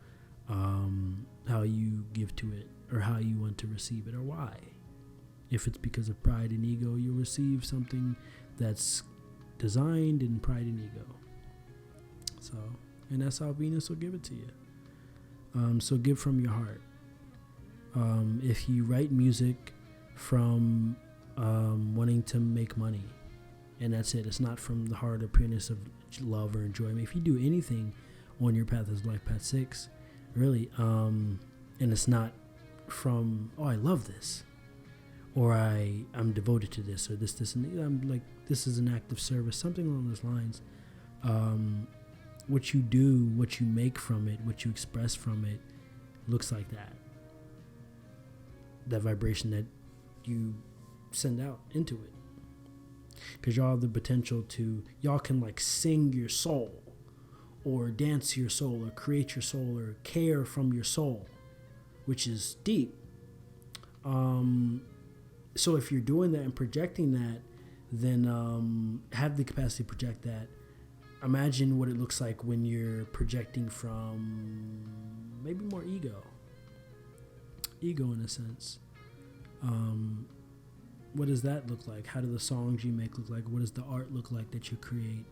how you give to it, or how you want to receive it, or why. If it's because of pride and ego, you'll receive something that's designed in pride and ego. So, and that's how Venus will give it to you. So give from your heart. If you write music from wanting to make money, and that's it, it's not from the heart or pureness of love or enjoyment. If you do anything on your path as life path 6, really, and it's not from, oh, I love this, or I'm devoted to this, or this, and I'm like, this is an act of service, something along those lines. What you do, what you make from it, what you express from it, looks like that. That vibration that you send out into it. Because y'all have the potential to, y'all can like sing your soul, or dance your soul, or create your soul, or care from your soul, which is deep. So if you're doing that and projecting that, then have the capacity to project that. Imagine what it looks like when you're projecting from maybe more ego in a sense. What does that look like? How do the songs you make look like? What does the art look like that you create?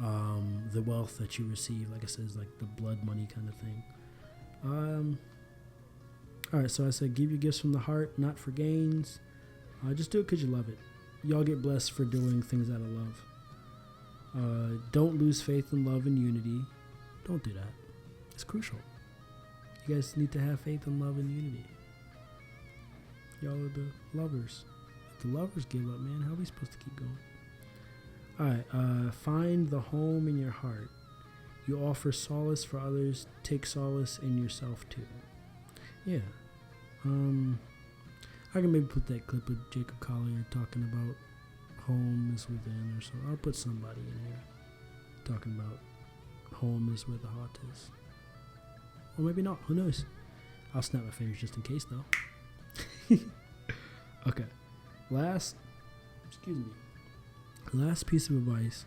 The wealth that you receive, like I said, is like the blood money kind of thing. All right, so I said give your gifts from the heart, not for gains. Just do it because you love it. y'all get blessed for doing things out of love. Don't lose faith in love and unity. Don't do that. It's crucial. You guys need to have faith in love and unity. Y'all are the lovers. If the lovers give up, man, how are we supposed to keep going? Alright, find the home in your heart. You offer solace for others. Take solace in yourself too. Yeah. I can maybe put that clip of Jacob Collier talking about home is within or so. I'll put somebody in here talking about home is where the heart is. Or maybe not. Who knows? I'll snap my fingers just in case though. Okay. Last piece of advice.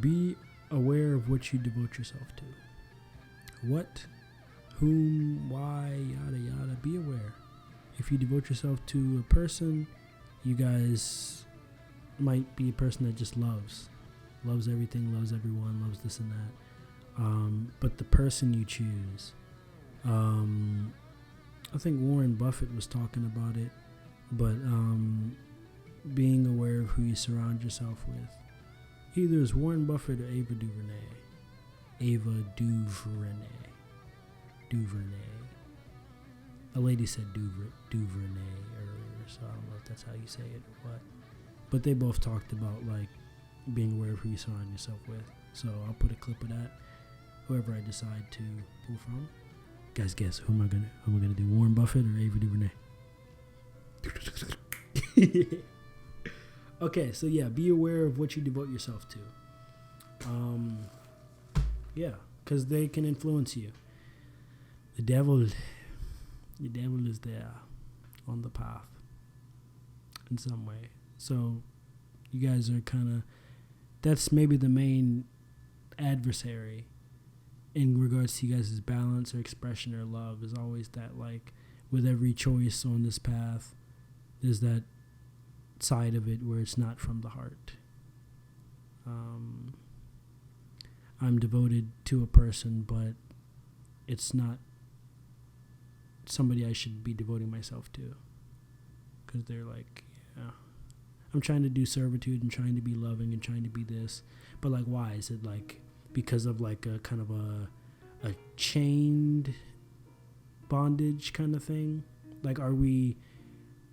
Be aware of what you devote yourself to. What, whom, why, yada yada. Be aware. If you devote yourself to a person, you guys might be a person that just loves everything, loves everyone, loves this and that. But the person you choose, I think Warren Buffett was talking about it, but being aware of who you surround yourself with. Either it's Warren Buffett or Ava DuVernay. A lady said DuVernay earlier, so I don't know if that's how you say it or what. But they both talked about like being aware of who you surround yourself with. So I'll put a clip of that. Whoever I decide to pull from. Guys, guess who am I gonna do? Warren Buffett or Ava DuVernay? Okay, so yeah, be aware of what you devote yourself to. Yeah, because they can influence you. The devil is there on the path in some way. So you guys are that's maybe the main adversary in regards to you guys' balance or expression or love, is always that, like, with every choice on this path, there's that side of it where it's not from the heart. I'm devoted to a person, but it's not somebody I should be devoting myself to, because they're like, yeah, I'm trying to do servitude and trying to be loving and trying to be this, but like, why? Is it like because of like a kind of a chained bondage kind of thing? Like, are we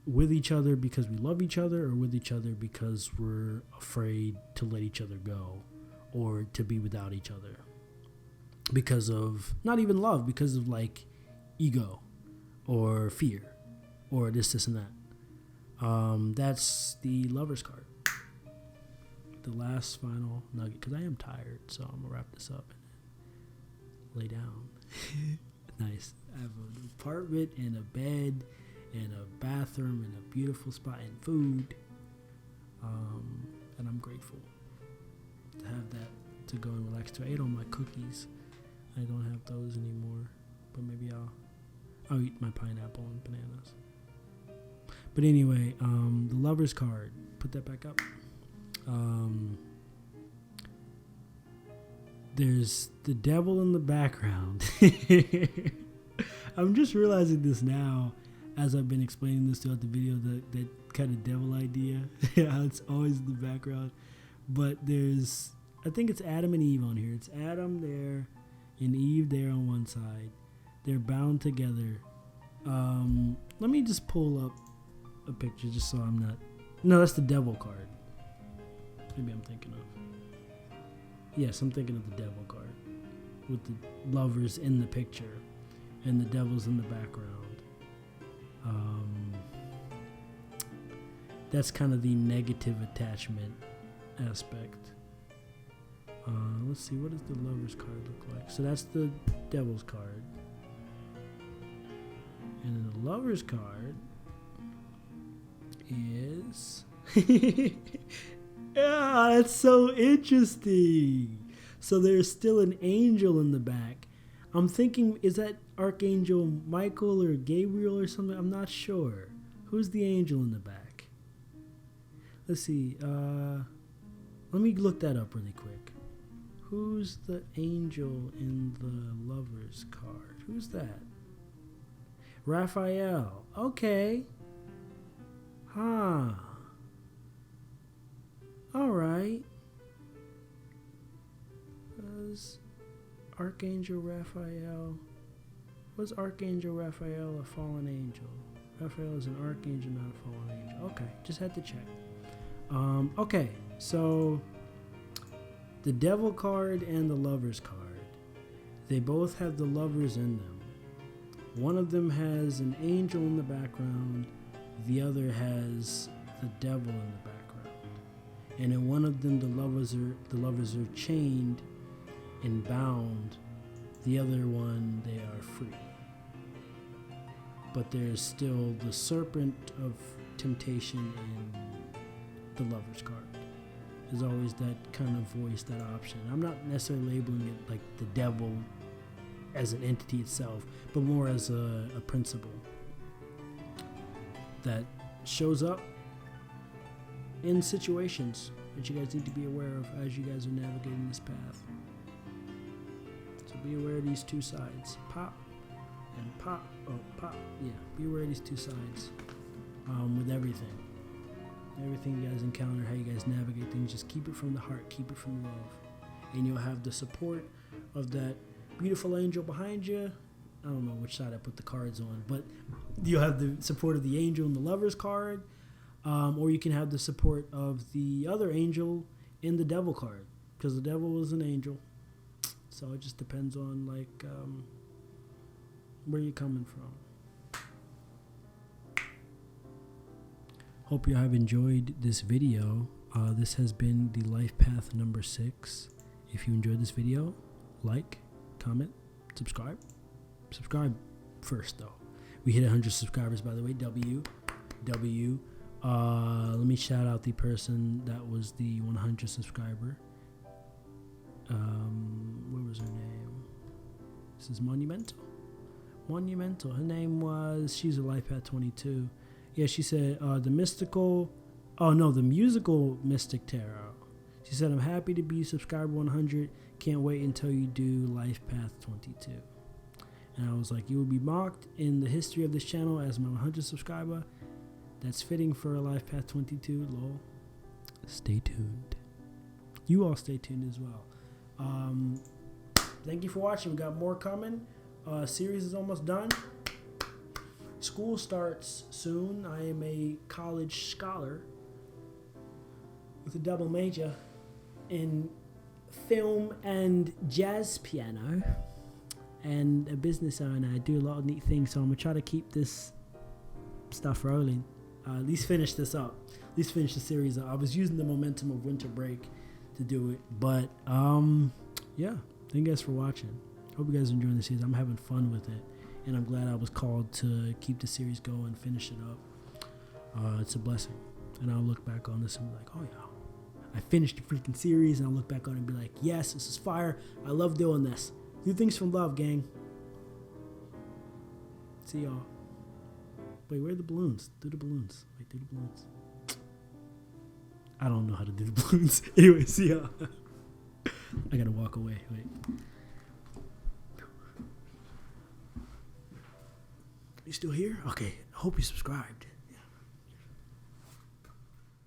with each other because we love each other, or with each other because we're afraid to let each other go or to be without each other? Because of, not even love, because of like ego or fear or this and that. That's the lover's card. The last final nugget, because I am tired, so I'm going to wrap this up and lay down. Nice. I have an apartment and a bed and a bathroom and a beautiful spot and food. And I'm grateful to have that to go and relax to. I ate all my cookies. I don't have those anymore, but maybe I'll eat my pineapple and bananas. But anyway, the lover's card, put that back up. There's the devil in the background. I'm just realizing this now as I've been explaining this throughout the video, that kind of devil idea. How it's always in the background. But there's, I think it's Adam and Eve on here. It's Adam there and Eve there on one side. They're bound together. Let me just pull up a picture just so I'm not... No, that's the devil card. Maybe I'm thinking of... Yes, I'm thinking of the devil card. With the lovers in the picture and the devil's in the background. That's kind of the negative attachment aspect. Let's see, what does the lover's card look like? So that's the devil's card. And then the lover's card is... Yeah, that's so interesting. So there's still an angel in the back. I'm thinking, is that Archangel Michael or Gabriel or something? I'm not sure. Who's the angel in the back? Let's see. Let me look that up really quick. Who's the angel in the lover's card? Who's that? Raphael. Okay. Huh.
All right. Was Archangel Raphael? Was Archangel Raphael a fallen angel? Raphael is an archangel, not a fallen angel. Okay, just had to check. Okay, so the Devil card and the Lovers card, they both have the Lovers in them. One of them has an angel in the background, the other has the devil in the background. And in one of them, the lovers are chained and bound. The other one, they are free. But there's still the serpent of temptation in the Lovers card. There's always that kind of voice, that option. I'm not necessarily labeling it like the devil as an entity itself, but more as a principle that shows up in situations that you guys need to be aware of as you guys are navigating this path. So be aware of these two sides. Pop and pop. Oh, pop. Yeah, be aware of these two sides with everything. Everything you guys encounter, how you guys navigate things, just keep it from the heart, keep it from love. And you'll have the support of that beautiful angel behind you. I don't know which side I put the cards on, but you'll have the support of the angel in the Lovers card, or you can have the support of the other angel in the Devil card, because the devil is an angel. So it just depends on like where you're coming from. Hope you have enjoyed this video. This has been the life path number 6. If you enjoyed this video, like, comment, subscribe. Subscribe first though. We hit 100 subscribers, by the way. Let me shout out the person that was the 100 subscriber. What was her name? This is Monumental. Her name was, she's a life path 22. Yeah, she said the musical Mystic Tarot. She said, I'm happy to be subscriber 100. Can't wait until you do Life Path 22. And I was like, you will be marked in the history of this channel as my 100 subscriber. That's fitting for a Life Path 22. Lol. Stay tuned. You all stay tuned as well. Thank you for watching. We got more coming. Series is almost done. School starts soon. I am a college scholar with a double major in film and jazz piano, and a business owner. I do a lot of neat things, so I'm gonna try to keep this stuff rolling. At least finish this up. At least finish the series up. I was using the momentum of winter break to do it, but yeah. Thank you guys for watching. Hope you guys are enjoying the series. I'm having fun with it, and I'm glad I was called to keep the series going, finish it up. It's a blessing, and I'll look back on this and be like, oh yeah, I finished the freaking series, and I'll look back on it and be like, yes, this is fire. I love doing this. Do things from love, gang. See y'all. Wait, where are the balloons? Do the balloons. Wait, do the balloons. I don't know how to do the balloons. Anyway, see y'all. I gotta walk away. Wait. You still here? Okay. I hope you subscribed.